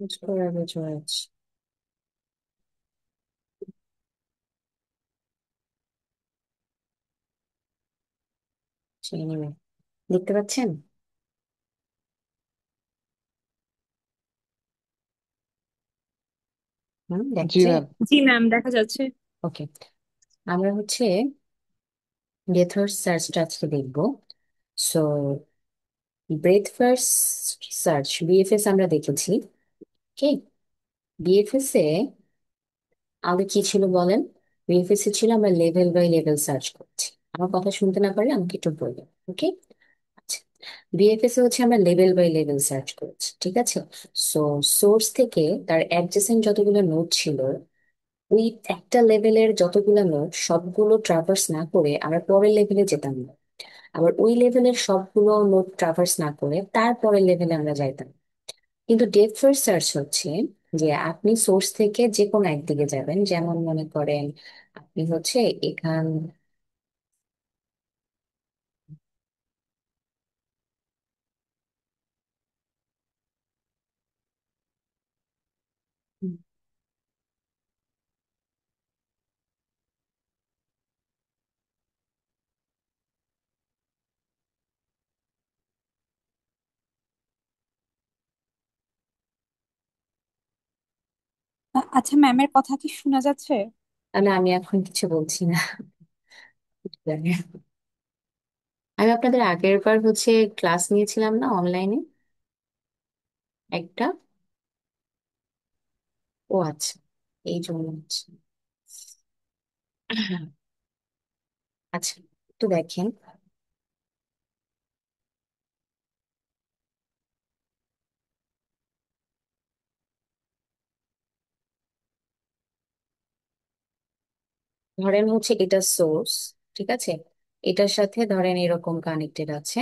Let's go over George. Anyway, দেখতে পাচ্ছেন? হুম, দেখা জি যায়। ম্যাম। জি ম্যাম, দেখা যাচ্ছে। ওকে, আমরা হচ্ছে ডেথ ফার্স্ট সার্চটা আজকে দেখবো। So breadth first search BFS আমরা দেখেছি। ওকে, বিএফএস এ আগে কি ছিল বলেন? বিএফএস এ ছিল আমরা লেভেল বাই লেভেল সার্চ করছি। আমার কথা শুনতে না পারলে আমাকে একটু বলবেন। ওকে, আচ্ছা, বিএফএস এ হচ্ছে আমরা লেভেল বাই লেভেল সার্চ করেছি, ঠিক আছে? সো সোর্স থেকে তার অ্যাডজেসেন্ট যতগুলো নোড ছিল, ওই একটা লেভেলের যতগুলো নোড সবগুলো ট্রাভার্স না করে আমরা পরের লেভেলে যেতাম না। আবার ওই লেভেলের সবগুলো নোড ট্রাভার্স না করে তারপরের লেভেলে আমরা যাইতাম। কিন্তু ডেপথ ফার্স্ট সার্চ হচ্ছে যে আপনি সোর্স থেকে যে কোনো একদিকে যাবেন, যেমন মনে করেন আপনি হচ্ছে এখান আচ্ছা, ম্যামের কথা কি শোনা যাচ্ছে? না, আমি এখন কিছু বলছি না। আমি আপনাদের আগের বার হচ্ছে ক্লাস নিয়েছিলাম না অনলাইনে একটা। ও আচ্ছা, এই জন্য হচ্ছে। আচ্ছা, তো দেখেন, ধরেন হচ্ছে এটা সোর্স, ঠিক আছে? এটার সাথে ধরেন এরকম কানেক্টেড আছে।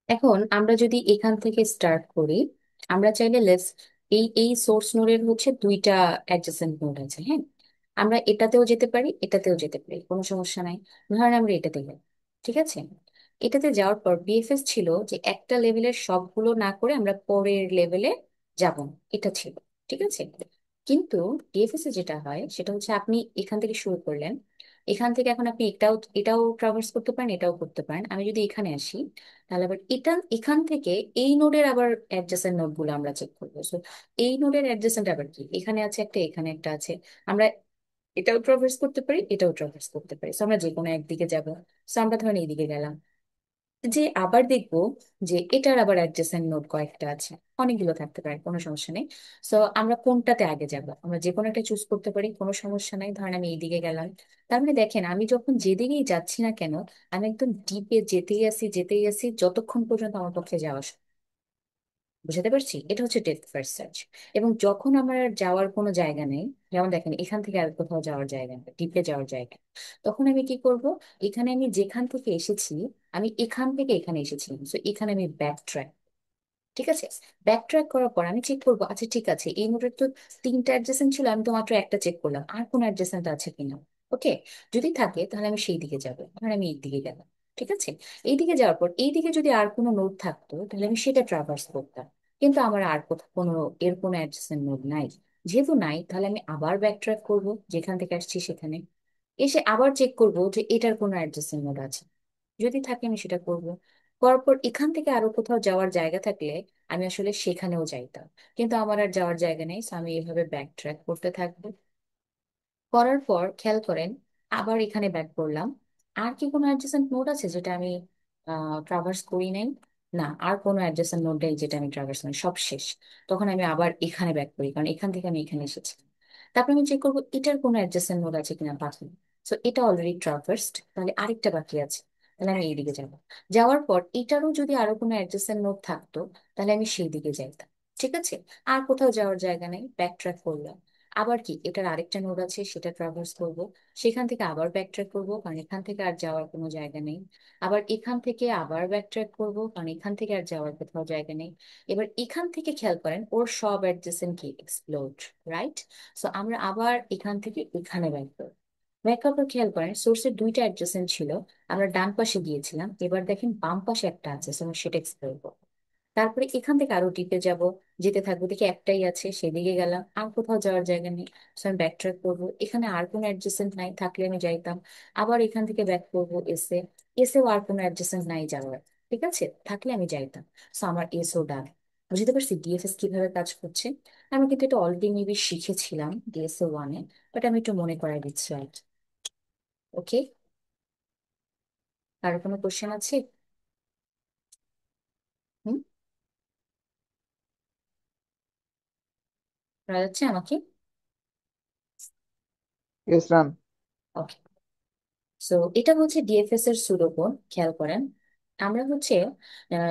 এখন আমরা যদি এখান থেকে স্টার্ট করি, আমরা চাইলে লেস এই এই সোর্স নোডের হচ্ছে দুইটা অ্যাডজেসেন্ট নোড আছে, হ্যাঁ? আমরা এটাতেও যেতে পারি, এটাতেও যেতে পারি, কোনো সমস্যা নাই। ধরেন আমরা এটাতে গেলাম, ঠিক আছে? এটাতে যাওয়ার পর বিএফএস ছিল যে একটা লেভেলের সবগুলো না করে আমরা পরের লেভেলে যাব, এটা ছিল, ঠিক আছে? কিন্তু ডিএফএস এ যেটা হয় সেটা হচ্ছে আপনি এখান থেকে শুরু করলেন, এখান থেকে এখন আপনি এটাও এটাও ট্রাভার্স করতে পারেন, এটাও করতে পারেন। আমি যদি এখানে আসি, তাহলে আবার এটা এখান থেকে এই নোডের আবার অ্যাডজেসেন্ট নোড গুলো আমরা চেক করবো। So, এই নোডের অ্যাডজেসেন্ট আবার কি, এখানে আছে একটা, এখানে একটা আছে। আমরা এটাও ট্রাভার্স করতে পারি, এটাও ট্রাভার্স করতে পারি। So, আমরা যে কোনো একদিকে যাবো। So, আমরা ধরেন এইদিকে গেলাম, যে আবার দেখবো যে এটার আবার অ্যাডজেসেন্ট নোড কয়েকটা আছে, অনেকগুলো থাকতে পারে, কোনো সমস্যা নেই। সো আমরা কোনটাতে আগে যাব, আমরা যে কোনো একটা চুজ করতে পারি, কোনো সমস্যা নাই। ধরেন আমি এইদিকে গেলাম। তার মানে দেখেন, আমি যখন যেদিকেই যাচ্ছি না কেন, আমি একদম ডিপে যেতেই আসি যেতেই আসি যতক্ষণ পর্যন্ত আমার পক্ষে যাওয়া বুঝাতে পারছি। এটা হচ্ছে ডেপথ ফার্স্ট সার্চ। এবং যখন আমার আর যাওয়ার কোনো জায়গা নেই, যেমন দেখেন এখান থেকে আর কোথাও যাওয়ার জায়গা নেই, ডিপে যাওয়ার জায়গা, তখন আমি কি করব? এখানে আমি যেখান থেকে এসেছি, আমি এখান থেকে এখানে এসেছিলাম, তো এখানে আমি ব্যাক ট্র্যাক, ঠিক আছে? ব্যাক ট্র্যাক করার পর আমি চেক করবো, আচ্ছা ঠিক আছে, এই নোটের তো তিনটা অ্যাডজেসেন্ট ছিল, আমি তো মাত্র একটা চেক করলাম, আর কোনো অ্যাডজেসেন্ট আছে কিনা। ওকে, যদি থাকে তাহলে আমি সেই দিকে যাবো। আর আমি এই দিকে গেলাম, ঠিক আছে? এই দিকে যাওয়ার পর এই দিকে যদি আর কোনো নোট থাকতো তাহলে আমি সেটা ট্রাভার্স করতাম। কিন্তু আমার আর কোথাও কোনো এর কোনো অ্যাডজেসেন্ট নোট নাই। যেহেতু নাই, তাহলে আমি আবার ব্যাক ট্র্যাক করবো, যেখান থেকে আসছি সেখানে এসে আবার চেক করব যে এটার কোনো অ্যাডজাস্টিং মোড আছে। যদি থাকে আমি সেটা করব। করার পর এখান থেকে আরো কোথাও যাওয়ার জায়গা থাকলে আমি আসলে সেখানেও যাইতাম। কিন্তু আমার আর যাওয়ার জায়গা নেই, so আমি এইভাবে ব্যাক ট্র্যাক করতে থাকবো। করার পর খেয়াল করেন, আবার এখানে ব্যাক করলাম। আর কি কোনো অ্যাডজেসেন্ট নোড আছে যেটা আমি ট্রাভার্স করি নাই? না, আর কোনো অ্যাডজেসেন্ট নোড নেই যেটা আমি ট্রাভার্স করি, সব শেষ। তখন আমি আবার এখানে ব্যাক করি, কারণ এখান থেকে আমি এখানে এসেছি। তারপর আমি চেক করবো এটার কোনো অ্যাডজেসেন্ট নোড আছে কিনা, বাকি। সো এটা অলরেডি ট্রাভার্সড, তাহলে আরেকটা বাকি আছে। তাহলে আমি এইদিকে যাবো। যাওয়ার পর এটারও যদি আরো কোনো অ্যাডজেসেন্ট নোড থাকতো, তাহলে আমি সেই দিকে যাইতাম, ঠিক আছে? আর কোথাও যাওয়ার জায়গা নেই, ব্যাক ট্র্যাক করলাম। আবার কি এটার আরেকটা নোড আছে, সেটা ট্রাভার্স করব। সেখান থেকে আবার ব্যাক ট্র্যাক করবো, কারণ এখান থেকে আর যাওয়ার কোনো জায়গা নেই। আবার এখান থেকে আবার ব্যাক ট্র্যাক করবো, কারণ এখান থেকে আর যাওয়ার কোথাও জায়গা নেই। এবার এখান থেকে খেয়াল করেন ওর সব অ্যাডজেসেন্ট কি এক্সপ্লোড, রাইট? সো আমরা আবার এখান থেকে এখানে ব্যাক করবো। ব্যাকআপের খেয়াল করেন সোর্সের দুইটা অ্যাডজাসেন্ট ছিল, আমরা ডান পাশে গিয়েছিলাম, এবার দেখেন বাম পাশে একটা আছে, so আমরা সেটা এক্সপ্লোর করবো। তারপরে এখান থেকে আরো ডিপে যাব, যেতে থাকবো, দেখি একটাই আছে, সেদিকে গেলাম, আর কোথাও যাওয়ার জায়গা নেই, তো আমি ব্যাক ট্র্যাক করবো, এখানে আর কোনো অ্যাডজাসেন্ট নাই, থাকলে আমি যাইতাম। আবার এখান থেকে ব্যাক করবো এসে, এসেও আর কোনো অ্যাডজাসেন্ট নাই যাওয়ার, ঠিক আছে, থাকলে আমি যাইতাম। তো আমার এসও ডান। বুঝতে পারছি ডিএফএস কিভাবে কাজ করছে। আমি কিন্তু এটা অলরেডি মেবি শিখেছিলাম ডিএসএ ওয়ানে, বাট আমি একটু মনে করাই দিচ্ছি আর কি। ওকে, আর কোনো কোশ্চেন আছে? হুম, করা যাচ্ছে আমাকে? Yes run. ওকে। সো এটা হচ্ছে ডিএফএস এর সুডোকোড, খেয়াল করেন। আমরা হচ্ছে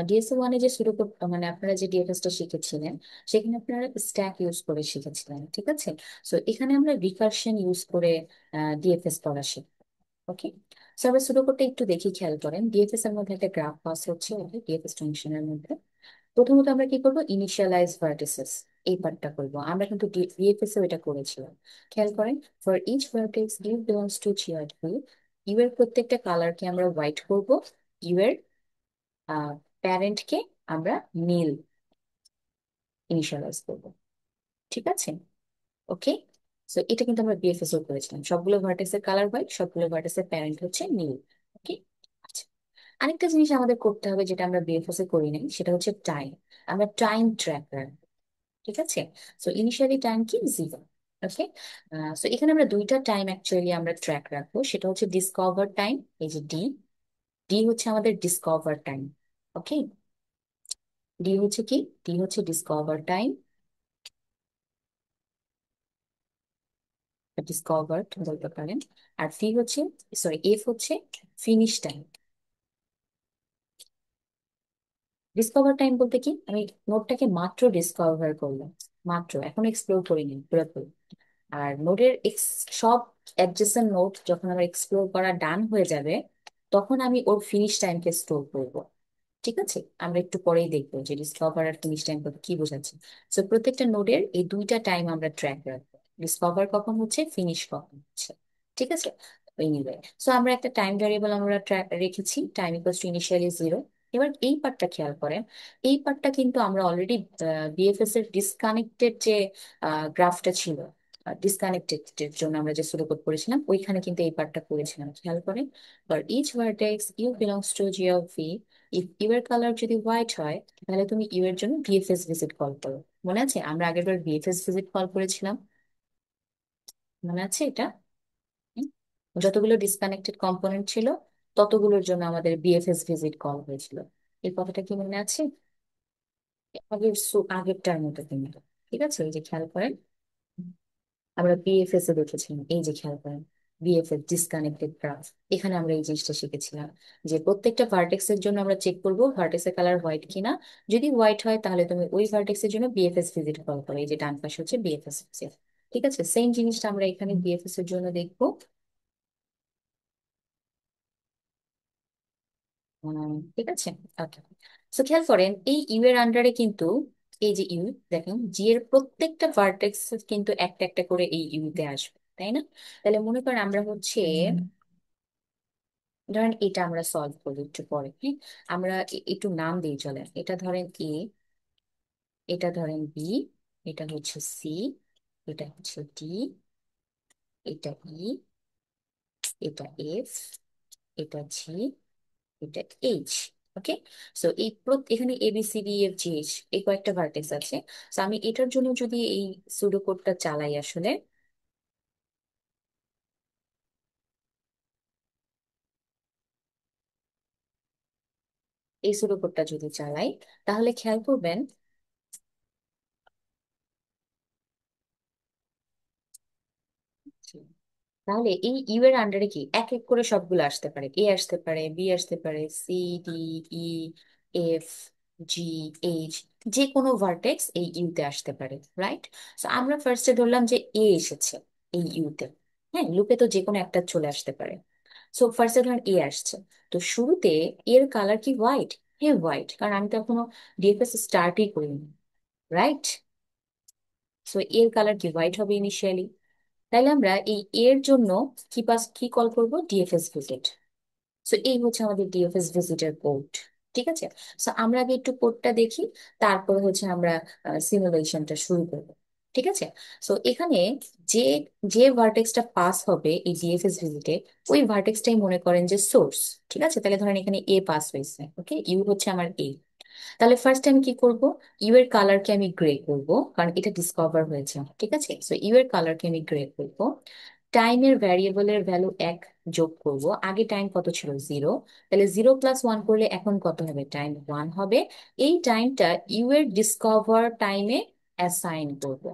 ডিএসএ ওয়ানে যে সুডোকোড, মানে আপনারা যে ডিএফএস টা শিখেছিলেন, সেখানে আপনারা স্ট্যাক ইউজ করে শিখেছিলেন, ঠিক আছে। সো এখানে আমরা রিকারশন ইউজ করে ডিএফএস করা শিখব। ওকে। সো আমরা সুডোকোডটা একটু দেখি, খেয়াল করেন, ডিএফএস এর মধ্যে একটা গ্রাফ পাস হচ্ছে ডিএফএস ফাংশনের মধ্যে। প্রথমত আমরা কি করবো, ইনিশিয়ালাইজ ভার্টিসেস, এই পার্টটা করবো। আমরা কিন্তু ডিএফএস এ এটা করেছিলাম। খেয়াল করেন, for each vertex u belongs to জিওড, ইউ এর প্রত্যেকটা কালারকে আমরা হোয়াইট করব, ইউ এর প্যারেন্টকে আমরা নীল ইনিশিয়ালাইজ করব, ঠিক আছে। ওকে। সো এটা কিন্তু আমরা বিএফএস ও করেছিলাম, সবগুলো ভার্টেক্সের কালার হোয়াইট, সবগুলো ভার্টেক্সের প্যারেন্ট হচ্ছে নীল। ওকে। আচ্ছা, আরেকটা জিনিস আমাদের করতে হবে যেটা আমরা বিএফএস এ করি নাই, সেটা হচ্ছে টাইম। আমরা টাইম ট্র্যাক রাখবো, ঠিক আছে। সো ইনিশিয়ালি টাইম কি, 0। ওকে। সো এখানে আমরা দুইটা টাইম অ্যাকচুয়ালি আমরা ট্র্যাক রাখবো, সেটা হচ্ছে ডিসকভার টাইম, এই যে ডি, ডি হচ্ছে আমাদের ডিসকভার টাইম। ওকে। ডি হচ্ছে কি, ডি হচ্ছে ডিসকভার টাইম, ডিসকভার্ড বলতে পারেন। আর ফি হচ্ছে, সরি, এফ হচ্ছে ফিনিশ টাইম। ডিসকভার টাইম বলতে কি, আমি নোটটাকে মাত্র ডিসকভার করলাম, মাত্র এখন এক্সপ্লোর করিনি পুরোপুরি। আর নোডের সব অ্যাডজেসেন্ট নোড যখন আমার এক্সপ্লোর করা ডান হয়ে যাবে, তখন আমি ওর ফিনিশ টাইমকে স্টোর করব, ঠিক আছে। আমরা একটু পরেই দেখবো যে ডিসকভার আর ফিনিশ টাইম বলতে কি বোঝাচ্ছে। সো প্রত্যেকটা নোডের এই দুইটা টাইম আমরা ট্র্যাক রাখবো, ডিসকভার কখন হচ্ছে, ফিনিশ কখন হচ্ছে, ঠিক আছে। এনিওয়ে, সো আমরা একটা টাইম ভ্যারিয়েবল আমরা ট্র্যাক রেখেছি, টাইম ইকুয়ালস টু ইনিশিয়ালি 0। এবার এই পার্টটা খেয়াল করেন, এই পার্টটা কিন্তু আমরা অলরেডি বিএফএস এর ডিসকানেক্টেড যে গ্রাফটা ছিল, ডিসকানেক্টেড এর জন্য আমরা যে সুডোকোড করেছিলাম, ওইখানে কিন্তু এই পার্টটা করেছিলাম, খেয়াল করেন। For each vertex u belongs to G of V, if u এর কালার যদি হোয়াইট হয়, তাহলে তুমি ইউ এর জন্য ভিএফএস ভিজিট কল করো। মনে আছে আমরা আগের বার ভিএফএস ভিজিট কল করেছিলাম, মনে আছে এটা? হুম? যতগুলো ডিসকানেক্টেড কম্পোনেন্ট ছিল, ততগুলোর জন্য আমাদের বিএফএস ভিজিট কল হয়েছিল। এই কথাটা কি মনে আছে? আগেরটার মতো কিন্তু, ঠিক আছে, এই যে খেয়াল করেন, আমরা বিএফএস এ দেখেছিলাম, এই যে খেয়াল করেন, বিএফএস ডিসকানেক্টেড গ্রাফ। এখানে আমরা এই জিনিসটা শিখেছিলাম যে প্রত্যেকটা ভার্টেক্স এর জন্য আমরা চেক করবো ভার্টেক্সের কালার হোয়াইট কিনা। যদি হোয়াইট হয়, তাহলে তুমি ওই ভার্টেক্স এর জন্য বিএফএস ভিজিট কল করো, এই যে ডান পাশে হচ্ছে বিএফএস, ঠিক আছে। সেম জিনিসটা আমরা এখানে বিএফএস এর জন্য দেখবো। ঠিক আছে। ওকে। সো খেয়াল করেন, এই ইউ এর আন্ডারে কিন্তু, এই যে ইউ, দেখেন জি এর প্রত্যেকটা ভার্টেক্স কিন্তু একটা একটা করে এই ইউতে আসবে, তাই না? তাহলে মনে করেন আমরা হচ্ছে, ধরেন এটা আমরা সলভ করি একটু পরে, হ্যাঁ। আমরা একটু নাম দিই, চলেন, এটা ধরেন এ, এটা ধরেন বি, এটা হচ্ছে সি, এটা হচ্ছে ডি, এটা ই, এটা এফ, এটা জি, এটা এইচ। ওকে। সো এই এখানে A B C D F G H, এই কয়েকটা ভার্টেক্স আছে। সো আমি এটার জন্য যদি এই সুডো কোডটা চালাই আসলে, এই সুডো কোডটা যদি চালাই, তাহলে খেয়াল করবেন, তাহলে এই ইউ এর আন্ডারে কি এক এক করে সবগুলো আসতে পারে, এ আসতে পারে, বি আসতে পারে, C, D, E, F, G, H, যে কোনো ভার্টেক্স এই ইউতে আসতে পারে, রাইট। তো আমরা ফার্স্টে ধরলাম যে এ এসেছে এই ইউতে, হ্যাঁ, লুপে তো যে কোনো একটা চলে আসতে পারে। সো ফার্স্টে ধরেন এ আসছে, তো শুরুতে এর কালার কি হোয়াইট? হ্যাঁ হোয়াইট, কারণ আমি তো এখনো ডিএফএস স্টার্টই করিনি, রাইট। সো এর কালার কি হোয়াইট হবে ইনিশিয়ালি। তাইলে আমরা এই এর জন্য কি কল করব, ডিএফএস ভিজিট। সো এই হচ্ছে আমাদের ডিএফএস ভিজিটার কোড। ঠিক আছে। সো আমরা আগে একটু কোডটা দেখি, তারপরে হচ্ছে আমরা সিমুলেশনটা শুরু করব। ঠিক আছে। সো এখানে যে যে ভার্টেক্সটা পাস হবে এই ডিএফএস ভিজিটে, ওই ভার্টেক্সটাই মনে করেন যে সোর্স। ঠিক আছে, তাহলে ধরেন এখানে এ পাস হয়েছে, ওকে, ইউ হচ্ছে আমার এ। তাহলে ফার্স্ট আমি কি করব, ইউ এর কালারকে আমি গ্রে করব, কারণ এটা ডিসকভার হয়েছে। ঠিক আছে, সো ইউ এর কালারকে আমি গ্রে করব। টাইমের ভ্যারিয়েবলের ভ্যালু 1 যোগ করব। আগে টাইম কত ছিল, 0। তাহলে 0 + 1 করলে এখন কত হবে, টাইম 1 হবে। এই টাইমটা ইউ এর ডিসকভার টাইমে অ্যাসাইন করব।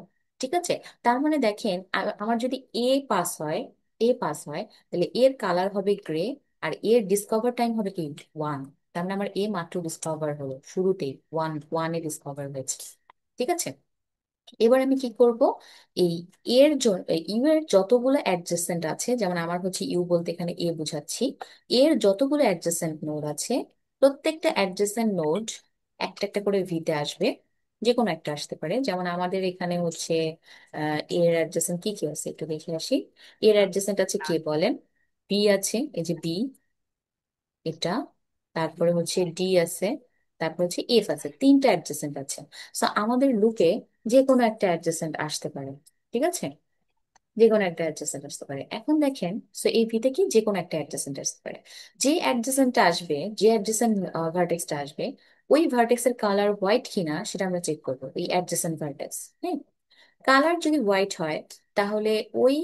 ঠিক আছে। তার মানে দেখেন, আমার যদি এ পাস হয় তাহলে এর কালার হবে গ্রে, আর এর ডিসকভার টাইম হবে কি, 1। তার মানে আমার এ মাত্র ডিসকভার হলো, শুরুতেই ওয়ানে ডিসকভার হয়েছে। ঠিক আছে। এবার আমি কি করব, এই এর জন্য ইউ এর যতগুলো অ্যাডজেসেন্ট আছে, যেমন আমার হচ্ছে ইউ বলতে এখানে এ বুঝাচ্ছি, এর যতগুলো অ্যাডজেসেন্ট নোড আছে, প্রত্যেকটা অ্যাডজেসেন্ট নোড একটা একটা করে ভিতে আসবে। যে কোনো একটা আসতে পারে, যেমন আমাদের এখানে হচ্ছে এর অ্যাডজেসেন্ট কি কি আছে একটু দেখে আসি। এর অ্যাডজেসেন্ট আছে কে বলেন, বি আছে, এই যে বি, এটা, তারপরে হচ্ছে ডি আছে, তারপর হচ্ছে এফ আছে, তিনটা অ্যাডজেসেন্ট আছে। সো আমাদের লুপে যে কোনো একটা অ্যাডজেসেন্ট আসতে পারে। ঠিক আছে, যে কোনো একটা অ্যাডজেসেন্ট আসতে পারে। এখন দেখেন, সো এই ভিতে কি যে কোনো একটা অ্যাডজেসেন্ট আসতে পারে। যে অ্যাডজেসেন্টটা আসবে, যে অ্যাডজেসেন্ট ভার্টেক্সটা আসবে, ওই ভার্টেক্সের কালার হোয়াইট কিনা সেটা আমরা চেক করবো, এই অ্যাডজেসেন্ট ভার্টেক্স। হ্যাঁ, কালার যদি হোয়াইট হয়, তাহলে ওই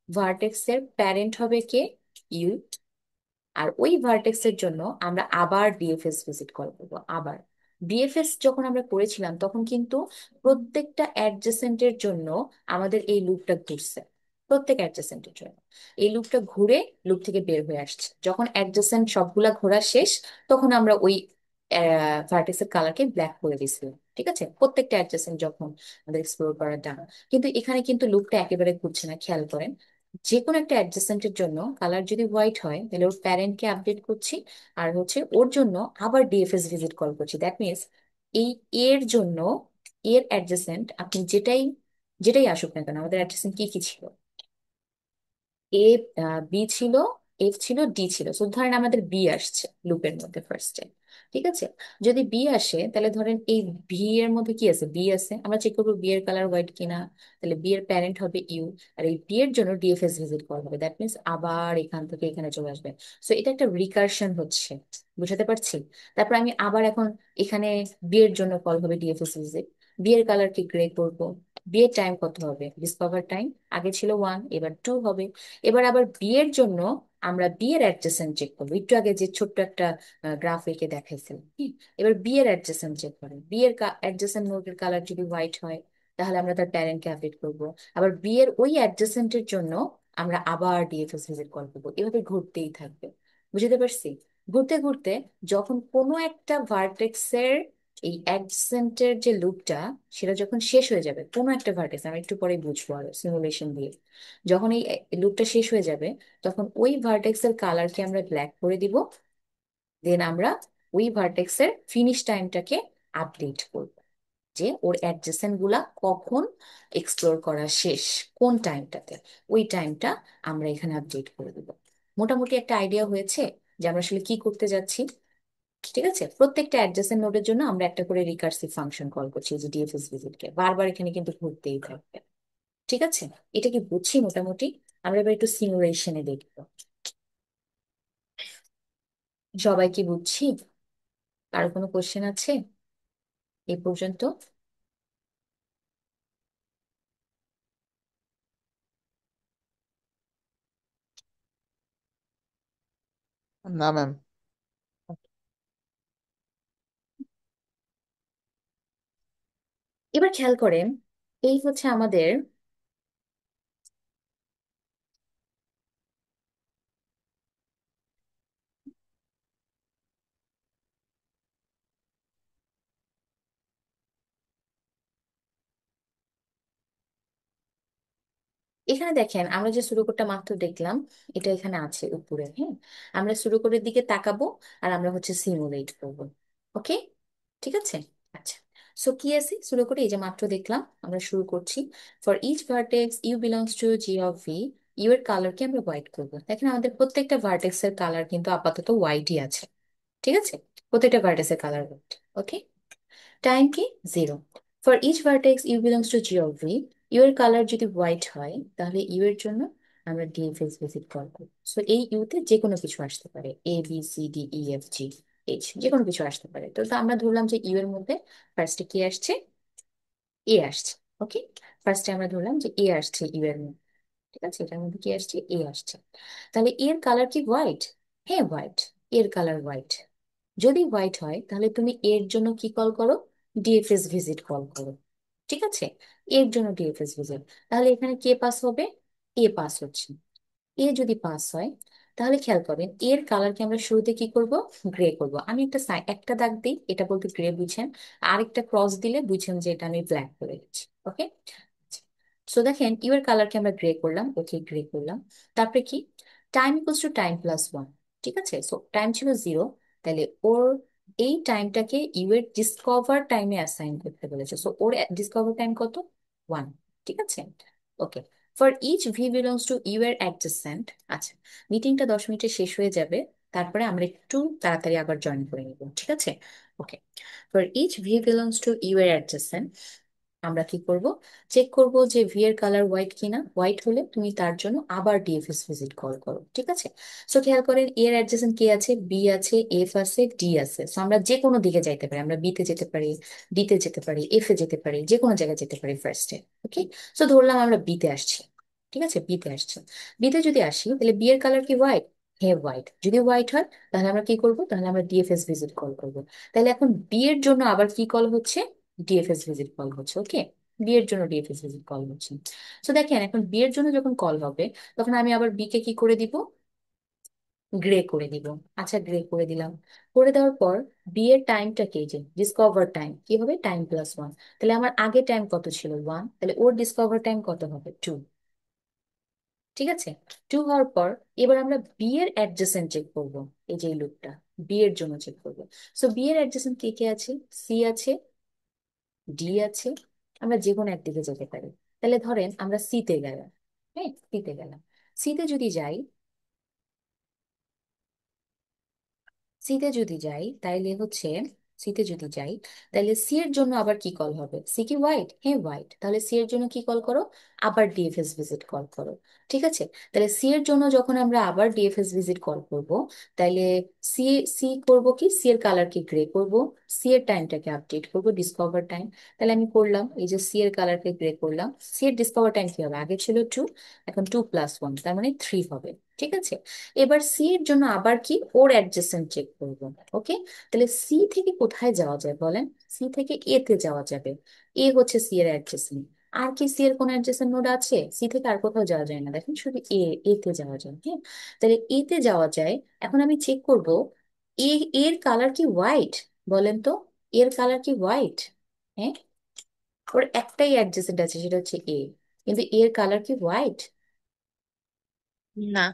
ভার্টেক্সের প্যারেন্ট হবে কে, ইউ। আর ওই ভার্টেক্সের জন্য আমরা আবার ডিএফএস ভিজিট কল করবো আবার। ডিএফএস যখন আমরা করেছিলাম তখন কিন্তু প্রত্যেকটা অ্যাডজেসেন্টের জন্য আমাদের এই লুপটা ঘুরছে। প্রত্যেক অ্যাডজেসেন্টের জন্য এই লুপটা ঘুরে লুপ থেকে বের হয়ে আসছে। যখন অ্যাডজেসেন্ট সবগুলা ঘোরা শেষ, তখন আমরা ওই ভার্টেক্সের কালারকে ব্ল্যাক করে দিয়েছিলাম। ঠিক আছে, প্রত্যেকটা অ্যাডজেসেন্ট যখন আমাদের এক্সপ্লোর করা ডান। কিন্তু এখানে কিন্তু লুপটা একেবারে ঘুরছে না, খেয়াল করেন। যে কোনো একটা অ্যাডজেসেন্টের জন্য কালার যদি হোয়াইট হয়, তাহলে ওর প্যারেন্টকে আপডেট করছি, আর হচ্ছে ওর জন্য আবার ডিএফএস ভিজিট কল করছি। দ্যাট মিনস এই এর জন্য, এর অ্যাডজেসেন্ট আপনি যেটাই যেটাই আসুক না কেন, আমাদের অ্যাডজেসেন্ট কি কি ছিল, এ, বি ছিল, এফ ছিল, ডি ছিল। তো ধরেন আমাদের বি আসছে লুপের মধ্যে ফার্স্টে। ঠিক আছে, যদি বি আসে তাহলে ধরেন এই বি এর মধ্যে কি আছে, বি আছে, আমরা চেক করবো বি এর কালার হোয়াইট কিনা। তাহলে বি এর প্যারেন্ট হবে ইউ, আর এই বি এর জন্য ডিএফএস ভিজিট করা হবে। দ্যাট মিনস আবার এখান থেকে এখানে চলে আসবে। সো এটা একটা রিকারশন হচ্ছে, বুঝাতে পারছি। তারপর আমি আবার এখন এখানে বি এর জন্য কল হবে ডিএফএস ভিজিট। বি এর কালার কি গ্রে করবো। বি এর টাইম কত হবে, ডিসকভার টাইম, আগে ছিল 1, এবার 2 হবে। এবার আবার বি এর জন্য আমরা বি এর অ্যাডজেসেন্ট চেক করবো, একটু আগে যে ছোট্ট একটা গ্রাফ এঁকে দেখাইছিলাম। এবার বি এর অ্যাডজেসেন্ট চেক করেন, বি এর অ্যাডজেসেন্ট নোডের কালার যদি হোয়াইট হয়, তাহলে আমরা তার প্যারেন্টকে আপডেট করবো। আবার বি এর ওই অ্যাডজেসেন্টের জন্য আমরা আবার ডিএফএস ভিজিট কল করবো। এভাবে ঘুরতেই থাকবে, বুঝতে পারছি। ঘুরতে ঘুরতে যখন কোনো একটা ভার্টেক্সের এই অ্যাডজেসেন্টের যে লুপটা, সেটা যখন শেষ হয়ে যাবে, কোনো একটা ভার্টেক্স, আমি একটু পরে বুঝবো আর সিমুলেশন দিয়ে, যখন এই লুপটা শেষ হয়ে যাবে, তখন ওই ভার্টেক্সের কালারকে আমরা ব্ল্যাক করে দিব। দেন আমরা ওই ভার্টেক্সের ফিনিশ টাইমটাকে আপডেট করব, যে ওর অ্যাডজেসেন্ট গুলা কখন এক্সপ্লোর করা শেষ, কোন টাইমটাতে, ওই টাইমটা আমরা এখানে আপডেট করে দিব। মোটামুটি একটা আইডিয়া হয়েছে যে আমরা আসলে কি করতে যাচ্ছি। ঠিক আছে, প্রত্যেকটা অ্যাডজেসেন্ট নোডের জন্য আমরা একটা করে রিকার্সিভ ফাংশন কল করছি, যে ডিএফএস ভিজিটকে বারবার এখানে কিন্তু ঘুরতেই থাকবে। ঠিক আছে, এটা কি বুঝছি মোটামুটি। আমরা এবার একটু সিমুলেশনে দেখবো, সবাই কি বুঝছি, কারো কোনো কোশ্চেন আছে এই পর্যন্ত। না ম্যাম। এবার খেয়াল করেন, এই হচ্ছে আমাদের, এখানে দেখেন আমরা যে সুডোকোডটা মাত্র দেখলাম, এটা এখানে আছে উপরে। হ্যাঁ, আমরা সুডোকোডের দিকে তাকাবো, আর আমরা হচ্ছে সিমুলেট করব। ওকে, ঠিক আছে। আচ্ছা, সো কি আছে, শুরু করি। এই যে মাত্র দেখলাম, আমরা শুরু করছি। For each vertex u belongs to G of V, u এর কালারকে আমরা হোয়াইট করবো। দেখেন আমাদের প্রত্যেকটা ভার্টেক্সের কালার কিন্তু আপাতত হোয়াইটই আছে। ঠিক আছে, প্রত্যেকটা ভার্টেক্সের কালার হোয়াইট। ওকে, টাইম কি, zero. For each vertex u belongs to G of V, u এর কালার যদি হোয়াইট হয় তাহলে ইউ এর জন্য আমরা ডিএফএস ভিজিট কল করব। সো এই ইউতে যে কোনো কিছু আসতে পারে, A B C D E F G H, যে কোনো কিছু আসতে পারে। তো আমরা ধরলাম যে ইউ এর মধ্যে ফার্স্টে কি আসছে, এ আসছে। ওকে, ফার্স্টে আমরা ধরলাম যে এ আসছে ইউ এর মধ্যে। ঠিক আছে, এটার মধ্যে কি আসছে, এ আসছে। তাহলে এর কালার কি হোয়াইট? হ্যাঁ হোয়াইট, এর কালার হোয়াইট। যদি হোয়াইট হয় তাহলে তুমি এর জন্য কি কল করো, ডিএফএস ভিজিট কল করো। ঠিক আছে, এর জন্য ডিএফএস ভিজিট। তাহলে এখানে কে পাস হবে, এ পাস হচ্ছে। এ যদি পাস হয় তাহলে খেয়াল করবেন এর কালারকে আমরা শুরুতে কি করব, গ্রে করব। আমি একটা দাগ দিই, এটা বলতে গ্রে বুঝেন। আরেকটা ক্রস দিলে বুঝেন যে এটা আমি ব্ল্যাক করে দিচ্ছি। ওকে, সো দেখেন ইউ এর কালারকে আমরা গ্রে করলাম। ওকে, গ্রে করলাম। তারপরে কি, time equals to time plus one. ঠিক আছে, সো টাইম ছিল জিরো, তাহলে ওর এই টাইমটাকে ইউ এর ডিসকভার টাইমে অ্যাসাইন করতে বলেছে। সো ওর ডিসকভার টাইম কত, ওয়ান। ঠিক আছে, okay. For each v belongs to u এর অ্যাডজেসেন্ট। আচ্ছা, মিটিংটা 10 মিনিটে শেষ হয়ে যাবে, তারপরে আমরা একটু তাড়াতাড়ি আবার জয়েন করে নিব। ঠিক আছে, okay. For each v belongs to u এর অ্যাডজেসেন্ট, আমরা কি করব, চেক করব যে ভি এর কালার হোয়াইট কিনা। হোয়াইট হলে তুমি তার জন্য আবার ডিএফএস ভিজিট কল করো। ঠিক আছে, সো খেয়াল করেন এর অ্যাডজেসেন্ট কে আছে, বি আছে, এফ আছে, ডি আছে। সো আমরা যে কোনো দিকে যাইতে পারি, আমরা বিতে যেতে পারি, ডিতে যেতে পারি, এফ এ যেতে পারি, যে কোনো জায়গায় যেতে পারি ফার্স্টে। ওকে, সো ধরলাম আমরা বিতে আসছি। ঠিক আছে, বিতে আসছি। বিতে যদি আসি তাহলে বি এর কালার কি হোয়াইট? হ্যাঁ হোয়াইট। যদি হোয়াইট হয় তাহলে আমরা কি করব, তাহলে আমরা ডিএফএস ভিজিট কল করব। তাহলে এখন বি এর জন্য আবার কি কল হচ্ছে, ডিএফএস ভিজিট কল হচ্ছে। ওকে, বি এর জন্য ডিএফএস ভিজিট কল হচ্ছে। তো দেখেন এখন বি এর জন্য যখন কল হবে তখন আমি আবার বি কে কি করে দিব, গ্রে করে দিব। আচ্ছা, গ্রে করে দিলাম। করে দেওয়ার পর বি এর টাইমটা কি, যে ডিসকভার টাইম কি হবে, টাইম প্লাস ওয়ান। তাহলে আমার আগে টাইম কত ছিল, ওয়ান, তাহলে ওর ডিসকভার টাইম কত হবে, টু। ঠিক আছে, টু হওয়ার পর এবার আমরা বি এর অ্যাডজেসেন্ট চেক করব। এই যে লুপটা বি এর জন্য চেক করবো। সো বি এর অ্যাডজেসেন্ট কে কে আছে, সি আছে, ডি আছে, আমরা যে কোনো একদিকে যেতে পারি। তাহলে ধরেন আমরা সিতে গেলাম। হ্যাঁ, সিতে গেলাম। সিতে যদি যাই, সিতে যদি যাই তাইলে হচ্ছে, সিতে যদি যাই তাহলে সি এর জন্য আবার কি কল হবে, সি কি হোয়াইট? হ্যাঁ হোয়াইট। তাহলে সি এর জন্য কি কল করো, আবার ডিএফএস ভিজিট কল করো। ঠিক আছে, তাহলে সি এর জন্য যখন আমরা আবার ডিএফএস ভিজিট কল করব, তাইলে সি সি করব কি, সি এর কালার কি গ্রে করব, সি এর টাইমটাকে আপডেট করব, ডিসকভার টাইম। তাহলে আমি করলাম, এই যে সি এর কালারকে গ্রে করলাম। সি এর ডিসকভার টাইম কি হবে, আগে ছিল টু, এখন টু প্লাস ওয়ান, তার মানে থ্রি হবে। ঠিক আছে, এবার সি এর জন্য আবার কি, ওর অ্যাডজেসেন্ট চেক করবো। ওকে, তাহলে সি থেকে কোথায় যাওয়া যায় বলেন, সি থেকে এ তে যাওয়া যাবে। এ হচ্ছে সি এর অ্যাডজেসেন্ট। আর কি সি এর কোন অ্যাডজেসেন্ট নোড আছে, সি থেকে আর কোথাও যাওয়া যায় না, দেখেন শুধু এ তে যাওয়া যায়। হ্যাঁ, তাহলে এ তে যাওয়া যায়। এখন আমি চেক করব এ, এর কালার কি হোয়াইট, বলেন তো, এর কালার কি হোয়াইট? হ্যাঁ, ওর একটাই অ্যাডজেসেন্ট আছে, সেটা হচ্ছে এ, কিন্তু এর কালার কি হোয়াইট? না।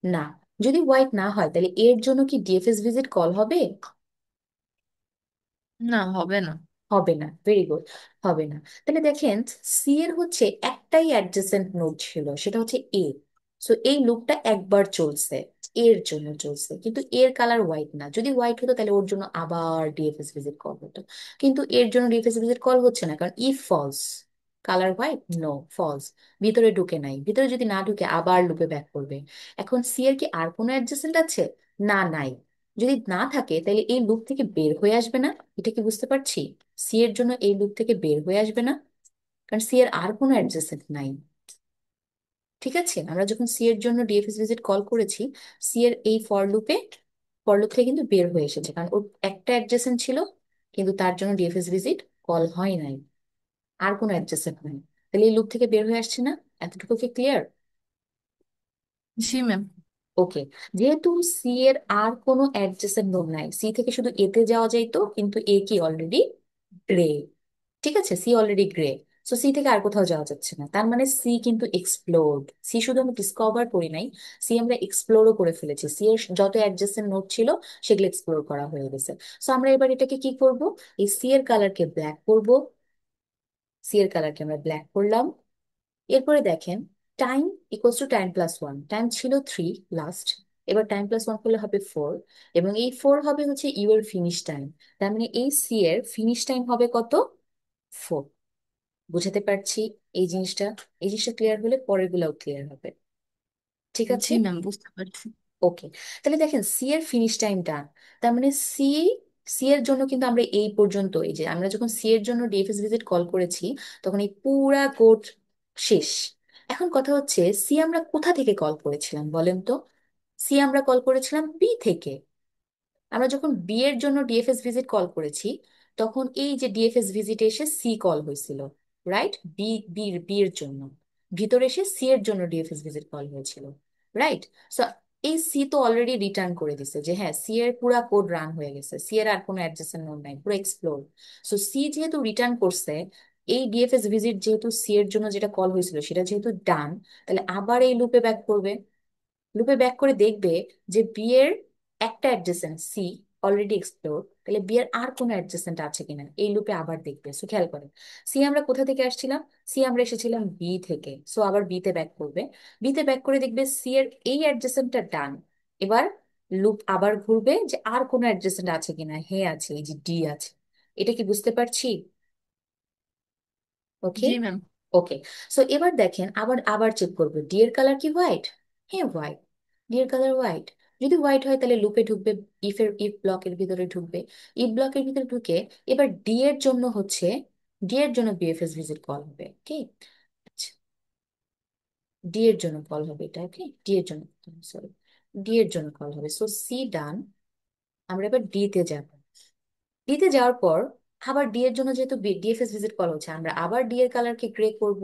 না। যদি হোয়াইট না হয় তাহলে এর জন্য কি ডিএফএস ভিজিট কল হবে? না, হবে না। হবে না, ভেরি গুড, হবে না। তাহলে দেখেন সি এর হচ্ছে একটাই অ্যাডজেসেন্ট নোড ছিল, সেটা হচ্ছে এ। সো এই লুপটা একবার চলছে, এর জন্য চলছে, কিন্তু এর কালার হোয়াইট না। যদি হোয়াইট হতো তাহলে ওর জন্য আবার ডিএফএস ভিজিট কল হতো, কিন্তু এর জন্য ডিএফএস ভিজিট কল হচ্ছে না, কারণ if false, colour white, no, false, ভিতরে ঢুকে নাই। ভিতরে যদি না ঢুকে আবার লুপে ব্যাক করবে। এখন সি এর কি আর কোনো অ্যাডজেসেন্ট আছে? না, নাই। যদি না থাকে তাহলে এই লুপ থেকে বের হয়ে আসবে না, এটা কি বুঝতে পারছি? সি এর জন্য এই লুপ থেকে বের হয়ে আসবে না, কারণ সি এর আর কোনো অ্যাডজেসেন্ট নাই। ঠিক আছে, আমরা যখন সি এর জন্য ডিএফএস ভিজিট কল করেছি, সি এর এই ফর লুপ থেকে কিন্তু বের হয়ে এসেছে, কারণ ওর একটা অ্যাডজেসেন্ট ছিল, কিন্তু তার জন্য ডিএফএস ভিজিট কল হয় নাই, আর কোনো অ্যাডজেসেন্ট নাই। তাহলে এই লুপ থেকে বের হয়ে আসছে না, এতটুকু কি ক্লিয়ার? জি ম্যাম। ওকে, যেহেতু সি এর আর কোনো অ্যাডজেসেন্ট নোড নাই, সি থেকে শুধু এতে যাওয়া যাইতো, কিন্তু এ কি অলরেডি গ্রে। ঠিক আছে, C already grey. So C থেকে আর কোথাও যাওয়া যাচ্ছে না, তার মানে সি কিন্তু এক্সপ্লোরড। সি শুধু আমি ডিসকভার করি নাই, সি আমরা এক্সপ্লোরও করে ফেলেছি। সি এর যত অ্যাডজেসেন্ট নোড ছিল সেগুলো এক্সপ্লোর করা হয়ে গেছে। সো আমরা এবার এটাকে কি করব, এই সি এর কালারকে ব্ল্যাক করব। সি এর কালারকে আমরা ব্ল্যাক করলাম। এরপরে দেখেন, time equals to time plus one, time ছিল 3 লাস্ট, এবার টাইম প্লাস ওয়ান করলে হবে 4, এবং এই 4 হবে হচ্ছে ইউ এর ফিনিশ টাইম। তার মানে এই সি এর ফিনিশ টাইম হবে কত, 4। বুঝাতে পারছি এই জিনিসটা? এই জিনিসটা ক্লিয়ার হলে পরের গুলাও ক্লিয়ার হবে। ঠিক আছে? জি ম্যাম, বুঝতে পারছি। ওকে। তাহলে দেখেন সি এর ফিনিশ টাইম ডান। তার মানে সি, সি এর জন্য কিন্তু আমরা এই পর্যন্ত, এই যে আমরা যখন সি এর জন্য ডিএফএস ভিজিট কল করেছি তখন এই পুরা কোড শেষ। এখন কথা হচ্ছে, সি আমরা কোথা থেকে কল করেছিলাম বলেন তো? সি আমরা কল করেছিলাম বি থেকে। আমরা যখন বি এর জন্য ডিএফএস ভিজিট কল করেছি তখন এই যে ডিএফএস ভিজিটে এসে সি কল হয়েছিল, রাইট? বি এর জন্য ভিতরে এসে সি এর জন্য ডিএফএস ভিজিট কল হয়েছিল, রাইট? সো এই সি তো অলরেডি রিটার্ন করে দিছে যে হ্যাঁ সি এর পুরা কোড রান হয়ে গেছে, সি এর আর কোনো অ্যাডজেসেন্ট নোড নাই, পুরো এক্সপ্লোর। সো সি যেহেতু রিটার্ন করছে, এই ডিএফএস ভিজিট যেহেতু সি এর জন্য যেটা কল হয়েছিল সেটা যেহেতু ডান, তাহলে আবার এই লুপে ব্যাক করবে। লুপে ব্যাক করে দেখবে যে বি এর একটা অ্যাডজেসেন্ট সি অলরেডি এক্সপ্লোর, তাহলে বি এর আর কোনো অ্যাডজেসেন্ট আছে কিনা এই লুপে আবার দেখবে। সো খেয়াল করেন, সি আমরা কোথা থেকে আসছিলাম, সি আমরা এসেছিলাম বি থেকে, সো আবার বি তে ব্যাক করবে। বি তে ব্যাক করে দেখবে সি এর এই অ্যাডজেসেন্টটা ডান। এবার লুপ আবার ঘুরবে যে আর কোনো অ্যাডজেসেন্ট আছে কিনা, হে আছে, এই যে ডি আছে। এটা কি বুঝতে পারছি? ওকে। জি ম্যাম। ওকে। সো এবার দেখেন, আবার আবার চেক করবো ডি এর কালার কি হোয়াইট? হ্যাঁ হোয়াইট, ডি এর কালার হোয়াইট। যদি হোয়াইট হয় তাহলে লুপে ঢুকবে, ইফ ব্লকের ভিতরে ঢুকবে। ইফ ব্লকের ভিতরে ঢুকে এবার ডি এর জন্য হচ্ছে, ডি এর জন্য বিএফএস ভিজিট কল হবে। ওকে, আচ্ছা, ডি এর জন্য কল হবে এটা। ওকে, ডি এর জন্য, সরি, ডি এর জন্য কল হবে। সো সি ডান। আমরা এবার ডি তে যাব। ডিতে যাওয়ার পর আবার ডি এর জন্য যেহেতু ডিএফএস ভিজিট করা হচ্ছে, আমরা আবার ডি এর কালারকে গ্রে করব,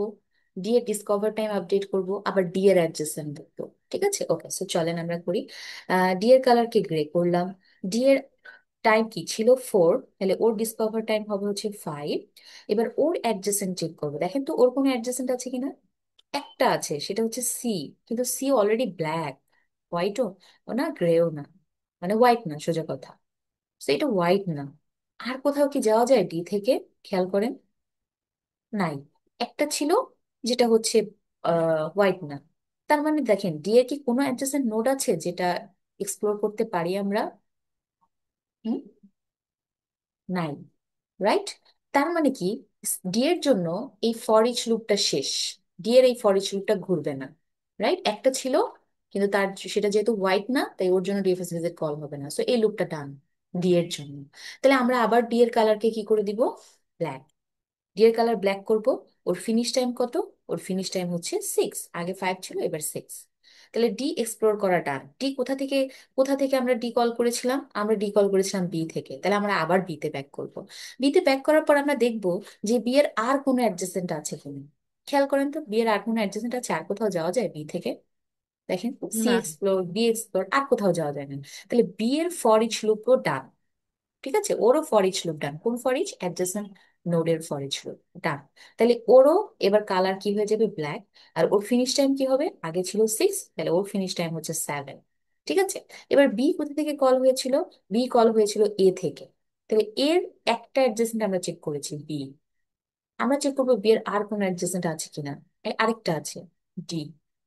ডি এর ডিসকভার টাইম আপডেট করব, আবার ডি এর অ্যাডজেসেন্ট দেখবো। ঠিক আছে? ওকে, সো চলেন আমরা করি। ডি এর কালারকে গ্রে করলাম। ডি এর টাইম কি ছিল 4, তাহলে ওর ডিসকভার টাইম হবে হচ্ছে 5। এবার ওর অ্যাডজেসেন্ট চেক করবো, দেখেন তো ওর কোনো অ্যাডজেসেন্ট আছে কিনা। একটা আছে, সেটা হচ্ছে সি। কিন্তু সি অলরেডি ব্ল্যাক, হোয়াইটও না গ্রেও না, মানে হোয়াইট না সোজা কথা। তো এটা হোয়াইট না। আর কোথাও কি যাওয়া যায় ডি থেকে? খেয়াল করেন, নাই। একটা ছিল যেটা হচ্ছে হোয়াইট না। তার মানে দেখেন ডি এর কি কোনো অ্যাডজেসেন্ট নোড আছে যেটা এক্সপ্লোর করতে পারি আমরা? হুম, নাই, রাইট? তার মানে কি, ডি এর জন্য এই ফর ইচ লুপটা শেষ। ডি এর এই ফর ইচ লুপটা ঘুরবে না, রাইট? একটা ছিল কিন্তু তার, সেটা যেহেতু হোয়াইট না তাই ওর জন্য ডিএফএস ভিজিট কল হবে না। সো এই লুপটা ডান ডি এর জন্য। তাহলে আমরা আবার ডি এর কালারকে কি করে দিব, ব্ল্যাক। ডি এর কালার ব্ল্যাক করব। ওর ফিনিশ টাইম কত? ওর ফিনিশ টাইম হচ্ছে 6, আগে 5 ছিল এবার 6। তাহলে ডি এক্সপ্লোর করা ডান। ডি কোথা থেকে, কোথা থেকে আমরা ডি কল করেছিলাম? আমরা ডি কল করেছিলাম বি থেকে, তাহলে আমরা আবার বি তে ব্যাক করব। বি তে ব্যাক করার পর আমরা দেখব যে বি এর আর কোনো অ্যাডজেসেন্ট আছে কিনা। খেয়াল করেন তো, বি এর আর কোনো অ্যাডজেসেন্ট আছে? আর কোথাও যাওয়া যায় বি থেকে? দেখেন, সি না। এক্সপ্লোর, বি এক্সপ্লোর, আর কোথাও যাওয়া যায় না। তাহলে বি এর ফর ইচ লুপও ডান। ঠিক আছে, ওরও ফর ইচ লুপ ডান। কোন ফর ইচ? অ্যাডজেসেন্ট নোডের ফর ইচ লুপ ডান। তাহলে ওরও এবার কালার কি হয়ে যাবে, ব্ল্যাক। আর ওর ফিনিশ টাইম কি হবে, আগে ছিল 6, তাহলে ওর ফিনিশ টাইম হচ্ছে 7। ঠিক আছে। এবার বি কোথা থেকে কল হয়েছিল? বি কল হয়েছিল এ থেকে। তাহলে এর একটা অ্যাডজেসেন্ট আমরা চেক করেছি বি। আমরা চেক করবো বি এর আর কোনো অ্যাডজেসেন্ট আছে কিনা। আরেকটা আছে, ডি,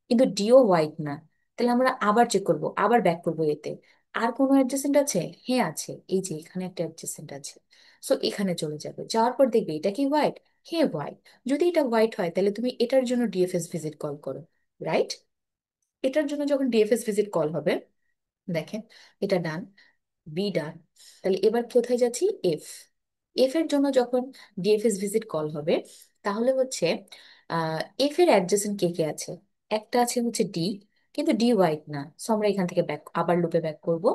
কিন্তু ডিও হোয়াইট না। তাহলে আমরা আবার চেক করব, আবার ব্যাক করবো এতে। আর কোনো অ্যাডজেসেন্ট আছে? হ্যাঁ আছে, এই যে এখানে একটা অ্যাডজেসেন্ট আছে। সো এখানে চলে যাবে, যাওয়ার পর দেখবে এটা কি হোয়াইট? হ্যাঁ হোয়াইট। যদি এটা হোয়াইট হয় তাহলে তুমি এটার জন্য ডিএফএস ভিজিট কল করো, রাইট? এটার জন্য যখন ডিএফএস ভিজিট কল হবে, দেখেন এটা ডান, বি ডান। তাহলে এবার কোথায় যাচ্ছি, এফ। এফ এর জন্য যখন ডিএফএস ভিজিট কল হবে তাহলে হচ্ছে এফ এর অ্যাডজেসেন্ট কে কে আছে? একটা আছে হচ্ছে ডি, কিন্তু ডি হোয়াইট না। সো আমরা এখান থেকে ব্যাক, আবার লুপে ব্যাক করব,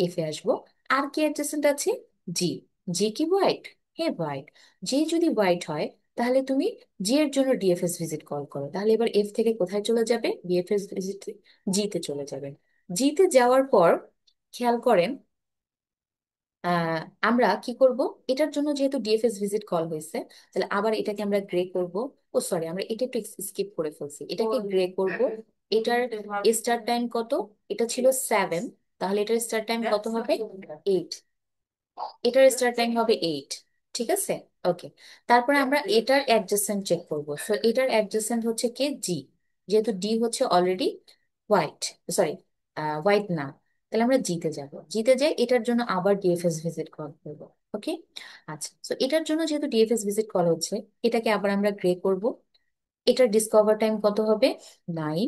এফ এ আসবো। আর কি অ্যাডজেসেন্ট আছে? জি। জি কি হোয়াইট? হ্যাঁ হোয়াইট। জি যদি হোয়াইট হয় তাহলে তুমি জি এর জন্য ডিএফএস ভিজিট কল করো। তাহলে এবার এফ থেকে কোথায় চলে যাবে, ডিএফএস ভিজিট জিতে চলে যাবে। জিতে যাওয়ার পর খেয়াল করেন, আহ, আমরা কি করব, এটার জন্য যেহেতু ডিএফএস ভিজিট কল হয়েছে, তাহলে আবার এটাকে আমরা গ্রে করব। ও সরি, আমরা এটা একটু স্কিপ করে ফেলছি, এটাকে গ্রে করব। এটার স্টার্ট টাইম কত? এটা ছিল 7, তাহলে এটার স্টার্ট টাইম কত হবে? 8। এটার স্টার্ট টাইম হবে 8। ঠিক আছে, ওকে। তারপরে আমরা এটার অ্যাডজাসেন্ট চেক করব। সো এটার অ্যাডজাসেন্ট হচ্ছে কে? জি। যেহেতু ডি হচ্ছে অলরেডি হোয়াইট, সরি হোয়াইট না, তাহলে আমরা জিতে যাব। জিতে যাই, এটার জন্য আবার ডিএফএস ভিজিট কল করব। ওকে, আচ্ছা। তো এটার জন্য যেহেতু ডিএফএস ভিজিট কল হচ্ছে, এটাকে আবার আমরা গ্রে করব। এটার ডিসকভার টাইম কত হবে? 9।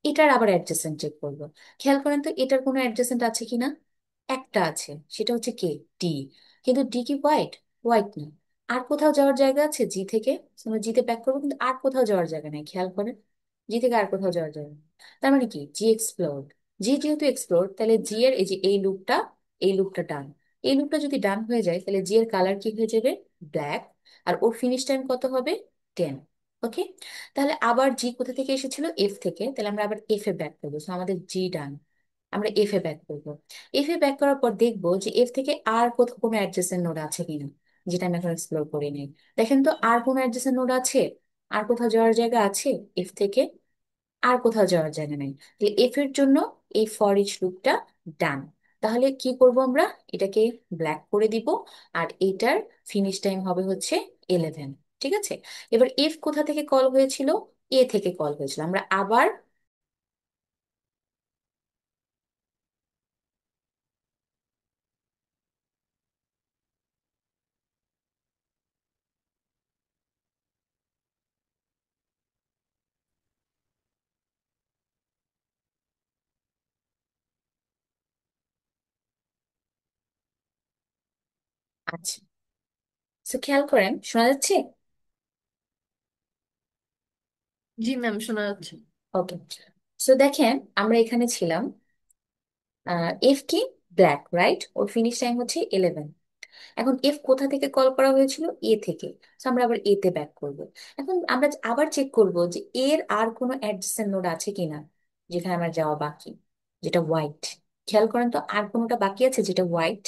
এটার আবার অ্যাডজেসেন্ট চেক করবো। খেয়াল করেন তো এটার কোনো অ্যাডজেসেন্ট আছে কিনা। একটা আছে, সেটা হচ্ছে কে? ডি। কিন্তু ডি কি হোয়াইট? হোয়াইট না। আর কোথাও যাওয়ার জায়গা আছে জি থেকে? আমরা জিতে ব্যাক করবো, কিন্তু আর কোথাও যাওয়ার জায়গা নেই, খেয়াল করেন। জি থেকে আর কোথাও যাওয়ার জায়গা নেই। তার মানে কি জি এক্সপ্লোর। জি যেহেতু এক্সপ্লোর, তাহলে জি এর এই যে এই লুপটা ডান। এই লুপটা যদি ডান হয়ে যায়, তাহলে জি এর কালার কি হয়ে যাবে? ব্ল্যাক। আর ওর ফিনিশ টাইম কত হবে? 10। ওকে, তাহলে আবার জি কোথা থেকে এসেছিল? এফ থেকে, তাহলে আমরা আবার এফ এ ব্যাক করবো। So আমাদের জি ডান, আমরা এফ এ ব্যাক করবো। এফ এ ব্যাক করার পর দেখবো যে এফ থেকে আর কোথাও কোনো অ্যাডজেসেন্ট নোড আছে কিনা, যেটা আমি এখন এক্সপ্লোর করি নাই। দেখেন তো আর কোনো অ্যাডজেসেন্ট নোড আছে? আর কোথাও যাওয়ার জায়গা আছে এফ থেকে? আর কোথাও যাওয়ার জায়গা নেই। তাহলে এফ এর জন্য এই ফর ইচ লুপটা ডান। তাহলে কি করব আমরা? এটাকে ব্ল্যাক করে দিব। আর এটার ফিনিশ টাইম হবে হচ্ছে 11। ঠিক আছে, এবার এফ কোথা থেকে কল হয়েছিল? এ থেকে কল হয়েছিল। আমরা আবার আচ্ছা, তো খেয়াল করেন, শোনা যাচ্ছে? জি ম্যাম, শোনা যাচ্ছে। ওকে, সো দেখেন আমরা এখানে ছিলাম, এফ কি ব্ল্যাক, রাইট? ওর ফিনিশ টাইম হচ্ছে 11। এখন এফ কোথা থেকে কল করা হয়েছিল? এ থেকে। তো আমরা আবার এ তে ব্যাক করব। এখন আমরা আবার চেক করব যে এর আর কোনো অ্যাডজেসেন্ট নোড আছে কিনা, যেখানে আমার যাওয়া বাকি, যেটা হোয়াইট। খেয়াল করেন তো আর কোনোটা বাকি আছে যেটা হোয়াইট?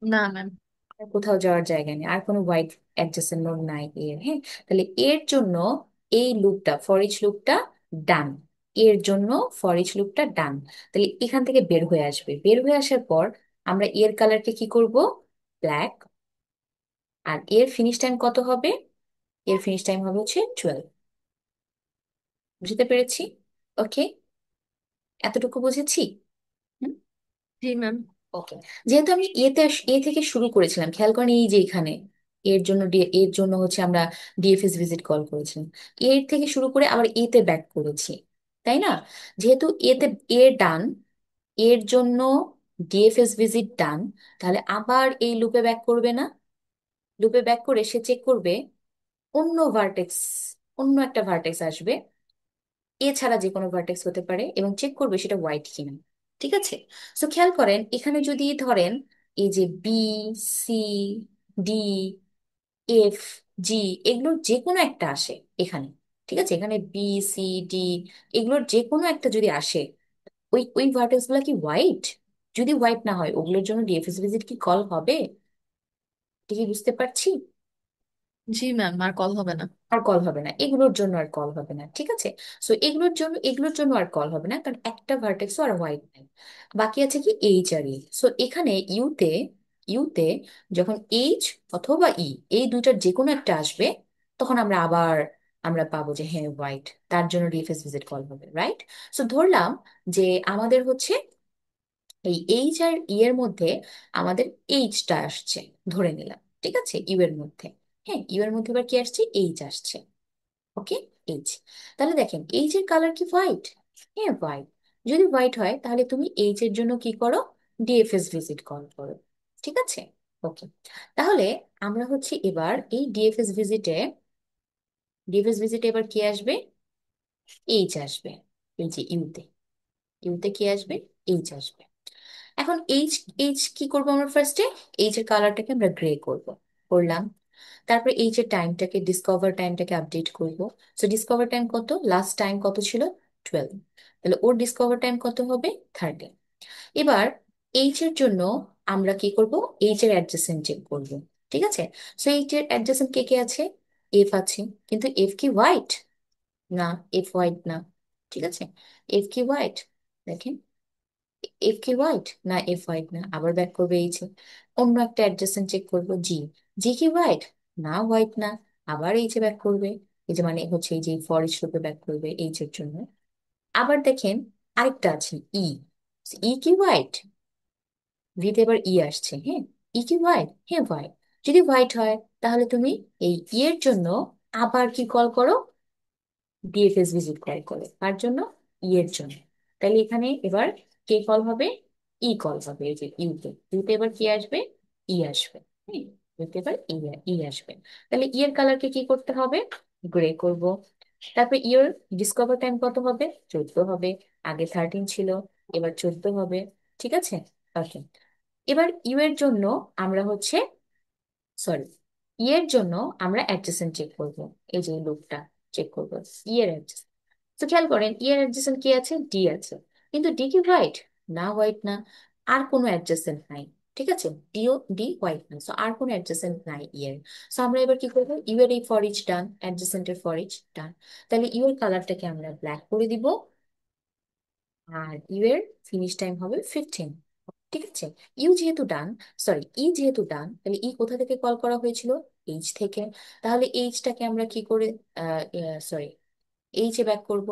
না ম্যাম। আর কোথাও যাওয়ার জায়গা নেই, আর কোনো হোয়াইট অ্যাডজেসেন্ট নোড নাই এর। হ্যাঁ, তাহলে এর জন্য এই লুপটা, ফর ইচ লুপটা ডান। এর জন্য ফর ইচ লুপটা ডান। তাহলে এখান থেকে বের হয়ে আসবে। বের হয়ে আসার পর আমরা এর কালারকে কি করব? ব্ল্যাক। আর এর ফিনিশ টাইম কত হবে? এর ফিনিশ টাইম হবে হচ্ছে 12। বুঝতে পেরেছি? ওকে, এতটুকু বুঝেছি। জি ম্যাম। ওকে, যেহেতু আমি এ থেকে শুরু করেছিলাম, খেয়াল করেন এই যে এখানে এর জন্য হচ্ছে আমরা ডিএফএস ভিজিট কল করেছিলাম। এর থেকে শুরু করে আবার এতে ব্যাক করেছি, তাই না? যেহেতু এতে এ ডান, এর জন্য ডিএফএস ভিজিট ডান, তাহলে আবার এই লুপে ব্যাক করবে না? লুপে ব্যাক করে সে চেক করবে অন্য ভার্টেক্স, অন্য একটা ভার্টেক্স আসবে, এছাড়া যে কোনো ভার্টেক্স হতে পারে, এবং চেক করবে সেটা হোয়াইট কিনা। ঠিক আছে, সো খেয়াল করেন এখানে যদি ধরেন এই যে বি, সি, ডি, এফ, জি, এগুলোর যে কোনো একটা আসে এখানে। ঠিক আছে, এখানে বি, সি, ডি, এগুলোর যে কোনো একটা যদি আসে, ওই ওই ভার্টেক্স গুলা কি হোয়াইট? যদি হোয়াইট না হয়, ওগুলোর জন্য ডিএফএস ভিজিট কি কল হবে? ঠিকই বুঝতে পারছি? জি ম্যাম, আর কল হবে না। আর কল হবে না, এগুলোর জন্য আর কল হবে না। ঠিক আছে, সো এগুলোর জন্য আর কল হবে না, কারণ একটা ভার্টেক্সও আর হোয়াইট নেই। বাকি আছে কি এইচ আর ই। সো এখানে ইউতে যখন এইচ অথবা ই, এই দুইটার যে কোনো একটা আসবে, তখন আমরা পাবো যে হ্যাঁ হোয়াইট, তার জন্য ডিএফএস ভিজিট কল হবে, রাইট? সো ধরলাম যে আমাদের হচ্ছে এই এইচ আর ই এর মধ্যে আমাদের এইচটা আসছে, ধরে নিলাম। ঠিক আছে, ইউ এর মধ্যে, হ্যাঁ ইউ এর মধ্যে এবার কি আসছে? এইচ আসছে। ওকে, এইচ। তাহলে দেখেন এইচ এর কালার কি হোয়াইট? হ্যাঁ হোয়াইট। যদি হোয়াইট হয়, তাহলে তুমি এইচ এর জন্য কি করো? ডিএফএস ভিজিট কল করো। ঠিক আছে, ওকে। তাহলে আমরা হচ্ছে এবার এই ডিএফএস ভিজিটে এবার কি আসবে? এইচ আসবে। এই যে ইউতে, ইউতে কি আসবে? এইচ আসবে। এখন এইচ, কি করবো আমরা ফার্স্টে? এইচ এর কালারটাকে আমরা গ্রে করলাম। তারপরে এইচ এর ডিসকভার টাইমটাকে আপডেট করবো। সো ডিসকভার টাইম কত? লাস্ট টাইম কত ছিল? 12। তাহলে ওর ডিসকভার টাইম কত হবে? 13। এবার এইচ এর জন্য আমরা কি করব, এইচ এর অ্যাডজেসেন্ট চেক করব। ঠিক আছে, সো এইচ এর অ্যাডজেসেন্ট কে কে আছে, এফ আছে, কিন্তু এফ কি হোয়াইট? না, এফ হোয়াইট না। ঠিক আছে, এফ কি হোয়াইট? দেখেন, এফ কি হোয়াইট না, এফ হোয়াইট না, আবার ব্যাক করবে এইচ এ। অন্য একটা অ্যাডজেসেন্ট চেক করবো, জি, জি কি হোয়াইট? না, হোয়াইট না, আবার এইচ এ ব্যাক করবে। এই যে মানে হচ্ছে এই যে ফর ইচ রূপে ব্যাক করবে এইচ এর জন্য। আবার দেখেন আরেকটা আছে ই, ই কি হোয়াইট? ভিতে এবার ই আসছে, হ্যাঁ। ই কি হোয়াইট? হ্যাঁ হোয়াইট। যদি হোয়াইট হয় তাহলে তুমি এই ই এর জন্য আবার কি কল করো, ডিএফএস ভিজিট কল করে, কার জন্য? ই এর জন্য। তাহলে এখানে এবার কে কল হবে, ই কল হবে। এই যে ইউতে, ইউতে এবার কি আসবে, ই আসবে। হ্যাঁ, ইউতে এবার ই, ই আসবে। তাহলে ই এর কালারকে কি করতে হবে, গ্রে করব। তারপর ইয়ের ডিসকভার টাইম কত হবে, 14 হবে। আগে 13 ছিল, এবার 14 হবে। ঠিক আছে, ওকে। এবার ইউ এর জন্য আমরা হচ্ছে, সরি, ই এর জন্য আমরা অ্যাডজেসেন্ট চেক করব। এই যে লুপটা চেক করবো, ই এর অ্যাডজেসেন্ট। তো খেয়াল করেন ই এর অ্যাডজেসেন্ট কি আছে, ডি আছে, কিন্তু ডি কি হোয়াইট? না, হোয়াইট না, আর কোনো অ্যাডজেসেন্ট নাই। ঠিক আছে, ডিও, ডি হোয়াইট না, সো আর কোনো অ্যাডজেসেন্ট নাই ই এর। সো আমরা এবার কি করবো, ইউ এর এই ফর ইচ ডান, অ্যাডজেসেন্টের ফর ইচ ডান। তাহলে ইউ এর কালারটাকে আমরা ব্ল্যাক করে দিব, আর ইউ এর ফিনিশ টাইম হবে 15। ঠিক আছে, ইউ যেহেতু ডান, সরি, ই যেহেতু ডান, তাহলে ই কোথা থেকে কল করা হয়েছিল, এইচ থেকে। তাহলে এইচটাকে আমরা কি করে, সরি, এইচ এ ব্যাক করব।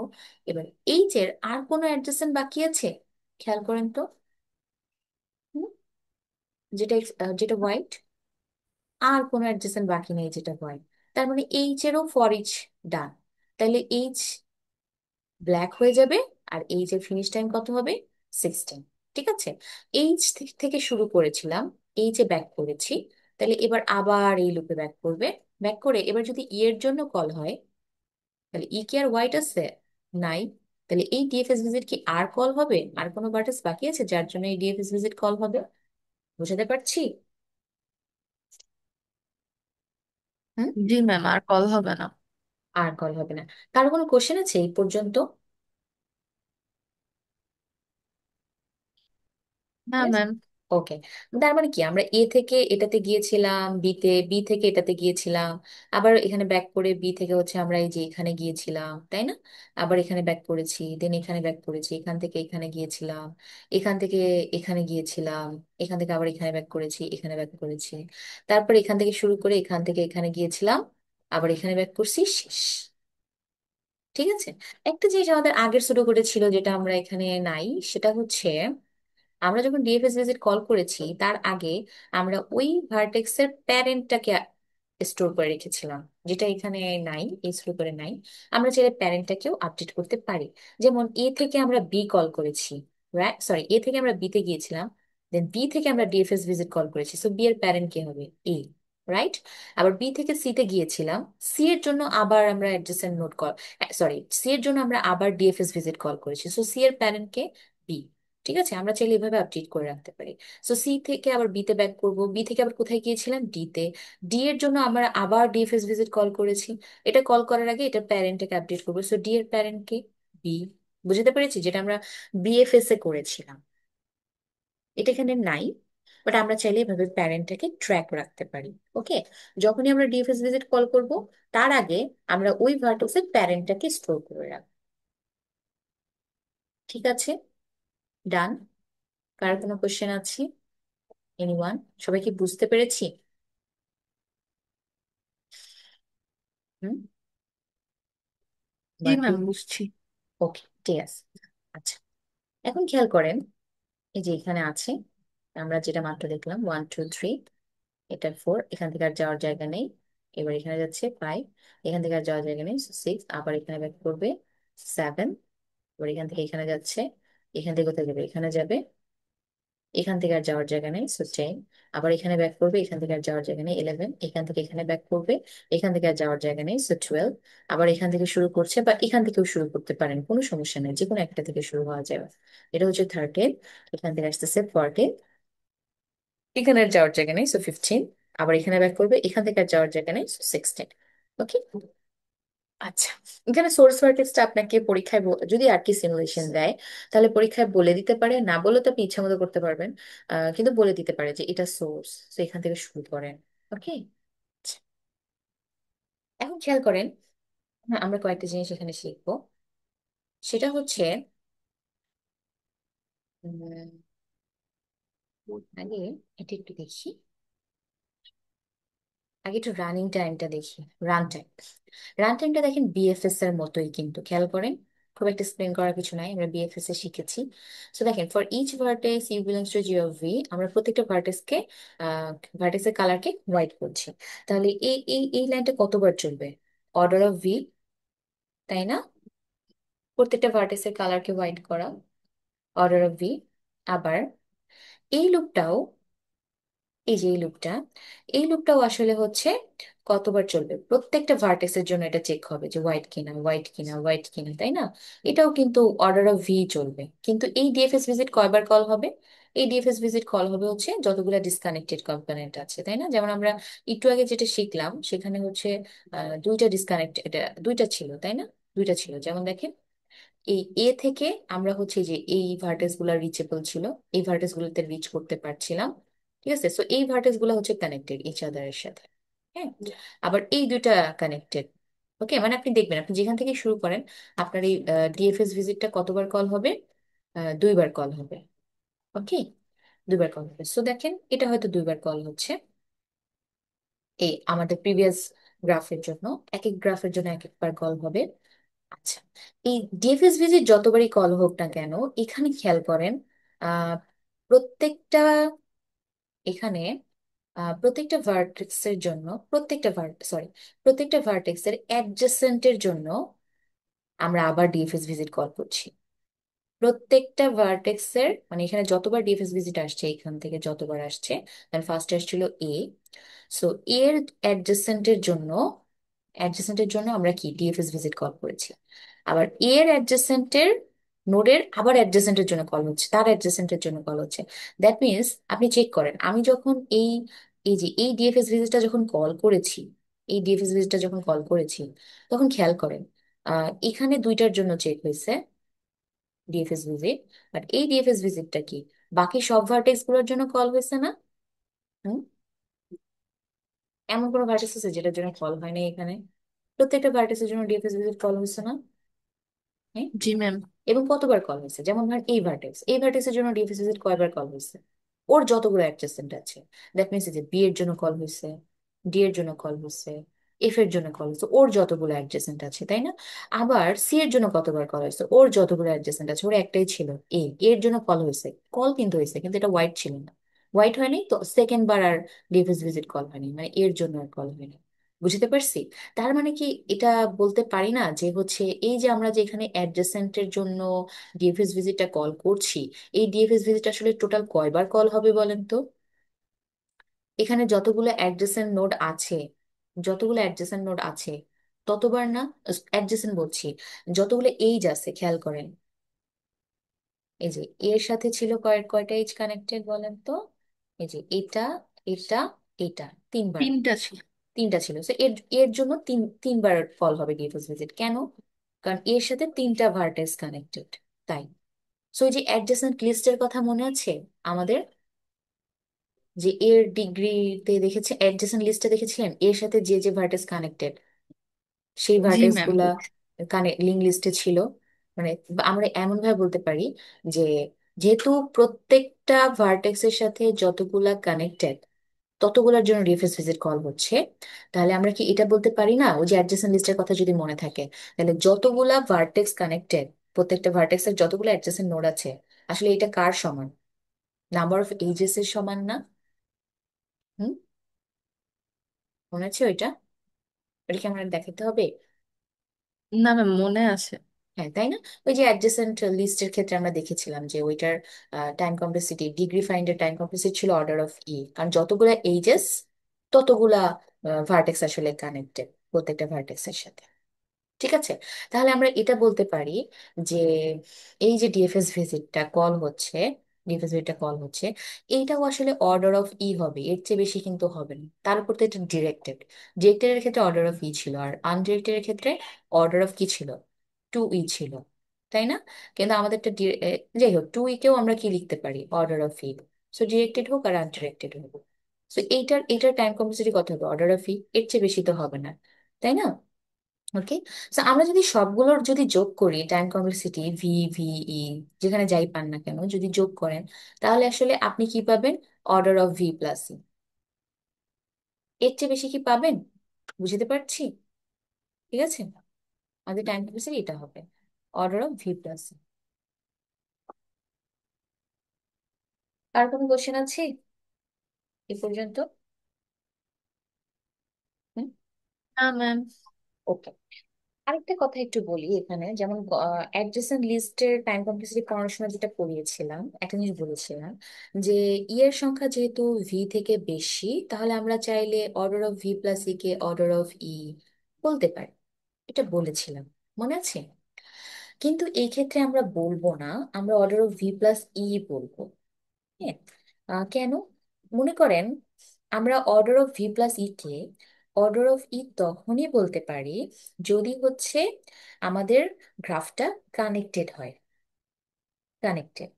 এবার এইচ এর আর কোনো অ্যাডজেসেন্ট বাকি আছে, খেয়াল করেন তো। হুম, যেটা যেটা হোয়াইট, আর কোনো অ্যাডজেসেন্ট বাকি নেই যেটা হোয়াইট। তার মানে এইচ এরও ফর ইচ ডান। তাহলে এইচ ব্ল্যাক হয়ে যাবে, আর এইচ এর ফিনিশ টাইম কত হবে, 16। ঠিক আছে, এইচ থেকে শুরু করেছিলাম, এইচ এ ব্যাক করেছি। তাহলে এবার আবার এই লুপে ব্যাক করবে। ব্যাক করে এবার যদি ই এর জন্য কল হয়, তাহলে ই কি আর হোয়াইট আছে? নাই। তাহলে এই ডিএফএস ভিজিট কি আর কল হবে? আর কোনো ভার্টেক্স বাকি আছে যার জন্য এই ডিএফএস ভিজিট কল হবে? বুঝাতে পারছি? হুম, জি ম্যাম, আর কল হবে না। আর কল হবে না। কারো কোনো কোশ্চেন আছে এই পর্যন্ত? না ম্যাম। ওকে, তার মানে কি আমরা এ থেকে এটাতে গিয়েছিলাম, বিতে, বি থেকে এটাতে গিয়েছিলাম, আবার এখানে ব্যাক করে বি থেকে হচ্ছে আমরা এই যে এখানে গিয়েছিলাম, তাই না? আবার এখানে ব্যাক করেছি, দেন এখানে ব্যাক করেছি, এখান থেকে এখানে গিয়েছিলাম, এখান থেকে এখানে গিয়েছিলাম, এখান থেকে আবার এখানে ব্যাক করেছি, এখানে ব্যাক করেছি, তারপর এখান থেকে শুরু করে এখান থেকে এখানে গিয়েছিলাম, আবার এখানে ব্যাক করছি, শেষ। ঠিক আছে, একটা জিনিস আমাদের আগের শুরু করে ছিল যেটা আমরা এখানে নাই, সেটা হচ্ছে আমরা যখন ডিএফএস ভিজিট কল করেছি তার আগে আমরা ওই ভার্টেক্সের প্যারেন্টটাকে স্টোর করে রেখেছিলাম, যেটা এখানে নাই, এই স্টোর করে নাই। আমরা চাইলে প্যারেন্টটাকেও আপডেট করতে পারি। যেমন এ থেকে আমরা বি কল করেছি, সরি, এ থেকে আমরা বিতে গিয়েছিলাম, দেন বি থেকে আমরা ডিএফএস ভিজিট কল করেছি, সো বি এর প্যারেন্ট কে হবে, এ, রাইট? আবার বি থেকে সি তে গিয়েছিলাম, সি এর জন্য আবার আমরা adjacent node call, sorry, C এর জন্য আমরা আবার ডিএফএস ভিজিট কল করেছি, সো সি এর প্যারেন্ট কে, বি। ঠিক আছে, আমরা চাইলে এভাবে আপডেট করে রাখতে পারি। সো সি থেকে আবার বিতে ব্যাক করব, বি থেকে আবার কোথায় গিয়েছিলাম, ডি তে। ডি এর জন্য আমরা আবার ডিএফএস ভিজিট কল করেছি, এটা কল করার আগে এটা প্যারেন্টকে আপডেট করবো, সো ডি এর প্যারেন্ট কে, বি। বুঝতে পেরেছি, যেটা আমরা বিএফএস এ করেছিলাম, এটা এখানে নাই, বাট আমরা চাইলে এভাবে প্যারেন্টটাকে ট্র্যাক রাখতে পারি। ওকে, যখনই আমরা ডিএফএস ভিজিট কল করব তার আগে আমরা ওই ভার্টেক্সের প্যারেন্টটাকে স্টোর করে রাখবো। ঠিক আছে, ডান। কার কোনো কোশ্চেন আছে, এনিওয়ান? সবাই কি বুঝতে পেরেছি? হুম, জি বাকি? ম্যাম, বুঝছি। ওকে, ঠিক আছে। আচ্ছা, এখন খেয়াল করেন, এই যে এখানে আছে, আমরা যেটা মাত্র দেখলাম 1 2 3, এটা 4, এখান থেকে আর যাওয়ার জায়গা নেই। এবার এখানে যাচ্ছে 5, এখান থেকে আর যাওয়ার জায়গা নেই, 6, আবার এখানে ব্যাক করবে, 7, এবার এখান থেকে এখানে যাচ্ছে, এখান থেকে কোথায় যাবে, এখানে যাবে, এখান থেকে আর যাওয়ার জায়গা নেই, সো 10, আবার এখানে ব্যাক করবে, এখান থেকে আর যাওয়ার জায়গা নেই, 11, এখান থেকে এখানে ব্যাক করবে, এখান থেকে আর যাওয়ার জায়গা নেই, সো 12, আবার এখান থেকে শুরু করছে, বা এখান থেকেও শুরু করতে পারেন, কোনো সমস্যা নেই, যে কোনো একটা থেকে শুরু হওয়া যাবে। এটা হচ্ছে 13, এখান থেকে আসতেছে 14, এখানে আর যাওয়ার জায়গা নেই, সো 15, আবার এখানে ব্যাক করবে, এখান থেকে আর যাওয়ার জায়গা নেই, সো 16। ওকে, আচ্ছা, এখানে সোর্স ভার্টেক্সটা আপনাকে পরীক্ষায় যদি আর কি সিমুলেশন দেয়, তাহলে পরীক্ষায় বলে দিতে পারে, না বলে তো আপনি ইচ্ছা মতো করতে পারবেন। কিন্তু বলে দিতে পারে যে এটা সোর্স, তো এখান থেকে শুরু করেন। ওকে, এখন খেয়াল করেন, হ্যাঁ, আমরা কয়েকটা জিনিস এখানে শিখবো। সেটা হচ্ছে উম, আগে এটা একটু দেখি, আগে একটু রানিং টাইমটা দেখি। রান টাইম, রান টাইমটা দেখেন বিএফএস এর মতোই, কিন্তু খেয়াল করেন খুব একটা এক্সপ্লেন করার কিছু নাই, আমরা বিএফএস এ শিখেছি। সো দেখেন, for each vertex u belongs to G of V, আমরা প্রত্যেকটা ভার্টেক্সকে ভার্টেক্সের কালারকে হোয়াইট করছি। তাহলে এই এই এই লাইনটা কতবার চলবে? অর্ডার অফ ভি, তাই না? প্রত্যেকটা ভার্টেক্সের কালারকে হোয়াইট করা, অর্ডার অফ ভি। আবার এই লুপটাও, এই যে এই লুপটাও আসলে হচ্ছে কতবার চলবে, প্রত্যেকটা ভার্টেক্সের জন্য এটা চেক হবে যে হোয়াইট কিনা, হোয়াইট কিনা, হোয়াইট কিনা, তাই না? এটাও কিন্তু অর্ডার অফ ভি চলবে। কিন্তু এই ডিএফএস ভিজিট কয়বার কল হবে? এই ডিএফএস ভিজিট কল হবে হচ্ছে যতগুলো ডিসকানেক্টেড কম্পোনেন্ট আছে, তাই না? যেমন আমরা একটু আগে যেটা শিখলাম, সেখানে হচ্ছে দুইটা ডিসকানেক্ট, এটা দুইটা ছিল, তাই না? দুইটা ছিল, যেমন দেখেন এই এ থেকে আমরা হচ্ছে যে এই ভার্টেক্স গুলা রিচেবল ছিল, এই ভার্টেক্স গুলোতে রিচ করতে পারছিলাম। ঠিক আছে, সো এই ভার্টেক্স গুলো হচ্ছে কানেক্টেড ইচ আদারের সাথে। হ্যাঁ, আবার এই দুইটা কানেক্টেড। ওকে, মানে আপনি দেখবেন, আপনি যেখান থেকে শুরু করেন, আপনার এই ডিএফএস ভিজিটটা কতবার কল হবে? দুইবার কল হবে। ওকে, দুইবার কল হবে। সো দেখেন, এটা হয়তো দুইবার কল হচ্ছে এই আমাদের প্রিভিয়াস গ্রাফের জন্য, এক এক গ্রাফের জন্য এক একবার কল হবে। আচ্ছা, এই ডিএফএস ভিজিট যতবারই কল হোক না কেন, এখানে খেয়াল করেন, আহ প্রত্যেকটা এখানে প্রত্যেকটা ভার্টেক্সের জন্য, প্রত্যেকটা ভার্টেক্সের অ্যাডজেসেন্টের জন্য আমরা আবার ডিএফএস ভিজিট কল করছি। প্রত্যেকটা ভার্টেক্সের, মানে এখানে যতবার ডিএফএস ভিজিট আসছে, এখান থেকে যতবার আসছে, ফার্স্ট আসছিল এ, সো এর অ্যাডজেসেন্টের জন্য আমরা কি ডিএফএস ভিজিট কল করেছি। আবার এর অ্যাডজেসেন্টের নোডের আবার অ্যাডজেসেন্টের জন্য কল হচ্ছে, তার অ্যাডজেসেন্টের জন্য কল হচ্ছে। দ্যাট মিনস আপনি চেক করেন, আমি যখন এই এই যে এই ডিএফএস ভিজিটটা যখন কল করেছি, এই ডিএফএস ভিজিটটা যখন কল করেছি, তখন খেয়াল করেন এখানে দুইটার জন্য চেক হয়েছে ডিএফএস ভিজিট, বাট এই ডিএফএস ভিজিটটা কি বাকি সব ভার্টেক্স গুলোর জন্য কল হয়েছে না? হুম, এমন কোনো ভার্টেক্স আছে যেটার জন্য কল হয়নি এখানে? প্রত্যেকটা ভার্টেক্সের জন্য ডিএফএস ভিজিট কল হয়েছে না? হ্যাঁ, জি ম্যাম। এবং কতবার কল হয়েছে? যেমন ধরেন এই ভার্টেক্সের জন্য ডিএফএস ভিজিট কয়বার কল হয়েছে? ওর যতগুলো অ্যাডজেসেন্ট আছে, দ্যাট মিনস যে বি এর জন্য কল হয়েছে, ডি এর জন্য কল হয়েছে, এফ এর জন্য কল হয়েছে, ওর যতগুলো অ্যাডজেসেন্ট আছে, তাই না? আবার সি এর জন্য কতবার কল হয়েছে? ওর যতগুলো অ্যাডজেসেন্ট আছে, ওর একটাই ছিল এ, এর জন্য কল হয়েছে, কল কিন্তু হয়েছে, কিন্তু এটা হোয়াইট ছিল না, হোয়াইট হয়নি, তো সেকেন্ড বার আর ডিএফএস ভিজিট কল হয়নি, মানে এর জন্য আর কল হয়নি। বুঝতে পারছি? তার মানে কি এটা বলতে পারি না যে হচ্ছে এই যে আমরা যে এখানে অ্যাডজেসেন্টের জন্য ডিএফএস ভিজিটটা কল করছি, এই ডিএফএস ভিজিট আসলে টোটাল কয়বার কল হবে বলেন তো? এখানে যতগুলো অ্যাডজেসেন্ট নোড আছে ততবার না? অ্যাডজেসেন্ট বলছি, যতগুলো এইজ আছে খেয়াল করেন, এই যে এর সাথে ছিল কয়টা এজ কানেক্টেড বলেন তো? এই যে এটা, এটা, এটা, তিনবার। তিনটা ছিল। তিনটা ছিল, তো এর এর জন্য তিনবার কল হবে ডিএফএস ভিজিট। কেন? কারণ এর সাথে তিনটা ভার্টেক্স কানেক্টেড, তাই। সো এই যে অ্যাডজেসেন্ট লিস্টের কথা মনে আছে আমাদের, যে এর ডিগ্রিতে দেখেছে, অ্যাডজেসেন্ট লিস্টে দেখেছিলেন এর সাথে যে যে ভার্টেক্স কানেক্টেড, সেই জি ভার্টেক্স ম্যাম। গুলা লিঙ্ক লিস্টে ছিল। মানে আমরা এমন ভাবে বলতে পারি যে যেহেতু প্রত্যেকটা ভার্টেক্সের সাথে যতগুলা কানেক্টেড, ততগুলোর জন্য ডিএফএস ভিজিট কল হচ্ছে, তাহলে আমরা কি এটা বলতে পারি না, ওই যে অ্যাডজেসেন্ট লিস্টের কথা যদি মনে থাকে, তাহলে যতগুলা ভার্টেক্স কানেক্টেড, প্রত্যেকটা ভার্টেক্সের যতগুলো অ্যাডজেসেন্ট নোড আছে, আসলে এটা কার সমান? নাম্বার অফ এজেস এর সমান না? হুম, মনে আছে ওইটা? ওটা কি আমরা দেখাতে হবে? না ম্যাম, মনে আছে। হ্যাঁ, তাই না? ওই যে অ্যাডজেসেন্ট লিস্টের ক্ষেত্রে আমরা দেখেছিলাম যে ওইটার টাইম কমপ্লেক্সিটি, ডিগ্রি ফাইন্ডের টাইম কমপ্লেক্সিটি ছিল অর্ডার অফ ই, কারণ যতগুলা এইজেস ততগুলা ভার্টেক্স আসলে কানেক্টেড প্রত্যেকটা ভার্টেক্সের সাথে। ঠিক আছে, তাহলে আমরা এটা বলতে পারি যে এই যে ডিএফএস ভিজিটটা কল হচ্ছে, ডিএফএস ভেক্টর কল হচ্ছে, এইটাও আসলে অর্ডার অফ ই হবে, এর চেয়ে বেশি কিন্তু হবে না। তার উপর তো এটা ডিরেক্টেড, ডিরেক্টেড এর ক্ষেত্রে অর্ডার অফ ই ছিল, আর আনডিরেক্টেড এর ক্ষেত্রে অর্ডার অফ কি ছিল, টু ই ছিল, তাই না? কিন্তু আমাদেরটা যাই হোক, টু ই কেও আমরা কি লিখতে পারি, order of E. So directed হোক আর আনডিরেক্টেড হোক, সো এইটার এইটার টাইম কমপ্লেক্সিটি কত হবে, অর্ডার অফ ই, এর চেয়ে বেশি তো হবে না, তাই না? ওকে, সো আমরা যদি সবগুলোর যদি যোগ করি time complexity V V E, যেখানে যাই পান না কেন যদি যোগ করেন, তাহলে আসলে আপনি কি পাবেন, অর্ডার অফ ভি প্লাস ই। এর চেয়ে বেশি কি পাবেন, বুঝতে পারছি? ঠিক আছে, আমাদের টাইম কমপ্লেক্সিটি এটা হবে, অর্ডার অফ ভি প্লাস ই। আর কোনো কোশ্চেন আছে এ পর্যন্ত? হুম। না ম্যাম। ওকে, আরেকটা কথা একটু বলি এখানে, যেমন অ্যাডজেসেন্ট লিস্টের টাইম কমপ্লেক্সিটি পড়ানোর সময় যেটা পড়িয়েছিলাম, একটা জিনিস বলেছিলাম যে ইয়ের সংখ্যা যেহেতু ভি থেকে বেশি, তাহলে আমরা চাইলে order of V plus E কে অর্ডার অফ ই বলতে পারি, এটা বলেছিলাম, মনে আছে? কিন্তু এই ক্ষেত্রে আমরা বলবো না, আমরা order of V plus E বলবো। হ্যাঁ, কেন? মনে করেন আমরা order of V plus E কে অর্ডার অফ ই তখনই বলতে পারি যদি হচ্ছে আমাদের গ্রাফটা কানেক্টেড হয়। কানেক্টেড,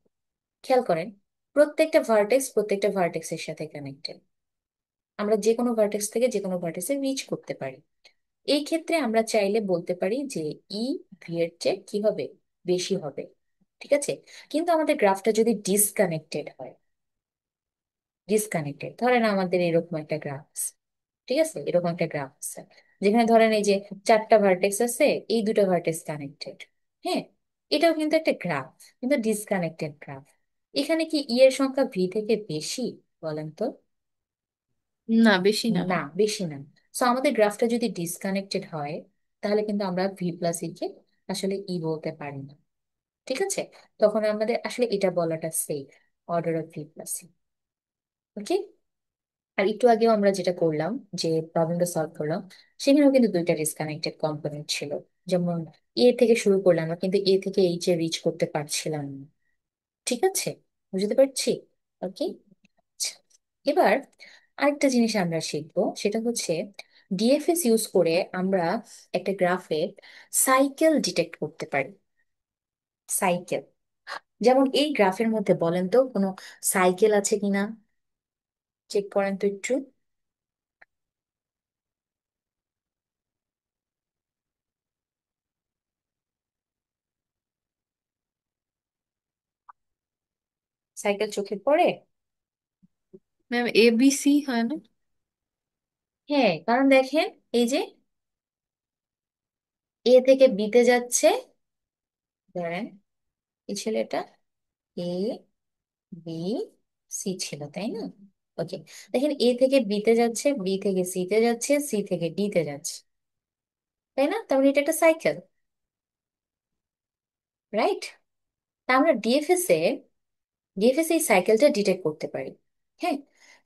খেয়াল করেন, প্রত্যেকটা ভার্টেক্স প্রত্যেকটা ভার্টেক্সের সাথে কানেক্টেড, আমরা যে কোনো ভার্টেক্স থেকে যে কোনো ভার্টেক্সে রিচ করতে পারি। এই ক্ষেত্রে আমরা চাইলে বলতে পারি যে ই ভি এর চেয়ে কি হবে, বেশি হবে। ঠিক আছে, কিন্তু আমাদের গ্রাফটা যদি ডিসকানেক্টেড হয়, ডিসকানেক্টেড, ধরেন আমাদের এরকম একটা গ্রাফ, ঠিক আছে, এরকম একটা গ্রাফ আছে যেখানে ধরেন এই যে চারটা ভার্টেক্স আছে, এই দুটো ভার্টেক্স কানেক্টেড। হ্যাঁ, এটাও কিন্তু একটা গ্রাফ, কিন্তু ডিসকানেক্টেড গ্রাফ। এখানে কি ই এর সংখ্যা ভি থেকে বেশি, বলেন তো? না, বেশি না না, ম্যাম। বেশি না। সো আমাদের গ্রাফটা যদি ডিসকানেক্টেড হয়, তাহলে কিন্তু আমরা ভি প্লাস ই কে আসলে ই বলতে পারি না। ঠিক আছে, তখন আমাদের আসলে এটা বলাটা safe, order of V plus E. Okay, আর একটু আগেও আমরা যেটা করলাম, যে প্রবলেমটা সলভ করলাম, সেখানেও কিন্তু দুইটা ডিসকানেক্টেড কম্পোনেন্ট ছিল। যেমন এ থেকে শুরু করলাম আমরা, কিন্তু এ থেকে এইচ এ রিচ করতে পারছিলাম না। ঠিক আছে, বুঝতে পারছি? ওকে, এবার আরেকটা জিনিস আমরা শিখবো, সেটা হচ্ছে ডিএফএস ইউজ করে আমরা একটা গ্রাফে সাইকেল ডিটেক্ট করতে পারি। সাইকেল, যেমন এই গ্রাফের মধ্যে বলেন তো কোনো সাইকেল আছে কিনা, চেক করেন তো একটু। সাইকেল চোখে পড়ে? ম্যাম, এবিসি হয় না? হ্যাঁ, কারণ দেখেন, এই যে এ থেকে বিতে যাচ্ছে, ধরেন এই ছেলেটা এ বি সি ছিল, তাই না? ওকে, দেখেন এ থেকে বিতে যাচ্ছে, বি থেকে সিতে যাচ্ছে, সি থেকে ডিতে যাচ্ছে, তাই না? তার মানে এটা একটা সাইকেল, রাইট? তা আমরা ডিএফএস এই সাইকেলটা ডিটেক্ট করতে পারি। হ্যাঁ,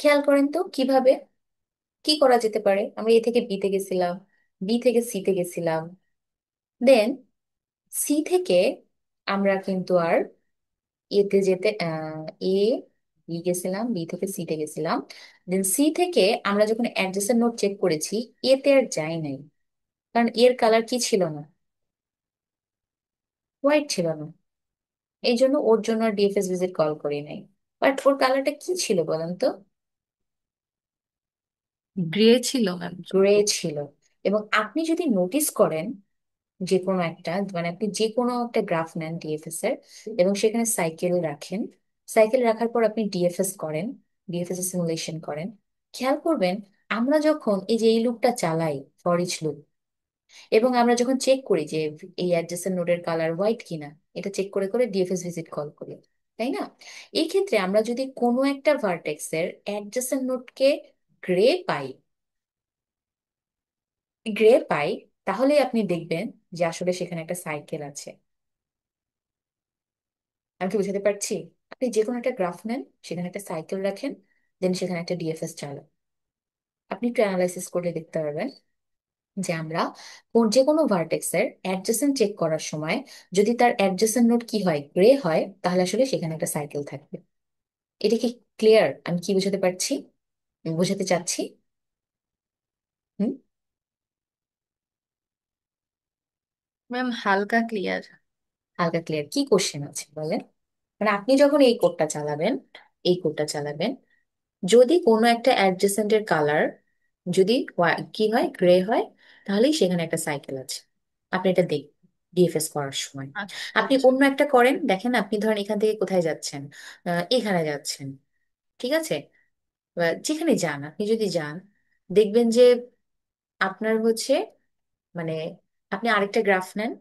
খেয়াল করেন তো কিভাবে, কি করা যেতে পারে। আমরা এ থেকে বিতে গেছিলাম, বি থেকে সিতে গেছিলাম, দেন সি থেকে আমরা কিন্তু আর এতে যেতে এ বি গেছিলাম, বি থেকে সিতে গেছিলাম, দেন সি থেকে আমরা যখন অ্যাডজেসেন্ট নোড চেক করেছি, এতে আর যাই নাই, কারণ এর কালার কি ছিল না, হোয়াইট ছিল না। এই জন্য ওর জন্য ডিএফএস ভিজিট কল করি নাই। বাট ওর কালারটা কি ছিল বলেন তো? গ্রে ছিল ম্যাম গ্রে সম্ভবত। ছিল। এবং আপনি যদি নোটিস করেন, যে কোনো একটা, মানে আপনি যে কোনো একটা গ্রাফ নেন ডিএফএস এর, এবং সেখানে সাইকেল রাখেন, সাইকেল রাখার পর আপনি ডিএফএস করেন, ডিএফএস এর সিমুলেশন করেন, খেয়াল করবেন আমরা যখন এই যে এই লুপটা চালাই, ফর ইচ লুপ, এবং আমরা যখন চেক করি যে এই অ্যাডজেসেন্ট নোডের কালার হোয়াইট কিনা, এটা চেক করে করে ডিএফএস ভিজিট কল করি, তাই না? এই ক্ষেত্রে আমরা যদি কোনো একটা ভার্টেক্সের অ্যাডজেসেন্ট নোডকে গ্রে পাই, গ্রে পাই, তাহলে আপনি দেখবেন যে আসলে সেখানে একটা সাইকেল আছে। আমি কি বুঝাতে পারছি? আপনি যে কোনো একটা গ্রাফ নেন, সেখানে একটা সাইকেল রাখেন, দেন সেখানে একটা ডিএফএস চালান, আপনি একটু অ্যানালাইসিস করে দেখতে পারবেন যে আমরা যে কোনো ভার্টেক্সের অ্যাডজেসেন্ট চেক করার সময় যদি তার অ্যাডজেসেন্ট নোড কি হয়, গ্রে হয়, তাহলে আসলে সেখানে একটা সাইকেল থাকবে। এটা কি ক্লিয়ার? আমি কি বোঝাতে পারছি, বোঝাতে চাচ্ছি? হুম। ম্যাম হালকা ক্লিয়ার। হালকা ক্লিয়ার কি কোশ্চেন আছে বলেন? মানে আপনি যখন এই কোডটা চালাবেন, এই কোডটা চালাবেন, যদি কোনো একটা অ্যাডজেসেন্টের কালার যদি কি হয়, গ্রে হয়, তাহলেই সেখানে একটা সাইকেল আছে। আপনি এটা দেখ ডিএফএস করার সময় আচ্ছা আপনি আচ্ছা। অন্য একটা করেন, দেখেন আপনি ধরেন এখান থেকে কোথায় যাচ্ছেন, এখানে যাচ্ছেন, ঠিক আছে? বা যেখানে যান, আপনি যদি যান, দেখবেন যে আপনার হচ্ছে মানে আপনি আরেকটা গ্রাফ নেন,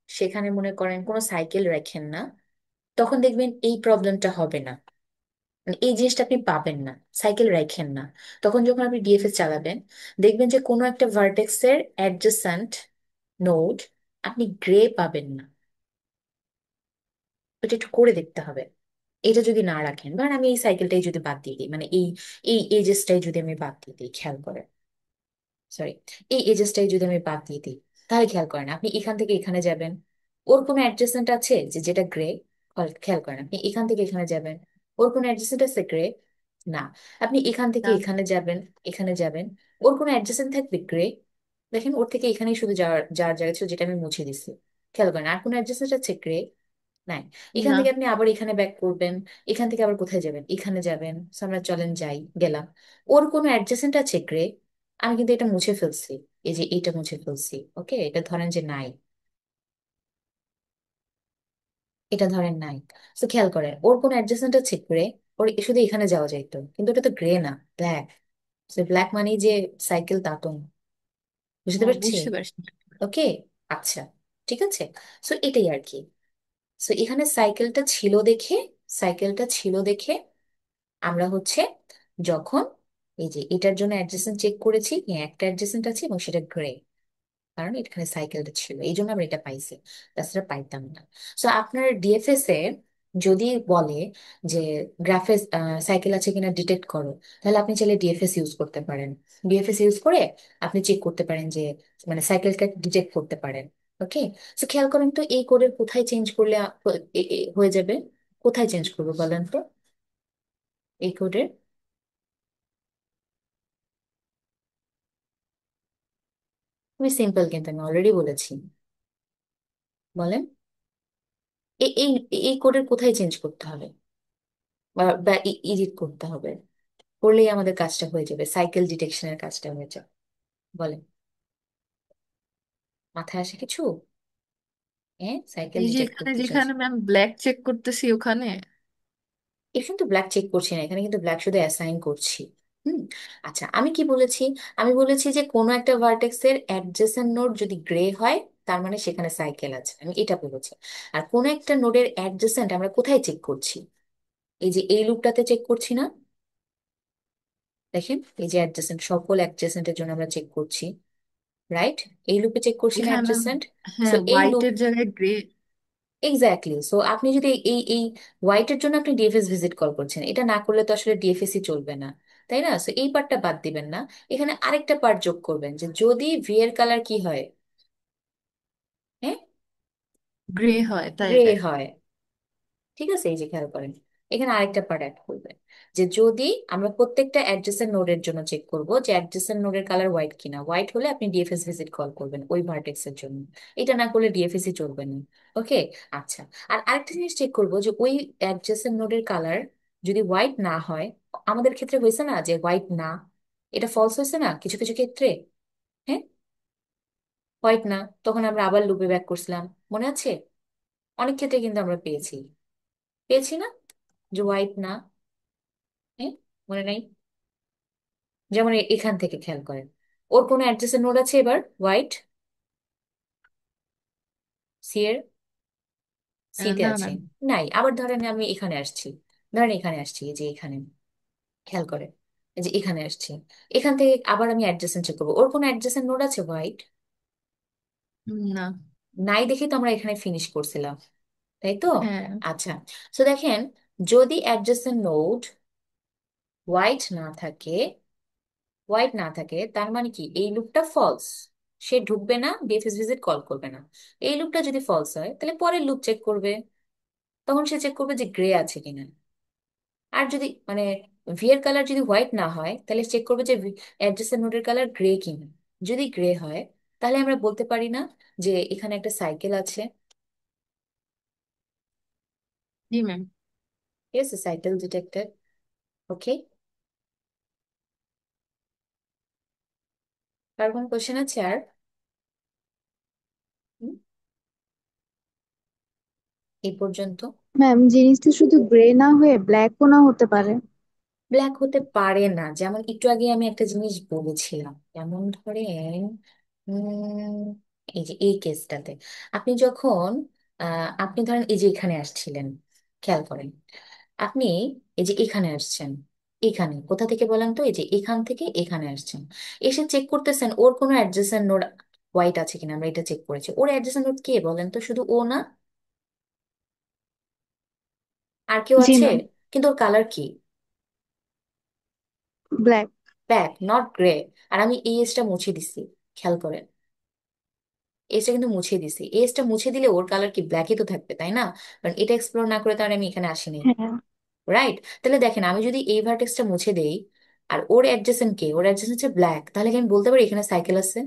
সেখানে মনে করেন কোনো সাইকেল রাখেন না, তখন দেখবেন এই প্রবলেমটা হবে না, মানে এই জিনিসটা আপনি পাবেন না। সাইকেল রাখেন না, তখন যখন আপনি ডিএফএস চালাবেন, দেখবেন যে কোনো একটা ভার্টেক্সের অ্যাডজেসেন্ট নোড আপনি গ্রে পাবেন না। এটা একটু করে দেখতে হবে। এটা যদি না রাখেন, ধরেন আমি এই সাইকেলটাই যদি বাদ দিয়ে দিই, মানে এই এই এজেসটাই যদি আমি বাদ দিয়ে দিই, খেয়াল করেন, সরি, এই এজেসটাই যদি আমি বাদ দিয়ে দিই, তাহলে খেয়াল করেন আপনি এখান থেকে এখানে যাবেন, ওর কোনো অ্যাডজাসেন্ট আছে যে যেটা গ্রে? খেয়াল করেন আপনি এখান থেকে এখানে যাবেন, ওর কোনো অ্যাডজাসেন্ট আছে গ্রে? না। আপনি এখান থেকে না। এখানে যাবেন, এখানে যাবেন, ওর কোনো অ্যাডজাসেন্ট থাকবে গ্রে? দেখেন ওর থেকে এখানেই শুধু যাওয়ার যার জায়গা ছিল, যেটা আমি মুছে দিছি। খেয়াল করেন আর কোনো অ্যাডজাসেন্ট আছে গ্রে? নাই। এখান না। থেকে আপনি আবার এখানে ব্যাক করবেন, এখান থেকে আবার কোথায় যাবেন, এখানে যাবেন। So, আমরা চলেন যাই, গেলাম, ওর কোনো অ্যাডজাসেন্ট আছে গ্রে? আমি কিন্তু এটা মুছে ফেলছি, এই যে এইটা মুছে ফেলছি, ওকে, এটা ধরেন যে নাই, এটা ধরেন নাই। তো খেয়াল করেন ওর কোনো অ্যাডজাসেন্ট আছে গ্রে? ওর শুধু এখানে যাওয়া যাইতো, কিন্তু ওটা তো গ্রে না, ব্ল্যাক। ব্ল্যাক মানে যে সাইকেল, তা তো না। বুঝতে ও পারছি? বুঝতে পারছি। ওকে, আচ্ছা, ঠিক আছে। সো এটাই আর কি। সো এখানে সাইকেলটা ছিল দেখে, সাইকেলটা ছিল দেখে আমরা হচ্ছে যখন এই যে এটার জন্য অ্যাডজাসেন্ট চেক করেছি, হ্যাঁ একটা অ্যাডজাসেন্ট আছে এবং সেটা গ্রে, কারণ এখানে সাইকেলটা ছিল, এই জন্য আমরা এটা পাইছি, তাছাড়া পাইতাম না। সো আপনার ডিএফএস এ যদি বলে যে গ্রাফে সাইকেল আছে কিনা ডিটেক্ট করো, তাহলে আপনি চাইলে ডিএফএস ইউজ করতে পারেন। ডিএফএস ইউজ করে আপনি চেক করতে পারেন যে মানে সাইকেলটা ডিটেক্ট করতে পারেন। ওকে। সো খেয়াল করেন তো এই কোডের কোথায় চেঞ্জ করলে হয়ে যাবে? কোথায় চেঞ্জ করবো বলেন তো এই কোডের? খুবই সিম্পল, কিন্তু আমি অলরেডি বলেছি। বলেন, এই এই এই কোডের কোথায় চেঞ্জ করতে হবে বা এডিট করতে হবে? করলেই আমাদের কাজটা হয়ে যাবে, সাইকেল ডিটেকশনের কাজটা হয়ে যাবে। বলেন, মাথায় আসে কিছু? হ্যাঁ, সাইকেল এই যে ডিটেক্ট এখানে করতে চেঞ্জ। যেখানে ম্যাম ব্ল্যাক চেক করতেছি ওখানে। এখানে তো ব্ল্যাক চেক করছি না, এখানে কিন্তু ব্ল্যাক শুধু অ্যাসাইন করছি। হুম। আচ্ছা, আমি কি বলেছি? আমি বলেছি যে কোনো একটা ভার্টেক্সের অ্যাডজেসেন্ট নোড যদি গ্রে হয়, তার মানে সেখানে সাইকেল আছে, আমি এটা বলেছি। আর কোনো একটা নোডের অ্যাডজেসেন্ট আমরা কোথায় চেক করছি? এই যে এই লুপটাতে চেক করছি না? দেখেন এই যে অ্যাডজেসেন্ট, সকল অ্যাডজেসেন্টের জন্য আমরা চেক করছি, রাইট? এই লুপে চেক করছি না এখানে ম্যাম, অ্যাডজেসেন্ট? সো হ্যাঁ এই লুপ, হোয়াইটের জায়গায় গ্রে। এক্স্যাক্টলি। সো আপনি যদি এই হোয়াইটের জন্য আপনি ডিএফএস ভিজিট কল করছেন, এটা না করলে তো আসলে ডিএফএসই চলবে না, তাই না? সো এই পার্টটা বাদ দিবেন না, এখানে আরেকটা পার্ট যোগ করবেন যে যদি ভি এর কালার কি হয়, হ্যাঁ, গ্রে হয় গ্রে তাইলে। হয়, ঠিক আছে? এই যে খেয়াল করেন, এখানে আরেকটা পার্ট অ্যাড করবেন যে যদি আমরা প্রত্যেকটা অ্যাডজেসেন্ট নোডের জন্য চেক করব যে অ্যাডজেসেন্ট নোডের কালার হোয়াইট কিনা, হোয়াইট হলে আপনি ডিএফএস ভিজিট কল করবেন ওই ভার্টেক্সের জন্য, এটা না করলে ডিএফএসই চলবে না। ওকে। আচ্ছা, আর আরেকটা জিনিস চেক করব যে ওই অ্যাডজেসেন্ট নোডের কালার যদি হোয়াইট না হয়, আমাদের ক্ষেত্রে হয়েছে না যে হোয়াইট না, এটা ফলস হয়েছে না কিছু কিছু ক্ষেত্রে? হ্যাঁ, হোয়াইট না, তখন আমরা আবার লুপে ব্যাক করছিলাম, মনে আছে? অনেক ক্ষেত্রে কিন্তু আমরা পেয়েছি, পেয়েছি না যে হোয়াইট না? হ্যাঁ, মনে নাই? যেমন এখান থেকে খেয়াল করেন, ওর কোনো অ্যাড্রেসের নোড আছে এবার হোয়াইট, সি এর, সিতে না আছে? ম্যাম। নাই। আবার ধরেন আমি এখানে আসছি, ধরেন এখানে আসছি, এই যে এখানে, খেয়াল করে, এই যে এখানে আসছি, এখান থেকে আবার আমি অ্যাড্রেসেন্ট চেক করবো, ওর কোনো অ্যাড্রেসের নোড আছে হোয়াইট? না। নাই দেখে তো আমরা এখানে ফিনিশ করছিলাম, তাই তো? হ্যাঁ। আচ্ছা, তো দেখেন যদি অ্যাড্রেসের নোড হোয়াইট না থাকে, হোয়াইট না থাকে, তার মানে কি এই লুপটা ফলস, সে ঢুকবে না, ডিএফএস ভিজিট কল করবে না। এই লুপটা যদি ফলস হয়, তাহলে পরের লুপ চেক করবে, তখন সে চেক করবে যে গ্রে আছে কিনা। আর যদি মানে ভি এর কালার যদি হোয়াইট না হয় তাহলে চেক করবো যে অ্যাডজেসেন্ট নোডের কালার গ্রে কিনা। যদি গ্রে হয় তাহলে আমরা বলতে পারি না যে এখানে একটা সাইকেল আছে। জি ম্যাম। ঠিক আছে, সাইকেল ডিটেক্টেড। ওকে, আর কোনো কোশ্চেন আছে আর? হুম, এই পর্যন্ত। ম্যাম, জিনিসটা শুধু গ্রে না হয়ে ব্ল্যাকও না হতে পারে? ব্ল্যাক হতে পারে না, যেমন একটু আগে আমি একটা জিনিস বলেছিলাম, যেমন ধরেন উম, এই যে এই কেসটাতে আপনি যখন আপনি ধরেন এই যে এখানে আসছিলেন, খেয়াল করেন, আপনি এই যে এখানে আসছেন, এখানে কোথা থেকে বলেন তো, এই যে এখান থেকে এখানে আসছেন, এসে চেক করতেছেন ওর কোনো অ্যাডজেসেন্ট নোড হোয়াইট আছে কিনা। আমরা এটা চেক করেছি, ওর অ্যাডজেসেন্ট নোড কে বলেন তো, শুধু ও না, আর কেউ জি আছে? ম্যাম। কিন্তু ওর কালার কি? ব্ল্যাক। Black, not grey. আর আমি এই এজটা মুছে দিছি, খেয়াল করেন, এজটা কিন্তু মুছে দিছি। এজটা মুছে দিলে ওর কালার কি ব্ল্যাকই তো থাকবে, তাই না? কারণ এটা এক্সপ্লোর না করে তার আমি এখানে আসিনি। হ্যাঁ। রাইট? তাহলে দেখেন, আমি যদি এই ভার্টেক্সটা মুছে দেই আর ওর অ্যাডজেসেন্ট কে, ওর অ্যাডজেসেন্ট হচ্ছে ব্ল্যাক, তাহলে কি আমি বলতে পারি এখানে সাইকেল আছে?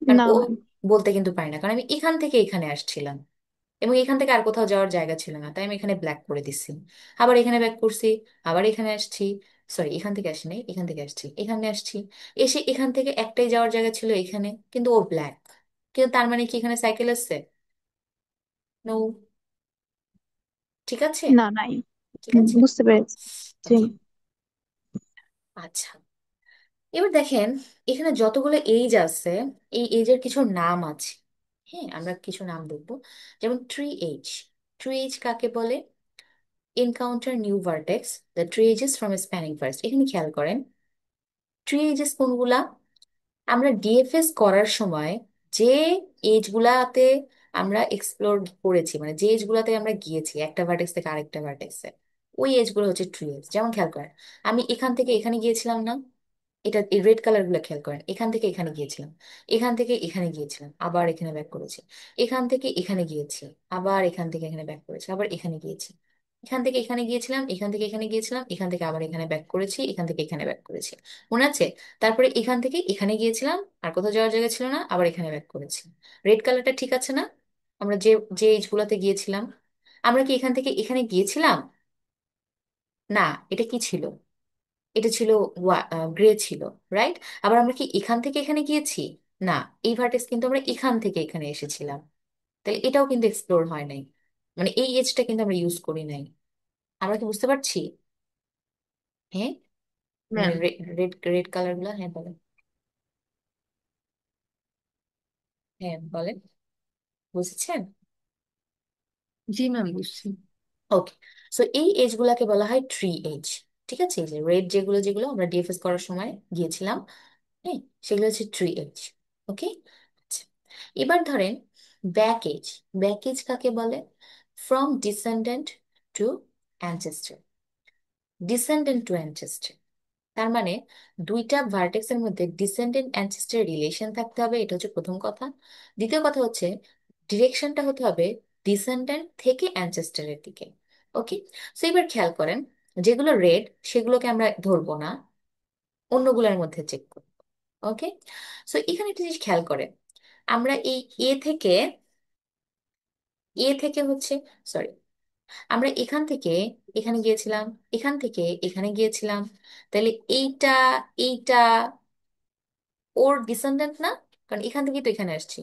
কারণ না ও ম্যাম। বলতে কিন্তু পারি না, কারণ আমি এখান থেকে এখানে আসছিলাম এবং এখান থেকে আর কোথাও যাওয়ার জায়গা ছিল না, তাই আমি এখানে ব্ল্যাক করে দিছি। আবার এখানে ব্যাক করছি, আবার এখানে আসছি, সরি এখান থেকে আসি নাই, এখান থেকে আসছি, এখানে আসছি, এসে এখান থেকে একটাই যাওয়ার জায়গা ছিল এখানে, কিন্তু ও ব্ল্যাক। কিন্তু তার মানে কি এখানে সাইকেল আছে? নো। ঠিক আছে? না, নাই। ঠিক আছে। বুঝতে পেরেছি। জি। ওকে, আচ্ছা, এবার দেখেন, এখানে যতগুলো এজ আছে, এই এজের কিছু নাম আছে। হ্যাঁ, আমরা কিছু নাম দেখবো, যেমন ট্রি এজ। ট্রি এজ কাকে বলে? Encounter new vertex, the tree edges from spanning first. এখানে খেয়াল করেন, ট্রি এজেস কোনগুলা? আমরা ডিএফএস করার সময় যে এজ গুলাতে আমরা এক্সপ্লোর করেছি, মানে যে এজ গুলাতে আমরা গিয়েছি একটা ভার্টেক্স থেকে আরেকটা ভার্টেক্সে, ওই এজ গুলো হচ্ছে ট্রি এজ। যেমন খেয়াল করেন, আমি এখান থেকে এখানে গিয়েছিলাম না, এটা এই রেড কালার গুলো খেয়াল করেন, এখান থেকে এখানে গিয়েছিলাম, এখান থেকে এখানে গিয়েছিলাম, আবার এখানে ব্যাক করেছি, এখান থেকে এখানে গিয়েছি, আবার এখান থেকে এখানে ব্যাক করেছি, আবার এখানে গিয়েছি, এখান থেকে এখানে গিয়েছিলাম, এখান থেকে এখানে গিয়েছিলাম, এখান থেকে আবার এখানে ব্যাক করেছি, এখান থেকে এখানে ব্যাক করেছি, মনে আছে? তারপরে এখান থেকে এখানে গিয়েছিলাম, আর কোথাও যাওয়ার জায়গা ছিল না, আবার এখানে ব্যাক করেছি। রেড কালারটা ঠিক আছে না? আমরা যে যে এজ গুলাতে গিয়েছিলাম, আমরা কি এখান থেকে এখানে গিয়েছিলাম? না, এটা কি ছিল? এটা ছিল গ্রে ছিল। রাইট? আবার আমরা কি এখান থেকে এখানে গিয়েছি? না, এই ভার্টেক্স কিন্তু আমরা এখান থেকে এখানে এসেছিলাম, তাহলে এটাও কিন্তু এক্সপ্লোর হয় নাই, মানে এই এজটা কিন্তু আমরা ইউজ করি নাই। আমরা কি বুঝতে পারছি? হ্যাঁ, মানে ম্যাম। রেড রেড কালার গুলা, হ্যাঁ বলেন। হ্যাঁ বলেন, বুঝেছেন? জি ম্যাম, বুঝছি। ওকে, সো এই এজ গুলাকে বলা হয় ট্রি এজ। ঠিক আছে, এই যে রেড যেগুলো যেগুলো আমরা ডিএফএস করার সময় গিয়েছিলাম, হ্যাঁ, সেগুলো হচ্ছে ট্রি এজ। ওকে, আচ্ছা, এবার ধরেন ব্যাক এজ। ব্যাক এজ কাকে বলে? From descendant to ancestor. Descendant to ancestor, তার মানে দুইটা ভার্টেক্সের মধ্যে ডিসেন্ডেন্ট অ্যানচেস্টার রিলেশন থাকতে হবে, এটা হচ্ছে প্রথম কথা। দ্বিতীয় কথা হচ্ছে ডিরেকশনটা হতে হবে ডিসেন্ডেন্ট থেকে অ্যানচেস্টারের দিকে। ওকে, সো এবার খেয়াল করেন, যেগুলো রেড সেগুলোকে আমরা ধরবো না, অন্যগুলোর মধ্যে চেক করবো। ওকে, সো এখানে একটা জিনিস খেয়াল করেন, আমরা এই এ থেকে হচ্ছে, সরি, আমরা এখান থেকে এখানে গিয়েছিলাম, এখান থেকে এখানে গিয়েছিলাম, তাহলে এইটা এইটা ওর ডিসেন্ডেন্ট না? কারণ এখান থেকেই তো এখানে আসছি,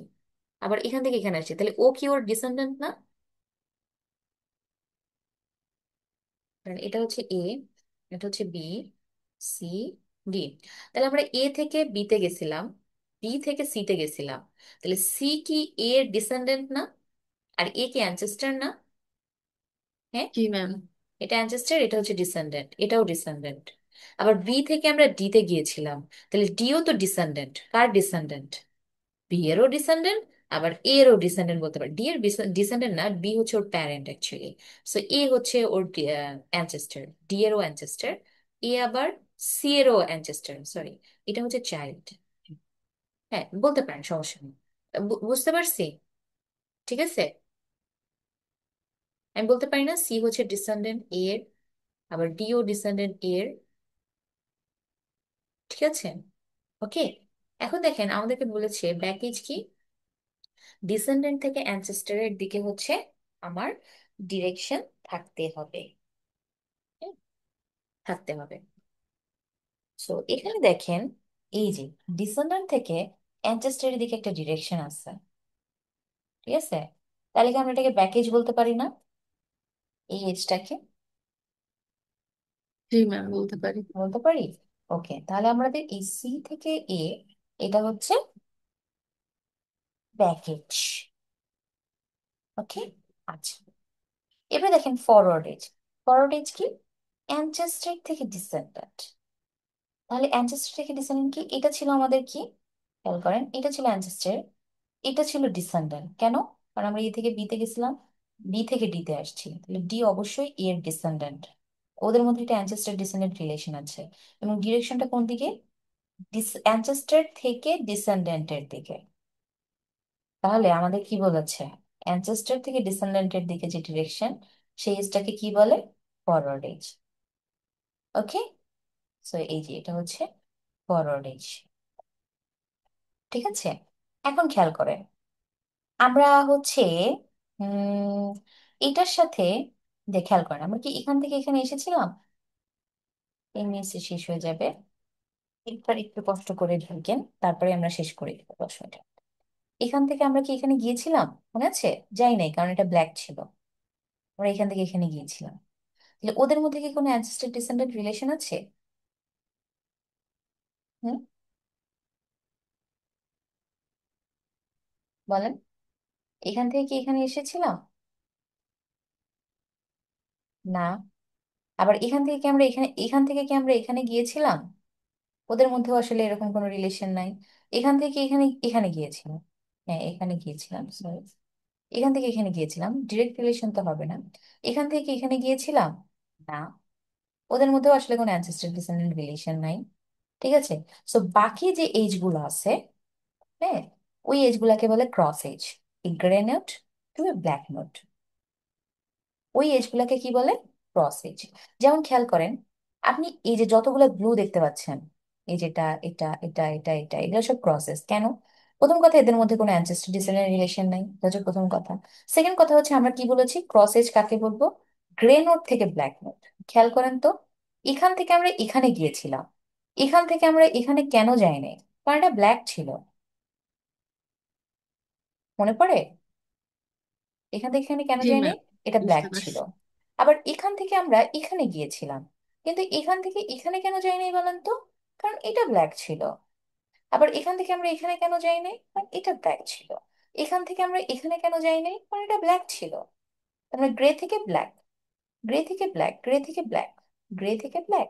আবার এখান থেকে এখানে আসছি, তাহলে ও কি ওর ডিসেন্ডেন্ট না? কারণ এটা হচ্ছে এ, এটা হচ্ছে বি, সি, ডি। তাহলে আমরা এ থেকে বিতে গেছিলাম, বি থেকে সিতে গেছিলাম, তাহলে সি কি এ এর ডিসেন্ডেন্ট না? আর এ কি অ্যানচেস্টার না? হ্যাঁ, জি ম্যাম। এটা অ্যানচেস্টার, এটা হচ্ছে ডিসেন্ডেন্ট, এটাও ডিসেন্ডেন্ট। আবার বি থেকে আমরা ডিতে গিয়েছিলাম, তাহলে ডিও তো ডিসেন্ডেন্ট। কার ডিসেন্ডেন্ট? বি এরও ডিসেন্ডেন্ট, আবার এ এরও ডিসেন্ডেন্ট বলতে পারি। ডি এর ডিসেন্ডেন্ট না, বি হচ্ছে ওর প্যারেন্ট অ্যাকচুয়ালি। সো এ হচ্ছে ওর অ্যানচেস্টার, ডি এরও অ্যানচেস্টার, এ আবার সি এরও অ্যানচেস্টার, সরি, এটা হচ্ছে চাইল্ড। হ্যাঁ, বলতে পারেন, সমস্যা নেই। বুঝতে পারছি? ঠিক আছে। আমি বলতে পারি না সি হচ্ছে ডিসেন্ডেন্ট এ এর, আবার ডিও ডিসেন্ডেন্ট এ এর। ঠিক আছে, ওকে। এখন দেখেন আমাদেরকে বলেছে ব্যাকেজ কি, ডিসেন্ডেন্ট থেকে অ্যানসেস্টরের দিকে হচ্ছে আমার ডিরেকশন থাকতে হবে, হ্যাঁ, থাকতে হবে। সো এখানে দেখেন এই যে ডিসেন্ডেন্ট থেকে অ্যানসেস্টরের দিকে একটা ডিরেকশন আছে, ঠিক আছে? তাহলে কি আমরা এটাকে ব্যাকেজ বলতে পারি না, এই এজটাকে? জি ম্যাম, বলতে পারি। বলতে পারি। ওকে, তাহলে আমাদের এই সি থেকে এ, এটা হচ্ছে প্যাকেজ। ওকে, আচ্ছা। এবার দেখেন ফরওয়ার্ড এজ। ফরওয়ার্ড এজ কি, অ্যানচেস্টার থেকে ডিসেন্ডেন্ট। তাহলে অ্যানচেস্টার থেকে ডিসেন্ডেন্ট কি, এটা ছিল আমাদের কি, খেয়াল করেন, এটা ছিল অ্যানচেস্টার, এটা ছিল ডিসেন্ডেন্ট। কেন? কারণ আমরা এ থেকে বি তে গেছিলাম, বি থেকে ডি তে আসছি, তাহলে ডি অবশ্যই এ এর ডিসেন্ডেন্ট। ওদের মধ্যে একটা অ্যানচেস্টার ডিসেন্ডেন্ট রিলেশন আছে, এবং ডিরেকশনটা কোন দিকে, অ্যানচেস্টার থেকে ডিসেন্ডেন্টের দিকে। তাহলে আমাদের কি বলেছে, অ্যানসেস্টর থেকে ডিসেন্ডেন্টের দিকে যে ডিরেকশন, সেই এজটাকে কি বলে, ফরওয়ার্ড এজ। ওকে, সো এই যে এটা হচ্ছে ফরওয়ার্ড এজ। ঠিক আছে, এখন খেয়াল করেন আমরা হচ্ছে উম এটার সাথে, খেয়াল করেন আমরা কি এখান থেকে এখানে এসেছিলাম, এমনি শেষ হয়ে যাবে, একবার একটু কষ্ট করে ঢুকেন, তারপরে আমরা শেষ করে দেবো 10 মিনিট। এখান থেকে আমরা কি এখানে গিয়েছিলাম, মনে আছে? যাই নাই, কারণ এটা ব্ল্যাক ছিল। আমরা এখান থেকে এখানে গিয়েছিলাম, তাহলে ওদের মধ্যে কি কোনো অ্যানসেস্টর ডিসেন্ডেন্ট রিলেশন আছে? হুম, বলেন। এখান থেকে কি এখানে এসেছিলাম? না। আবার এখান থেকে কি আমরা এখানে, এখান থেকে কি আমরা এখানে গিয়েছিলাম? ওদের মধ্যেও আসলে এরকম কোনো রিলেশন নাই। এখান থেকে এখানে এখানে গিয়েছিলাম, হ্যাঁ এখানে গিয়েছিলাম, সরি, এখান থেকে এখানে গিয়েছিলাম, ডিরেক্ট রিলেশন তো হবে না। এখান থেকে এখানে গিয়েছিলাম, না। ওদের মধ্যেও আসলে কোনো অ্যানসেস্টর ডিসেন্ডেন্ট রিলেশন নাই। ঠিক আছে, সো বাকি যে এজ গুলো আছে, হ্যাঁ, ওই এজ গুলাকে বলে cross edge. A grey node to a black node, ওই এজ গুলাকে কি বলে, ক্রস এজ। যেমন খেয়াল করেন, আপনি এই যে যতগুলো ব্লু দেখতে পাচ্ছেন, এই যেটা এটা এটা এটা এটা এগুলো সব ক্রসেস। কেন? প্রথম কথা, এদের মধ্যে কোনো অ্যানসেস্টর ডিসেন্ডেন্ট রিলেশন নাই, এটা হচ্ছে প্রথম কথা। সেকেন্ড কথা হচ্ছে আমরা কি বলেছি, ক্রস এজ কাকে বলবো, গ্রে নোট থেকে ব্ল্যাক নোট। খেয়াল করেন তো, এখান থেকে আমরা এখানে গিয়েছিলাম, এখান থেকে আমরা এখানে কেন যাইনি, কারণ এটা ব্ল্যাক ছিল, মনে পড়ে? এখান থেকে এখানে কেন জি যায়নি, ম্যাম, এটা ব্ল্যাক বুঝতে ছিল। পারছি। আবার এখান থেকে আমরা এখানে গিয়েছিলাম, কিন্তু এখান থেকে এখানে কেন যাইনি বলেন তো, কারণ এটা ব্ল্যাক ছিল। আবার এখান থেকে আমরা এখানে কেন যাইনি, কারণ এটা ব্ল্যাক ছিল। এখান থেকে আমরা এখানে কেন যাইনি, কারণ এটা ব্ল্যাক ছিল। তাহলে গ্রে থেকে ব্ল্যাক, গ্রে থেকে ব্ল্যাক, গ্রে থেকে ব্ল্যাক, গ্রে থেকে ব্ল্যাক।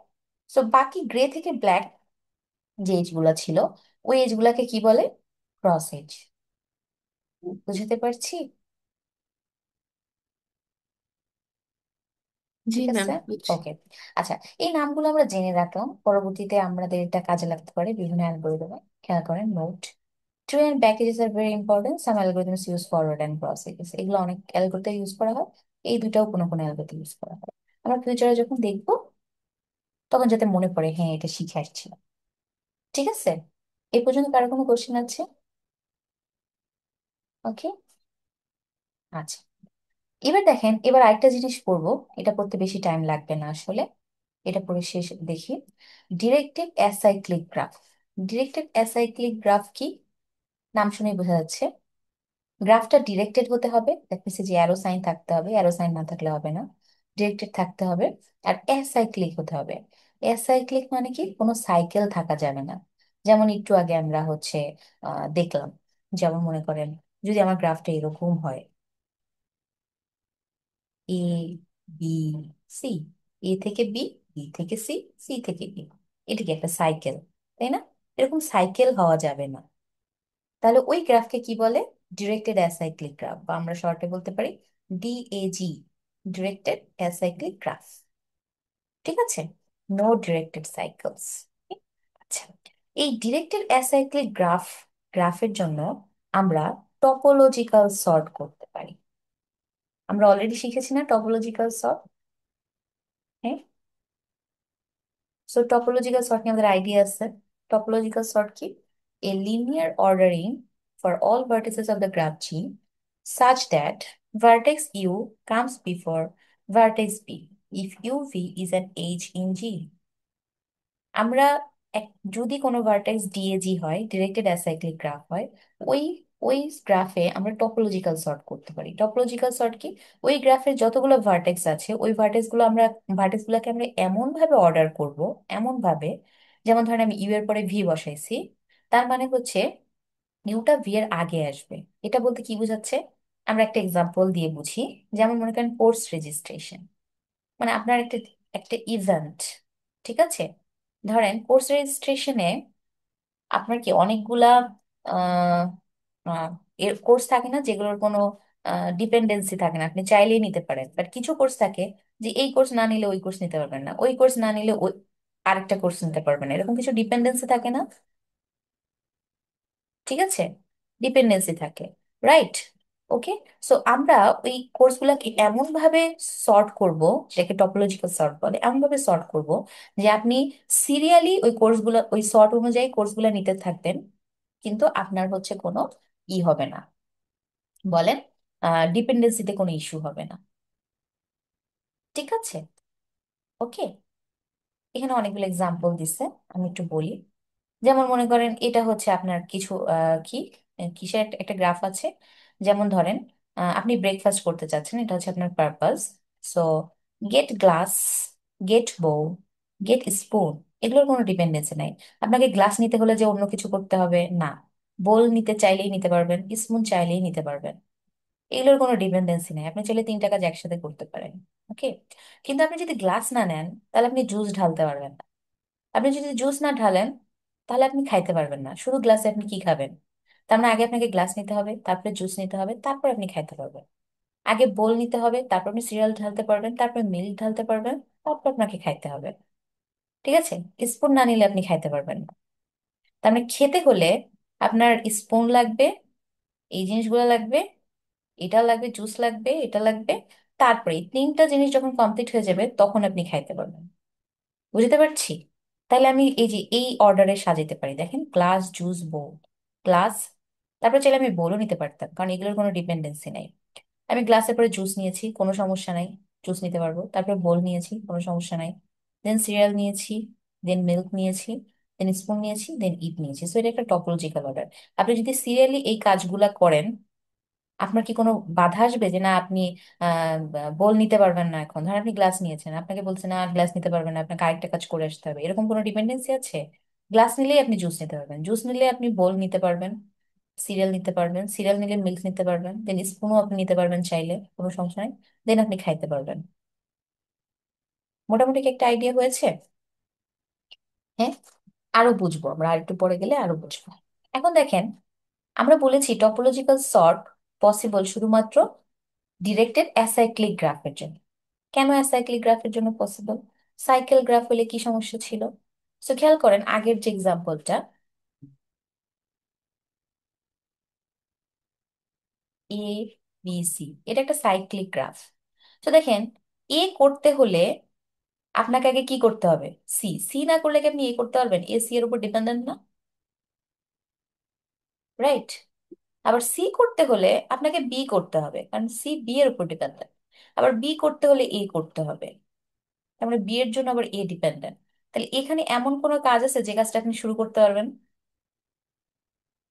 সো বাকি গ্রে থেকে ব্ল্যাক যে এজ গুলা ছিল, ওই এজ গুলাকে কি বলে, ক্রস এজ। বুঝতে পারছি? জি ঠিক ম্যাম, আছে, বুঝছি। ওকে। আচ্ছা, এই নামগুলো আমরা জেনে রাখলাম, পরবর্তীতে আমাদের এটা কাজে লাগতে পারে বিভিন্ন অ্যালগোরিদমে। খেয়াল করেন, note, tree and back edges are very important, some algorithms use forward and cross edges, এগুলো অনেক অ্যালগোরিদমে ইউজ করা হয়, এই দুটাও কোনো কোনো অ্যালগোরিদমে ইউজ করা হয়। আমরা ফিউচারে যখন দেখবো, তখন যাতে মনে পড়ে হ্যাঁ এটা শিখে আসছিলাম। ঠিক আছে, এই পর্যন্ত কারো কোনো কোশ্চেন আছে? ওকে, আচ্ছা। এবার দেখেন, এবার আরেকটা জিনিস পড়বো, এটা পড়তে বেশি টাইম লাগবে না আসলে, এটা পড়ে শেষ দেখি। Directed acyclic graph. Directed acyclic graph কি, নাম শুনে বোঝা যাচ্ছে গ্রাফটা ডিরেক্টেড হতে হবে, দেখতেছি যে অ্যারো সাইন থাকতে হবে, অ্যারো সাইন না থাকলে হবে না, ডিরেক্টেড থাকতে হবে। আর অ্যাসাইক্লিক হতে হবে। অ্যাসাইক্লিক মানে কি, কোনো সাইকেল থাকা যাবে না। যেমন একটু আগে আমরা হচ্ছে দেখলাম, যেমন মনে করেন যদি আমার গ্রাফটা এরকম হয়, এ বি সি, এ থেকে বি, বি থেকে সি, সি থেকে এ, এটা কি একটা সাইকেল, তাই না? এরকম সাইকেল হওয়া যাবে না। তাহলে ওই গ্রাফকে কি বলে, ডিরেক্টেড অ্যাসাইক্লিক গ্রাফ, বা আমরা শর্টে বলতে পারি ডিএজি, ডিরেক্টেড অ্যাসাইক্লিক গ্রাফ। ঠিক আছে, নো ডিরেক্টেড সাইকেলস। আচ্ছা, এই ডিরেক্টেড অ্যাসাইক্লিক গ্রাফের জন্য আমরা টপোলজিক্যাল সর্ট করতে পারি। আমরা অলরেডি শিখেছি না টপোলজিক্যাল সর্ট? হ্যাঁ। সো টপোলজিক্যাল সর্ট নিয়ে আমাদের আইডিয়া আছে। টপোলজিক্যাল সর্ট কি? A linear ordering for all vertices of the graph G such that vertex u comes before vertex b if uv is an edge in G। আমরা যদি কোনো vertex DAG হয়, directed acyclic graph হয়, ওই ওই গ্রাফে আমরা টপোলজিক্যাল সর্ট করতে পারি। টপোলজিক্যাল সর্ট কি? ওই গ্রাফের যতগুলো ভার্টেক্স আছে ওই ভার্টেক্স গুলোকে আমরা এমন ভাবে অর্ডার করব, এমন ভাবে, যেমন ধরেন আমি ইউ এর পরে ভি বসাইছি, তার মানে হচ্ছে ইউটা ভি এর আগে আসবে। এটা বলতে কি বোঝাচ্ছে? আমরা একটা এক্সাম্পল দিয়ে বুঝি। যেমন মনে করেন কোর্স রেজিস্ট্রেশন, মানে আপনার একটা একটা ইভেন্ট, ঠিক আছে? ধরেন কোর্স রেজিস্ট্রেশনে আপনার কি অনেকগুলা আহ আহ, এর কোর্স থাকে না যেগুলোর কোনো ডিপেন্ডেন্সি থাকে না, আপনি চাইলেই নিতে পারেন। বাট কিছু কোর্স থাকে যে এই কোর্স না নিলে ওই কোর্স নিতে পারবেন না, ওই কোর্স না নিলে ওই আরেকটা কোর্স নিতে পারবেন না, এরকম কিছু ডিপেন্ডেন্সি থাকে না? ঠিক আছে, ডিপেন্ডেন্সি থাকে, রাইট? ওকে। সো আমরা ওই কোর্সগুলোকে এমন ভাবে সর্ট করব, যেটাকে টপোলজিক্যাল সর্ট বলে, এমন ভাবে সর্ট করব যে আপনি সিরিয়ালি ওই কোর্সগুলো, ওই সর্ট অনুযায়ী কোর্সগুলো নিতে থাকবেন, কিন্তু আপনার হচ্ছে কোনো হবে না, বলেন, ডিপেন্ডেন্সিতে কোনো ইস্যু হবে না। ঠিক আছে, ওকে। এখানে অনেকগুলো এক্সাম্পল দিচ্ছে, আমি একটু বলি। যেমন মনে করেন এটা হচ্ছে আপনার কিছু কি কিসের একটা গ্রাফ আছে। যেমন ধরেন আপনি ব্রেকফাস্ট করতে চাচ্ছেন, এটা হচ্ছে আপনার purpose. So get glass, get bowl, get spoon, এগুলোর কোনো ডিপেন্ডেন্সি নাই। আপনাকে গ্লাস নিতে হলে যে অন্য কিছু করতে হবে না, বোল নিতে চাইলেই নিতে পারবেন, স্পুন চাইলেই নিতে পারবেন, এগুলোর কোনো ডিপেন্ডেন্সি নেই, আপনি চাইলে তিনটা কাজ একসাথে করতে পারেন। ওকে। কিন্তু আপনি যদি গ্লাস না নেন তাহলে আপনি জুস ঢালতে পারবেন না। আপনি যদি জুস না ঢালেন তাহলে আপনি খাইতে পারবেন না, শুধু গ্লাসে আপনি কি খাবেন? তার মানে আগে আপনাকে গ্লাস নিতে হবে, তারপরে জুস নিতে হবে, তারপর আপনি খাইতে পারবেন। আগে বোল নিতে হবে, তারপর আপনি সিরিয়াল ঢালতে পারবেন, তারপর মিল্ক ঢালতে পারবেন, তারপর আপনাকে খাইতে হবে। ঠিক আছে? স্পুন না নিলে আপনি খাইতে পারবেন না। তার মানে খেতে হলে আপনার স্পুন লাগবে, এই জিনিসগুলো লাগবে, এটা লাগবে, জুস লাগবে, এটা লাগবে, তারপরে এই তিনটা জিনিস যখন কমপ্লিট হয়ে যাবে তখন আপনি খাইতে পারবেন। বুঝতে পারছি? তাহলে আমি এই যে এই অর্ডারে সাজাতে পারি, দেখেন, গ্লাস, জুস, বোল, গ্লাস, তারপর চাইলে আমি বোলও নিতে পারতাম কারণ এগুলোর কোনো ডিপেন্ডেন্সি নাই। আমি গ্লাসের পরে জুস নিয়েছি, কোনো সমস্যা নাই, জুস নিতে পারবো। তারপরে বোল নিয়েছি, কোনো সমস্যা নাই। দেন সিরিয়াল নিয়েছি, দেন মিল্ক নিয়েছি, দেন স্পুন নিয়েছি, দেন ইট নিয়েছি। সো এটা একটা টপোলজিক্যাল অর্ডার। আপনি যদি সিরিয়ালি এই কাজগুলা করেন, আপনার কি কোনো বাধা আসবে যে না আপনি বোল নিতে পারবেন না? এখন ধরেন আপনি গ্লাস নিয়েছেন, আপনাকে বলছে না গ্লাস নিতে পারবেন না, আপনাকে আরেকটা কাজ করে আসতে হবে, এরকম কোনো ডিপেন্ডেন্সি আছে? গ্লাস নিলেই আপনি জুস নিতে পারবেন, জুস নিলে আপনি বোল নিতে পারবেন, সিরিয়াল নিতে পারবেন, সিরিয়াল নিলে মিল্ক নিতে পারবেন, দেন স্পুনও আপনি নিতে পারবেন চাইলে, কোনো সমস্যা নেই, দেন আপনি খাইতে পারবেন। মোটামুটি কি একটা আইডিয়া হয়েছে? হ্যাঁ। আরো বুঝবো আমরা, আর একটু পরে গেলে আরো বুঝবো। এখন দেখেন, আমরা বলেছি টপোলজিক্যাল সর্ট পসিবল শুধুমাত্র ডিরেক্টেড অ্যাসাইক্লিক গ্রাফের জন্য। কেন অ্যাসাইক্লিক গ্রাফের জন্য পসিবল? সাইকেল গ্রাফ হলে কি সমস্যা ছিল? সো খেয়াল করেন আগের যে এক্সাম্পলটা, এ বি সি, এটা একটা সাইক্লিক গ্রাফ। তো দেখেন, এ করতে হলে আপনাকে আগে কি করতে হবে? সি। সি না করলে কি আপনি এ করতে পারবেন? এ সি এর উপর ডিপেন্ডেন্ট না, রাইট? আবার সি করতে হলে আপনাকে বি করতে হবে, কারণ সি বি এর উপর ডিপেন্ডেন্ট। আবার বি করতে হলে এ করতে হবে, তার মানে বি এর জন্য আবার এ ডিপেন্ডেন্ট। তাহলে এখানে এমন কোনো কাজ আছে যে কাজটা আপনি শুরু করতে পারবেন?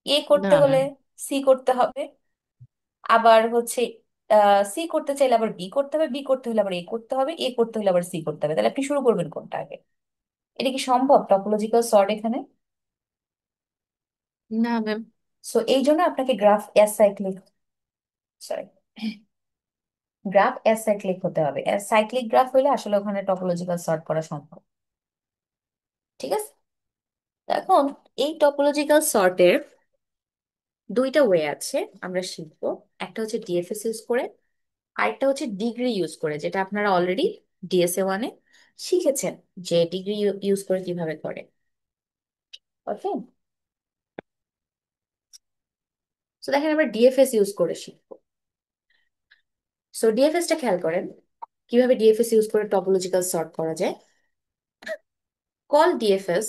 এ করতে না হলে ম্যাম। সি করতে হবে, আবার হচ্ছে সি করতে চাইলে আবার বি করতে হবে, বি করতে হলে আবার এ করতে হবে, এ করতে হলে আবার সি করতে হবে। তাহলে আপনি শুরু করবেন কোনটা আগে? এটা কি সম্ভব টপোলজিক্যাল সর্ট এখানে? না ম্যাম। সো এই জন্য আপনাকে graph acyclic, sorry, graph acyclic হতে হবে। সাইক্লিক গ্রাফ হলে আসলে ওখানে টপোলজিক্যাল সর্ট করা সম্ভব। ঠিক আছে। এখন এই টপোলজিক্যাল সর্টের দুইটা ওয়ে আছে, আমরা শিখবো। একটা হচ্ছে ডিএফএস ইউজ করে, আরেকটা হচ্ছে ডিগ্রি ইউজ করে, যেটা আপনারা অলরেডি ডিএসএ ওয়ানে শিখেছেন যে ডিগ্রি ইউজ করে কিভাবে করে। ওকে। তো দেখেন আমরা ডিএফএস ইউজ করে শিখবো। সো ডিএফএসটা খেয়াল করেন কিভাবে ডিএফএস ইউজ করে টপোলজিক্যাল সর্ট করা যায়। Call DFS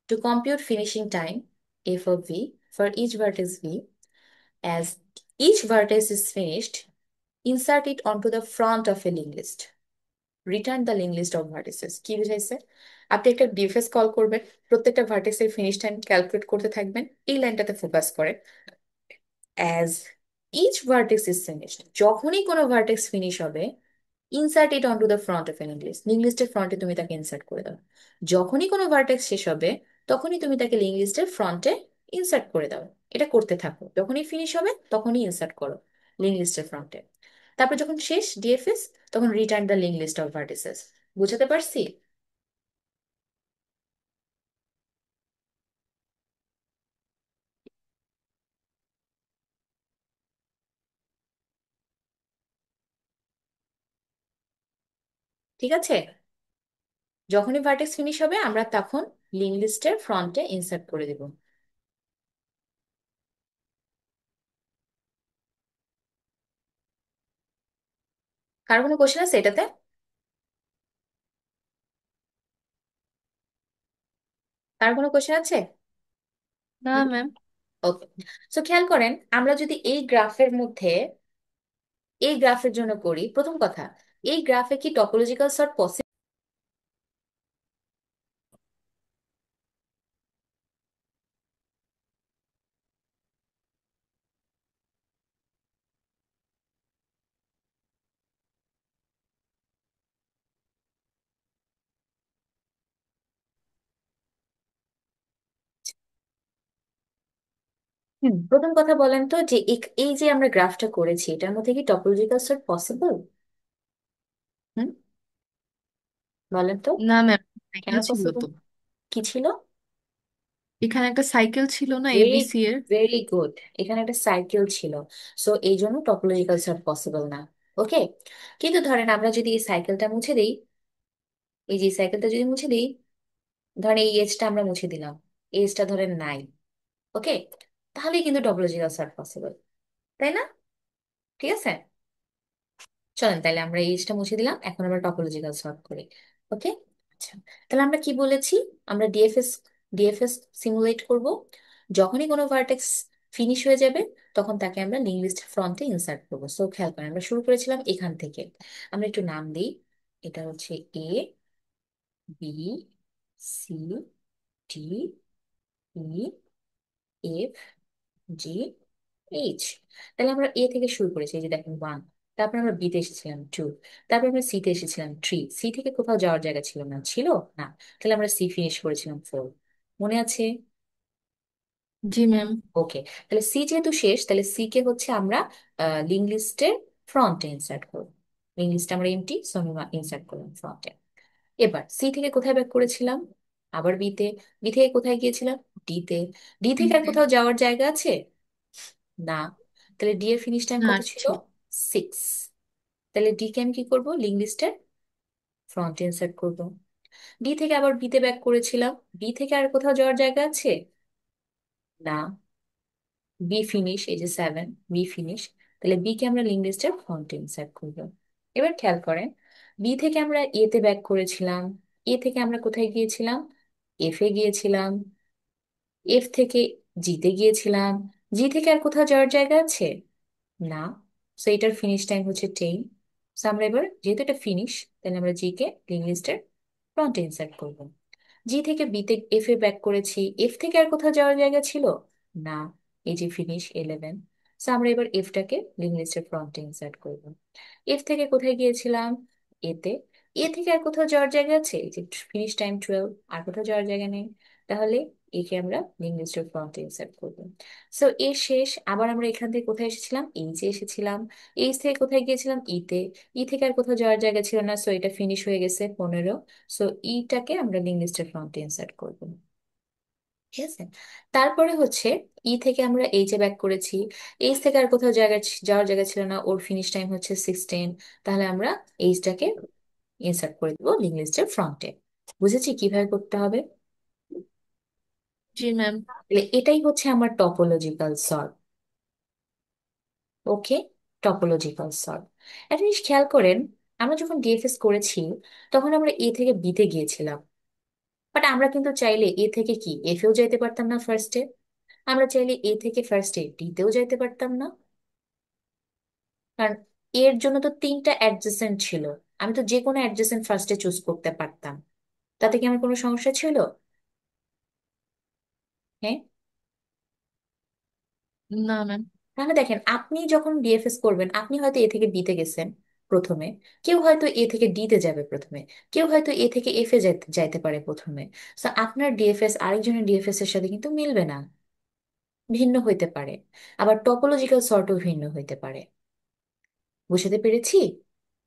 to compute finishing time f of v for each vertex v. As each vertex is finished, insert it onto the front of a linked list. Return the linked list of vertices. কি বুঝাইছে? আপনি একটা DFS call করবেন, প্রত্যেকটা ভার্টেক্সের finish time calculate করতে থাকবেন, এই লাইনটাতে ফোকাস করেন। As each vertex is finished, যখনই কোনো ভার্টেক্স ফিনিশ হবে, insert it onto the front of an link list. Link লিস্টের ফ্রন্টে তুমি তাকে ইনসার্ট করে দাও। যখনই কোনো ভার্টেক্স শেষ হবে, তখনই তুমি তাকে লিঙ্ক লিস্টের ফ্রন্টে ইনসার্ট করে দাও। এটা করতে থাকো, যখনই ফিনিশ হবে তখনই ইনসার্ট করো লিঙ্ক লিস্টের ফ্রন্টে। তারপর যখন শেষ ডিএফএস, তখন return the link list of vertices. বুঝাতে পারছি? ঠিক আছে, যখনই ভার্টেক্স ফিনিশ হবে আমরা তখন লিঙ্ক লিস্টের ফ্রন্টে ইনসার্ট করে দেব। কার কোনো কোশ্চেন আছে এটাতে? কার কোনো কোশ্চেন আছে? না হুম, ম্যাম। ওকে। সো খেয়াল করেন আমরা যদি এই গ্রাফের মধ্যে এই গ্রাফের জন্য করি, প্রথম কথা, এই গ্রাফে কি টপোলজিক্যাল সর্ট পসিবল? প্রথম কথা বলেন তো যে এই যে আমরা গ্রাফটা করেছি এটার মধ্যে কি টপোলজিক্যাল সর্ট পসিবল? হুম, বলেন তো। না ম্যাম, কেন সাইকেল ছিল পসিবল? তো। কি ছিল? এখানে একটা সাইকেল ছিল না, ভেরি এবিসি এর। ভেরি গুড, এখানে একটা সাইকেল ছিল। সো এই জন্য টপোলজিক্যাল সর্ট পসিবল না। ওকে, কিন্তু ধরেন আমরা যদি এই সাইকেলটা মুছে দিই, এই যে সাইকেলটা যদি মুছে দিই, ধরেন এই এজটা আমরা মুছে দিলাম, এজটা ধরেন নাই, ওকে, তাহলে কিন্তু টপোলজিক্যাল সর্ট পসিবল, তাই না? ঠিক আছে, চলেন তাহলে আমরা এই এজটা মুছে দিলাম, এখন আমরা টপোলজিক্যাল সর্ট করি। ওকে, আচ্ছা, তাহলে আমরা কি বলেছি? আমরা ডিএফএস সিমুলেট করব। যখনই কোনো ভার্টেক্স ফিনিশ হয়ে যাবে, তখন তাকে আমরা লিঙ্ক লিস্ট ফ্রন্টে ইনসার্ট করবো। সো খেয়াল করেন আমরা শুরু করেছিলাম এখান থেকে। আমরা একটু নাম দিই, এটা হচ্ছে এ, B, C, D, E, F, G, H. তাহলে আমরা এ থেকে শুরু করেছি, এই যে দেখেন 1, তারপর আমরা বিতে এসেছিলাম 2, তারপর আমরা সিতে এসেছিলাম 3, সি থেকে কোথাও যাওয়ার জায়গা ছিল না, ছিল না, তাহলে আমরা সি ফিনিশ করেছিলাম 4। মনে আছে? জি ম্যাম। ওকে, তাহলে সি যেহেতু শেষ, তাহলে সি কে হচ্ছে আমরা লিঙ্ক লিস্টের ফ্রন্টে ইনসার্ট করবো। লিঙ্ক লিস্ট আমরা এমটি, সো আমরা ইনসার্ট করলাম ফ্রন্টে। এবার সি থেকে কোথায় ব্যাক করেছিলাম? আবার বিতে। বি থেকে কোথায় গিয়েছিলাম? ডিতে। ডি থেকে আর কোথাও যাওয়ার জায়গা আছে? না, তাহলে ডি এর ফিনিশ টাইম না, কত ছিল? ছিল। 6। তাহলে ডি কে আমি কি করবো? লিঙ্ক লিস্টের ফ্রন্টে ইনসার্ট করবো। ডি থেকে আবার বিতে ব্যাক করেছিলাম, বি থেকে আর কোথাও যাওয়ার জায়গা আছে? না, বি ফিনিশ, এই যে 7, বি ফিনিশ, তাহলে বি কে আমরা লিঙ্ক লিস্টের ফ্রন্টে ইনসার্ট করবো। এবার খেয়াল করেন, বি থেকে আমরা এ তে ব্যাক করেছিলাম, এ থেকে আমরা কোথায় গিয়েছিলাম? এফ এ গিয়েছিলাম, এফ থেকে জিতে গিয়েছিলাম, জি থেকে আর কোথাও যাওয়ার জায়গা আছে? না, সো এটার ফিনিশ টাইম হচ্ছে 10। সো আমরা এবার যেহেতু এটা ফিনিশ, তাহলে আমরা জি কে লিঙ্ক লিস্টের ফ্রন্টে ইনসার্ট করবো। জি থেকে বিতে এফ এ ব্যাক করেছি, এফ থেকে আর কোথাও যাওয়ার জায়গা ছিল? না, এই যে ফিনিশ 11। সো আমরা এবার এফটাকে লিঙ্ক লিস্টের ফ্রন্টে ইনসার্ট করবো। এফ থেকে কোথায় গিয়েছিলাম? এতে। এ থেকে আর কোথাও যাওয়ার জায়গা আছে? এই যে ফিনিশ টাইম 12, আর কোথাও যাওয়ার জায়গা নেই, তাহলে একে আমরা লিঙ্ক লিস্টের ফ্রন্টে ইনসার্ট করবো। সো এ শেষ, আবার আমরা এখান থেকে কোথায় এসেছিলাম? এইচে এসেছিলাম। এইচ থেকে কোথায় গিয়েছিলাম? ইতে। ই থেকে আর কোথাও যাওয়ার জায়গা ছিল না, সো এটা ফিনিশ হয়ে গেছে 15। সো ইটাকে আমরা লিঙ্ক লিস্টের ফ্রন্টে ইনসার্ট করবো। ঠিক আছে, তারপরে হচ্ছে ই থেকে আমরা এইচে ব্যাক করেছি, এইচ থেকে আর কোথাও যাওয়ার জায়গা ছিল না, ওর ফিনিশ টাইম হচ্ছে 16, তাহলে আমরা এইচটাকে ইনসার্ট করে দেবো লিঙ্ক লিস্টের ফ্রন্টে। বুঝেছি কিভাবে করতে হবে? জি ম্যাম। তাহলে এটাই হচ্ছে আমার টপোলজিক্যাল সর্ট। ওকে, টপোলজিক্যাল সর্ট। একটা জিনিস খেয়াল করেন, আমরা যখন ডিএফএস করেছি তখন আমরা এ থেকে বিতে গিয়েছিলাম, বাট আমরা কিন্তু চাইলে এ থেকে কি এফেও যাইতে পারতাম না ফার্স্টে? আমরা চাইলে এ থেকে ফার্স্টে ডিতেও যাইতে পারতাম না? কারণ এর জন্য তো তিনটা অ্যাডজেসেন্ট ছিল, আমি তো যে কোনো অ্যাডজেসেন্ট ফার্স্টে চুজ করতে পারতাম। তাতে কি আমার কোনো সমস্যা ছিল? হ্যাঁ। না ম্যাম। তাহলে দেখেন, আপনি যখন ডিএফএস করবেন আপনি হয়তো এ থেকে বিতে গেছেন প্রথমে, কেউ হয়তো এ থেকে ডিতে যাবে প্রথমে, কেউ হয়তো এ থেকে এফ এ যাইতে যাইতে পারে প্রথমে। তো আপনার ডিএফএস আরেকজনের ডিএফএস এর সাথে কিন্তু মিলবে না, ভিন্ন হইতে পারে। আবার টপোলজিক্যাল সর্টও ভিন্ন হইতে পারে। বুঝতে পেরেছি?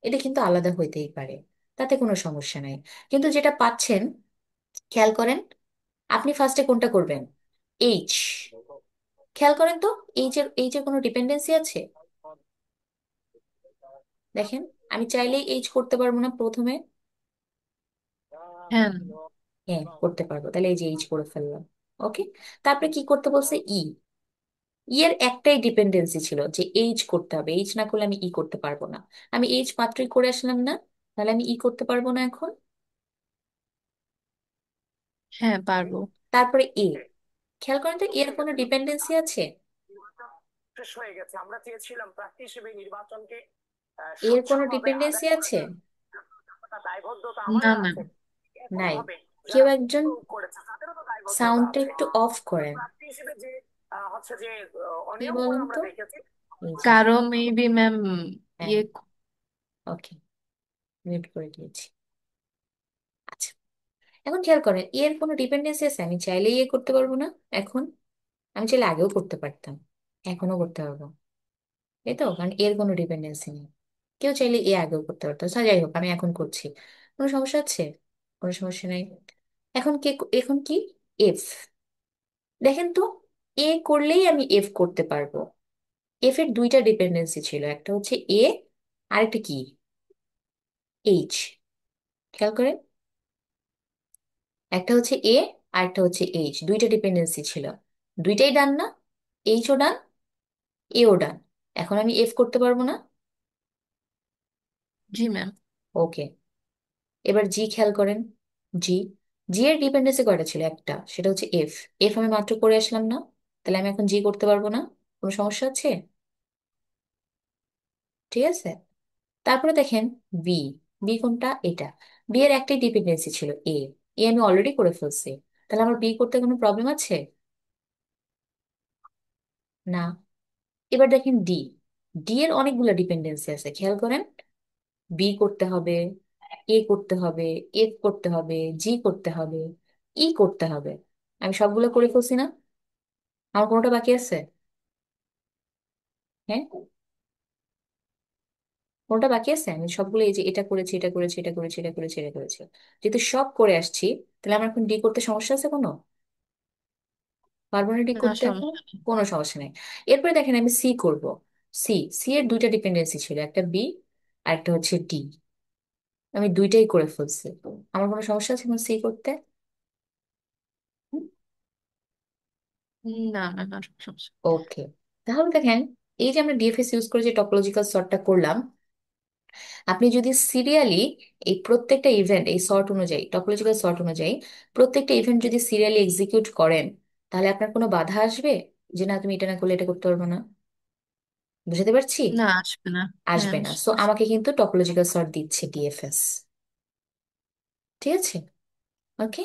এটা কিন্তু আলাদা হইতেই পারে, তাতে কোনো সমস্যা নাই। কিন্তু যেটা পাচ্ছেন, খেয়াল করেন, আপনি ফার্স্টে কোনটা করবেন? এইচ। খেয়াল করেন তো, এইচের কোনো ডিপেন্ডেন্সি আছে? দেখেন, আমি চাইলেই এইচ করতে পারবো না প্রথমে? হ্যাঁ। হ্যাঁ, করতে পারবো। তাহলে এই যে এইচ করে ফেললাম। ওকে। তারপরে কি করতে বলছে? ই। ই এর একটাই ডিপেন্ডেন্সি ছিল যে এইচ করতে হবে, এইচ না করলে আমি ই করতে পারবো না। আমি এইচ মাত্রই করে আসলাম না, তাহলে আমি ই করতে পারবো না এখন। হ্যাঁ পারবো। তারপরে এ। খেয়াল করেন তো, এর কোনো ডিপেন্ডেন্সি আছে? শেষ হয়ে গেছে। আমরা চেয়েছিলাম প্রার্থী হিসেবে নির্বাচনকে এর কোনো স্বচ্ছভাবে ডিপেন্ডেন্সি আদায় করে আছে? ফেলতে। দায়বদ্ধতা না আমাদের ম্যাম। আছে। একই নাই। ভাবে কেউ যারা একজন প্রয়োগ করেছে তাদেরও তো দায়বদ্ধতা সাউন্ডটা আছে। একটু অফ আমরা করেন। প্রার্থী হিসেবে যে হচ্ছে যে কি অনিয়মগুলো বলেন আমরা তো? দেখেছি। এই যে। কারো মেবি ম্যাম হ্যাঁ। ইয়ে ওকে, মিউট করে দিয়েছি। আচ্ছা, এখন খেয়াল করেন, এর কোনো ডিপেন্ডেন্সি আছে? আমি চাইলেই এ করতে পারবো না এখন? আমি চাইলে আগেও করতে পারতাম, এখনো করতে পারবো, এই তো, কারণ এর কোনো ডিপেন্ডেন্সি নেই। কেউ চাইলে এ আগেও করতে পারতো। আচ্ছা, যাই হোক, আমি এখন করছি। কোনো সমস্যা আছে? কোনো সমস্যা নেই। এখন এখন কি? এফ। দেখেন তো, এ করলেই আমি এফ করতে পারবো। এফ এর দুইটা ডিপেন্ডেন্সি ছিল, একটা হচ্ছে এ, আরেকটা কি? এইচ। খেয়াল করেন, একটা হচ্ছে এ আর একটা হচ্ছে এইচ, দুইটা ডিপেন্ডেন্সি ছিল। দুইটাই ডান না? এইচও ডান, এও ডান। এখন আমি এফ করতে পারবো না? জি ম্যাম। ওকে। এবার জি খেয়াল করেন। জি। জি এর ডিপেন্ডেন্সি কয়টা ছিল? একটা, সেটা হচ্ছে এফ। এফ আমি মাত্র করে আসলাম না, তাহলে আমি এখন জি করতে পারবো না? কোনো সমস্যা আছে? ঠিক আছে। তারপরে দেখেন বি। বি কোনটা? এটা। বি এর একটাই ডিপেন্ডেন্সি ছিল এ। এ আমি অলরেডি করে ফেলছি, তাহলে আমার বি করতে কোনো প্রবলেম আছে? না। এবার দেখেন ডি। ডি এর অনেকগুলো ডিপেন্ডেন্সি আছে, খেয়াল করেন। বি করতে হবে, এ করতে হবে, এফ করতে হবে, জি করতে হবে, ই করতে হবে। আমি সবগুলো করে ফেলছি না? আমার কোনোটা বাকি আছে? হ্যাঁ, কোনটা বাকি আছে? আমি সবগুলো, এই যে এটা করেছি, এটা করেছি, এটা করেছি, এটা করেছি, এটা করেছি, যেহেতু সব করে আসছি, তাহলে আমার এখন ডি করতে সমস্যা আছে কোনো? পারবো না ডি না করতে? সমস্যা নেই। কোনো সমস্যা নেই। এরপরে দেখেন, আমি সি করব। সি। সি এর দুইটা ডিপেন্ডেন্সি ছিল, একটা বি আর একটা হচ্ছে ডি। আমি দুইটাই করে ফেলছি, আমার কোনো সমস্যা আছে সি করতে? না ম্যাম আর সমস্যা ওকে। তাহলে দেখেন, এই যে আমরা ডিএফএস ইউজ করে যে টপোলজিক্যাল সর্টটা করলাম, আপনি যদি সিরিয়ালি এই প্রত্যেকটা ইভেন্ট, এই সর্ট অনুযায়ী, টপোলজিক্যাল সর্ট অনুযায়ী প্রত্যেকটা ইভেন্ট যদি সিরিয়ালি এক্সিকিউট করেন, তাহলে আপনার কোনো বাধা আসবে যে না তুমি এটা না করলে এটা করতে পারবে না? বুঝতে পারছি? না আসবে না। হ্যাঁ আসবে না। সো আমাকে কিন্তু টপোলজিক্যাল সর্ট দিচ্ছে ডিএফএস। ঠিক আছে। ওকে।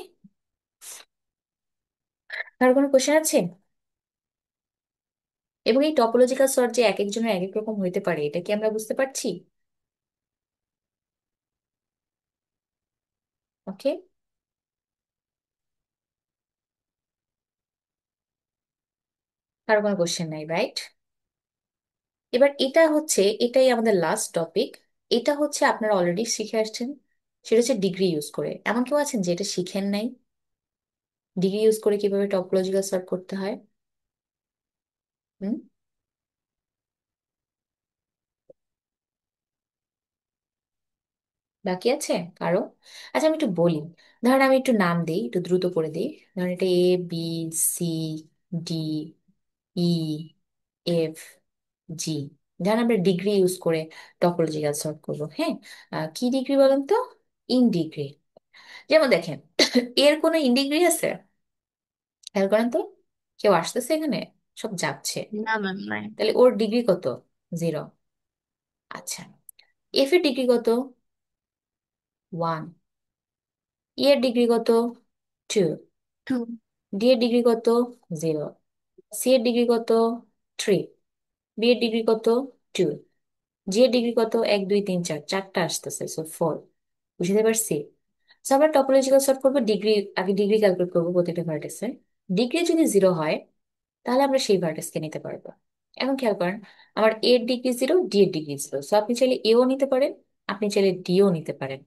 আর কোনো কোশ্চেন আছে? এবং এই টপোলজিক্যাল সর্ট যে এক একজনের এক এক রকম হইতে পারে, এটা কি আমরা বুঝতে পারছি? ওকে। কারো কোনো কোশ্চেন নাই, রাইট? এবার এটা হচ্ছে, এটাই আমাদের লাস্ট টপিক। এটা হচ্ছে আপনারা অলরেডি শিখে আসছেন, সেটা হচ্ছে ডিগ্রি ইউজ করে। এমন কেউ আছেন যে এটা শিখেন নাই? ডিগ্রি ইউজ করে কিভাবে টপোলজিক্যাল সর্ট করতে হয়? হুম। বাকি আছে কারো? আচ্ছা, আমি একটু বলি। ধরেন আমি একটু নাম দিই, একটু দ্রুত করে দিই। ধরেন এটা এ, B, C, D, E, F, জি। যেমন আমরা ডিগ্রি ইউজ করে টপোলজিক্যাল সর্ট করবো, হ্যাঁ। কি ডিগ্রি বলেন তো? In degree. যেমন দেখেন, এর কোনো ইন ডিগ্রি আছে? খেয়াল করেন তো, কেউ আসতেছে এখানে? সব যাচ্ছে। না ম্যাম, নাই। তাহলে ওর ডিগ্রি কত? 0। আচ্ছা, এফ এর ডিগ্রি কত? 1। ই এর ডিগ্রি কত? 2। 2। ডি এর ডিগ্রি কত? 0। সি এর ডিগ্রি কত? 3। বি এর ডিগ্রি কত? 2। জি এর ডিগ্রি কত? 1 2 3 4, চারটা আসতেছে, সো 4। বুঝতে পারছি? So আমরা টপোলজিক্যাল সর্ট করবো ডিগ্রি, আগে ডিগ্রি ক্যালকুলেট করবো প্রতিটা ভার্টেক্সে। ডিগ্রি যদি 0 হয় তাহলে আমরা সেই ভার্টেক্সকে নিতে পারবো। এখন খেয়াল করেন, আমার এ এর ডিগ্রি 0, ডি এর ডিগ্রি 0, সো আপনি চাইলে এও নিতে পারেন, আপনি চাইলে ডিও নিতে পারেন।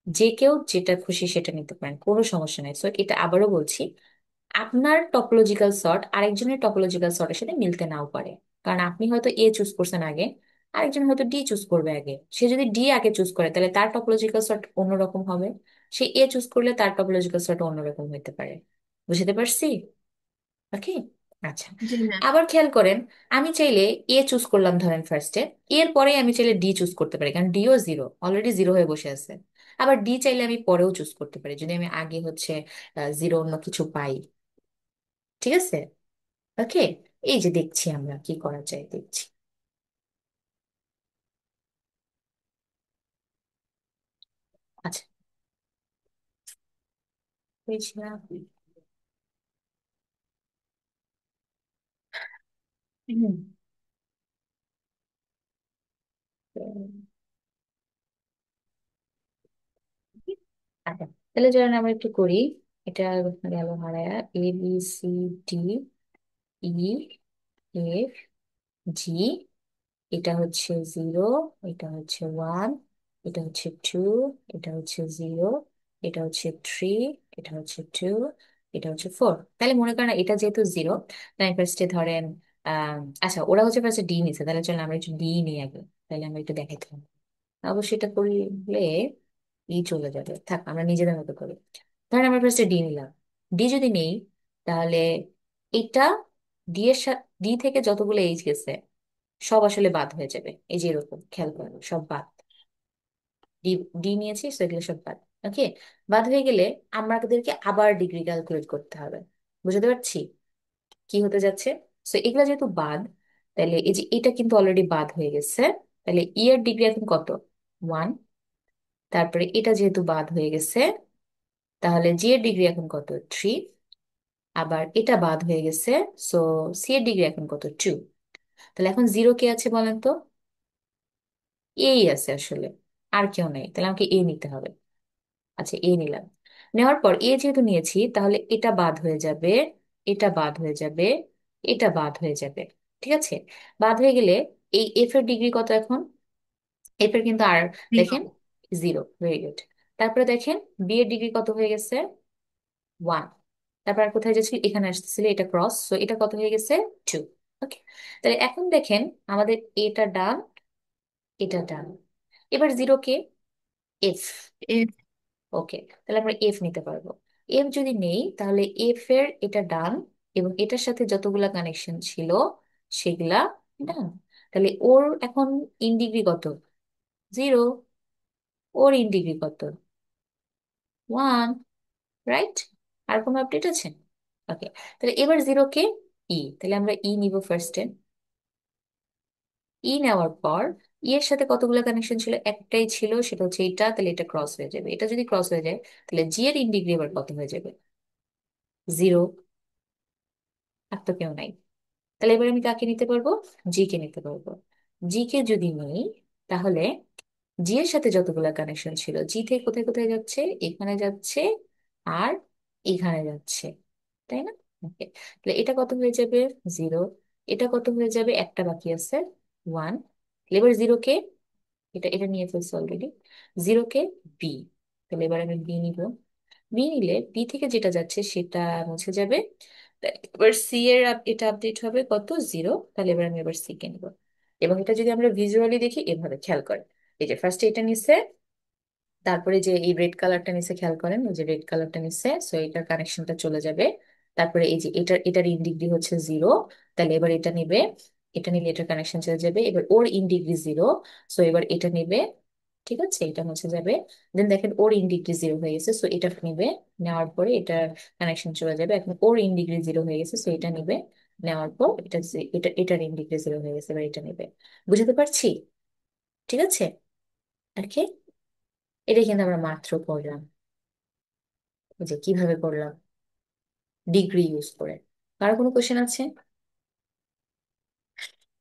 যে কেউ যেটা খুশি সেটা নিতে পারেন, কোনো সমস্যা নেই। সো এটা আবারও বলছি, আপনার টপোলজিক্যাল সর্ট আরেকজনের টপোলজিক্যাল সর্টের সাথে মিলতে নাও পারে। কারণ আপনি হয়তো এ চুজ করছেন আগে, আরেকজন হয়তো ডি চুজ করবে আগে। সে যদি ডি আগে চুজ করে তাহলে তার টপোলজিক্যাল সর্ট অন্যরকম হবে। সে এ চুজ করলে তার টপোলজিক্যাল সর্ট অন্যরকম হতে পারে। বুঝতে পারছি? ওকে। আচ্ছা, জি ম্যাম। আবার খেয়াল করেন, আমি চাইলে এ চুজ করলাম ধরেন ফার্স্টে, এর পরে আমি চাইলে ডি চুজ করতে পারি, কারণ ডিও 0, অলরেডি 0 হয়ে বসে আছে। আবার ডি চাইলে আমি পরেও চুজ করতে পারি যদি আমি আগে হচ্ছে 0 অন্য কিছু পাই। ঠিক আছে? ওকে। এই যে দেখছি আমরা কি করা যায়, দেখছি। আচ্ছা, হয়েছে না? হুম। আচ্ছা, তাহলে চলেন আমরা একটু করি। এটা গেল হারায়া, A B C D E F G, এটা হচ্ছে 0, এটা হচ্ছে 1, এটা হচ্ছে 2, এটা হচ্ছে 0, এটা হচ্ছে 3, এটা হচ্ছে 2, এটা হচ্ছে 4। তাহলে মনে করেন এটা যেহেতু 0, তাই ফার্স্টে ধরেন আচ্ছা, ওরা হচ্ছে ফার্স্টে ডি নিছে, তাহলে চলেন আমরা একটু ডি নিই আগে। তাহলে আমরা একটু দেখাইতে হবে, অবশ্যই এটা করলে ই চলে যাবে। থাক, আমরা নিজেদের মতো করি। ধরেন আমরা ফার্স্টে ডি নিলাম। ডি যদি নেই তাহলে এটা ডি এর সাথে, ডি থেকে যতগুলো এইচ গেছে সব আসলে বাদ হয়ে যাবে। এই যে এরকম খেয়াল করেন, সব বাদ। ডি, ডি নিয়েছি, সেগুলো সব বাদ। ওকে। বাদ হয়ে গেলে আমাদেরকে আবার ডিগ্রি ক্যালকুলেট করতে হবে। বুঝতে পারছি কি হতে যাচ্ছে? সো এগুলো যেহেতু বাদ, তাহলে এই যে এটা কিন্তু অলরেডি বাদ হয়ে গেছে। তাহলে ই এর ডিগ্রি এখন কত? 1। তারপরে এটা যেহেতু বাদ হয়ে গেছে, তাহলে জি এর ডিগ্রি এখন কত? 3। আবার এটা বাদ হয়ে গেছে, সো সি এর ডিগ্রি এখন কত? 2। তাহলে এখন 0 কে আছে বলেন তো? এই আছে আসলে, আর কেউ নেই, তাহলে আমাকে এ নিতে হবে। আচ্ছা, এ নিলাম। নেওয়ার পর এ যেহেতু নিয়েছি, তাহলে এটা বাদ হয়ে যাবে, এটা বাদ হয়ে যাবে, এটা বাদ হয়ে যাবে। ঠিক আছে? বাদ হয়ে গেলে এই এফ এর ডিগ্রি কত এখন? এফ এর কিন্তু আর, 0। দেখেন, 0। Very good. তারপরে দেখেন বি এর ডিগ্রি কত হয়ে গেছে? 1। তারপর আর কোথায় যাচ্ছিল? এখানে আসতেছিল, এটা ক্রস, সো এটা কত হয়ে গেছে? 2। ওকে। তাহলে এখন দেখেন আমাদের এটা ডান, এটা ডান। এবার 0 কে? এফ। এফ। ওকে, তাহলে আমরা এফ নিতে পারবো। এফ যদি নেই তাহলে এফ এর এটা ডান, এবং এটার সাথে যতগুলা কানেকশন ছিল সেগুলা ডান। তাহলে ওর এখন ইন ডিগ্রি কত? 0। ওর ইন ডিগ্রি কত? 1। রাইট? আর কোনো আপডেট আছে? ওকে। তাহলে এবার 0 কে? ই। তাহলে আমরা ই নিব ফার্স্টে। ই নেওয়ার পর ই এর সাথে কতগুলো কানেকশন ছিল? একটাই ছিল, সেটা হচ্ছে এটা, তাহলে এটা ক্রস হয়ে যাবে। এটা যদি ক্রস হয়ে যায় তাহলে জি এর ইন ডিগ্রি এবার কত হয়ে যাবে? 0। আর তো কেউ নাই। তাহলে এবার আমি কাকে নিতে পারবো? জি কে নিতে পারবো। জি কে যদি নিই তাহলে জি এর সাথে যতগুলা কানেকশন ছিল, জি থেকে কোথায় কোথায় যাচ্ছে? এখানে যাচ্ছে আর এখানে যাচ্ছে, তাই না? ওকে। তাহলে এটা কত হয়ে যাবে? 0। এটা কত হয়ে যাবে? একটা বাকি আছে, 1। এবার 0 কে, এটা এটা নিয়ে ফেলছে অলরেডি। 0 K B. তাহলে এবার আমি বি নিব। বি নিলে বি থেকে যেটা যাচ্ছে সেটা মুছে যাবে। এবার সি এর এটা আপডেট হবে কত? 0। তাহলে এবার আমি এবার সি কে নিব। এবং এটা যদি আমরা ভিজুয়ালি দেখি এভাবে, খেয়াল করেন, এই যে ফার্স্টে এটা নিচ্ছে, তারপরে যে এই রেড কালারটা নিচে, খেয়াল করেন ওই যে রেড কালারটা নিচ্ছে, সো এটার কানেকশনটা চলে যাবে। তারপরে এই যে এটার এটার ইন ডিগ্রি হচ্ছে 0, তাহলে এবার এটা নিবে। এটা নিলে এটার কানেকশন চলে যাবে, এবার ওর ইন ডিগ্রি জিরো, সো এবার এটা নেবে, ঠিক আছে, এটা মুছে যাবে। দেন দেখেন ওর ইন ডিগ্রি জিরো হয়ে গেছে, সো এটা নেবে, নেওয়ার পরে এটার কানেকশন চলে যাবে। এখন ওর ইন ডিগ্রি জিরো হয়ে গেছে, সো এটা নেবে, নেওয়ার পর এটার ইন ডিগ্রি জিরো হয়ে গেছে, এবার এটা নেবে। বুঝতে পারছি? ঠিক আছে, ওকে। এটা কিন্তু আমরা মাত্র করলাম, এই যে কিভাবে করলাম, ডিগ্রি ইউজ করে। কারো কোনো কোশ্চেন আছে?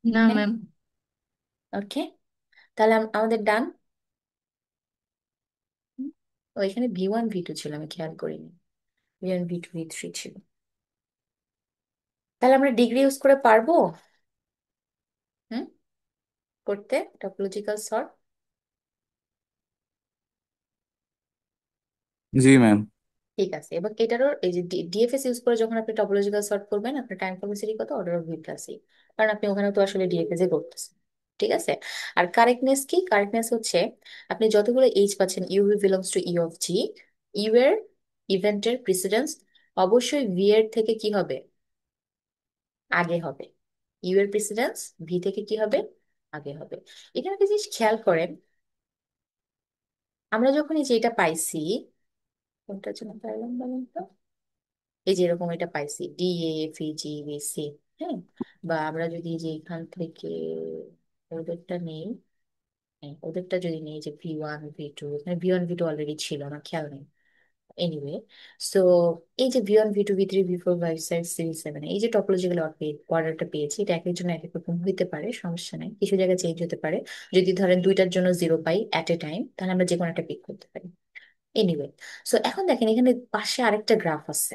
না হ্যাঁ, ম্যাম। ওকে, তাহলে আমাদের ডান। ওইখানে V1 V2 ছিল, আমি খেয়াল করিনি। V1 V2 V3 ছিল। তাহলে আমরা ডিগ্রি ইউজ করে পারবো হুম করতে টপোলজিক্যাল সর্ট? জি ম্যাম। ঠিক আছে, এবং এটারও এই যে ডিএফএস ইউজ করে যখন আপনি টপোলজিক্যাল সর্ট করবেন, আপনার টাইম কমপ্লেক্সিটি কত? অর্ডার অফ V+E, কারণ আপনি ওখানে তো আসলে ডিএফএস এ করতেছেন। ঠিক আছে। আর কারেক্টনেস কি? কারেক্টনেস হচ্ছে আপনি যতগুলো এইচ পাচ্ছেন, u belongs to E of G, u এর ইভেন্টের প্রিসিডেন্স অবশ্যই ভি এর থেকে কি হবে? আগে হবে। ইউ এর প্রিসিডেন্স ভি থেকে কি হবে? আগে হবে। এখানে একটা জিনিস খেয়াল করেন, আমরা যখন এই যে এটা পাইছি, কোনটার জন্য পাইলাম বলেন তো? এই যে এরকম এটা পাইছি D A F E G B C, হ্যাঁ, বা আমরা যদি যে এখান থেকে ওদেরটা নেই, হ্যাঁ ওদেরটা যদি নেই, যে V1 V2, এখানে V1 V2 অলরেডি ছিল, আমার খেয়াল নেই। এনিওয়ে, সো এই যে V1 V2 V3 V4 V5 6 7 এই যে টপোলজিক্যাল অর্ডারটা পেয়েছি, এটা এক একজন এক এক রকম হইতে পারে, সমস্যা নেই, কিছু জায়গায় চেঞ্জ হতে পারে। যদি ধরেন দুইটার জন্য zero pi at a time, তাহলে আমরা যে কোনো একটা পিক করতে পারি। এনিওয়ে, সো এখন দেখেন এখানে পাশে আরেকটা গ্রাফ আছে,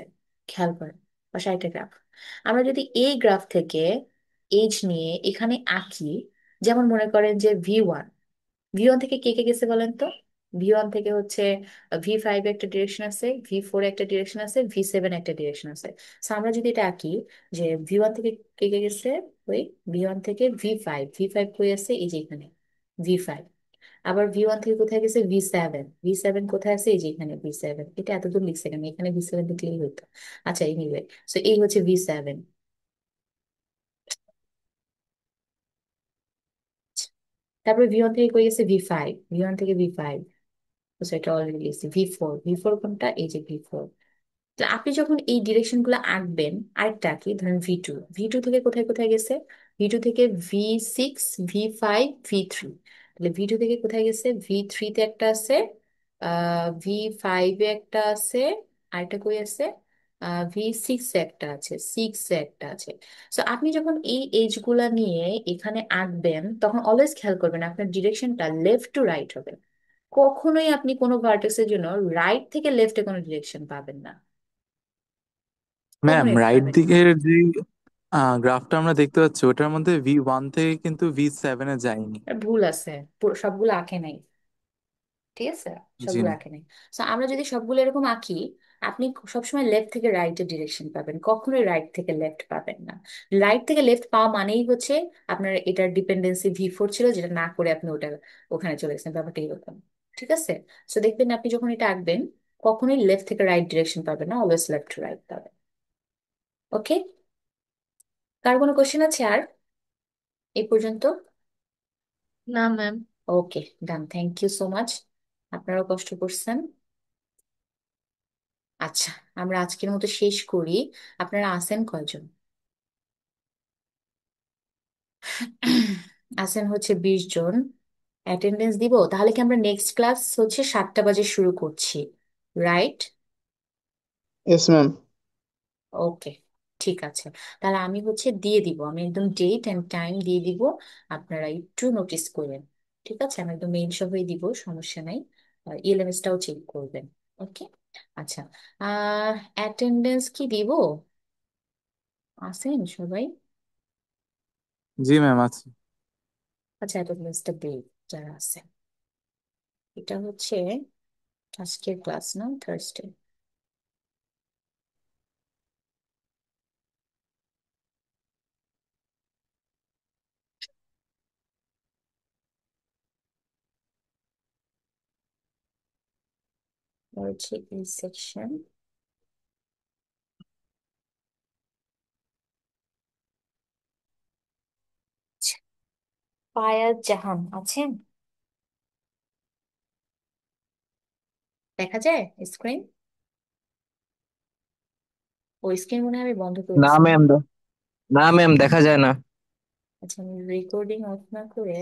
খেয়াল করেন, পাশে আরেকটা গ্রাফ। আমরা যদি এই গ্রাফ থেকে এজ নিয়ে এখানে আঁকি, যেমন মনে করেন যে V1 থেকে কে কে গেছে বলেন তো? V1 থেকে হচ্ছে V5 একটা ডিরেকশন আছে, V4 একটা ডিরেকশন আছে, V7 একটা ডিরেকশন আছে। So আমরা যদি এটা আঁকি, যে V1 থেকে কে কে গেছে, ওই V1 থেকে V5 কই আছে? এই যে এখানে V5। আবার V1 থেকে কোথায় গেছে? V7 কোথায় আছে? এই যে এখানে V7। এটা এতদূর লিখছে কেন? এখানে V7 লিখলেই হতো। আচ্ছা, এনিওয়ে, সো এই হচ্ছে V7। তারপরে V1 থেকে কই গেছে? V1 থেকে V5, তো সেটা অলরেডি লিখছি। ভি ফোর কোনটা? এই যে V4। তো আপনি যখন এই ডিরেকশন গুলো আঁকবেন, আরেকটা কি, ধরেন ভি টু থেকে কোথায় কোথায় গেছে? ভি টু থেকে V6 V5 V3। তাহলে ভি টু থেকে কোথায় গেছে? V3-তে একটা আছে, V5-এ একটা আছে, আরেকটা কই আছে? V6-এ একটা আছে, সিক্সে একটা আছে। তো আপনি যখন এই এজ গুলা নিয়ে এখানে আঁকবেন, তখন অলওয়েজ খেয়াল করবেন আপনার ডিরেকশনটা লেফট টু রাইট হবে। কখনোই আপনি কোনো ভার্টেক্সের জন্য রাইট থেকে লেফটে কোনো ডিরেকশন পাবেন না, ম্যাম, কখনোই রাইট পাবেন না। দিকের যে গ্রাফটা আমরা দেখতে পাচ্ছি, ওটার মধ্যে V1 থেকে কিন্তু V7-এ যায়নি। আর ভুল আছে, সবগুলো আঁকে নাই, ঠিক আছে, জি সবগুলো ম্যাম। আঁকে নাই। তো আমরা যদি সবগুলো এরকম আঁকি, আপনি সবসময় লেফট থেকে রাইটের ডিরেকশন পাবেন, কখনোই রাইট থেকে লেফট পাবেন না। রাইট থেকে লেফট পাওয়া মানেই হচ্ছে আপনার এটার ডিপেন্ডেন্সি V4 ছিল, যেটা না করে আপনি ওটা ওখানে চলে গেছেন, ব্যাপারটা এরকম। ঠিক আছে, তো দেখবেন আপনি যখন এটা আঁকবেন, কখনোই লেফট থেকে রাইট ডিরেকশন পাবেন না, অলওয়েজ লেফট টু রাইট পাবেন। ওকে, কার কোনো কোশ্চেন আছে আর এই পর্যন্ত? না ma'am. Okay, done, thank you so much, আপনারাও কষ্ট করছেন। আচ্ছা, আমরা আজকের মতো শেষ করি। আপনারা আছেন কয়জন? আছেন হচ্ছে 20 জন। অ্যাটেন্ডেন্স দিব তাহলে কি? আমরা নেক্সট ক্লাস হচ্ছে 7টা বাজে শুরু করছি, রাইট? Yes ma'am. ওকে, ঠিক আছে। তাহলে আমি হচ্ছে দিয়ে দিব, আমি একদম ডেট এন্ড টাইম দিয়ে দিব, আপনারা একটু নোটিস করেন। ঠিক আছে, আমি একদম মেইল সহই দিব, সমস্যা নাই। ইএলএমএসটাও চেক করবেন। ওকে, আচ্ছা, অ্যাটেন্ডেন্স কি দিব? আছেন সবাই? জি ম্যাম, আছে। আচ্ছা, অ্যাটেন্ডেন্সটা দেই যারা আছে। এটা হচ্ছে আজকের ক্লাস না, থার্সডে। হচ্ছে এই সেকশন। ফায়াজ জাহান আছেন? দেখা যায় স্ক্রিন? ওই স্ক্রিন মনে হয় আমি বন্ধ না করেছি। ম্যাম, না ম্যাম, দেখা যায় না। আচ্ছা, আমি রেকর্ডিং অফ না করে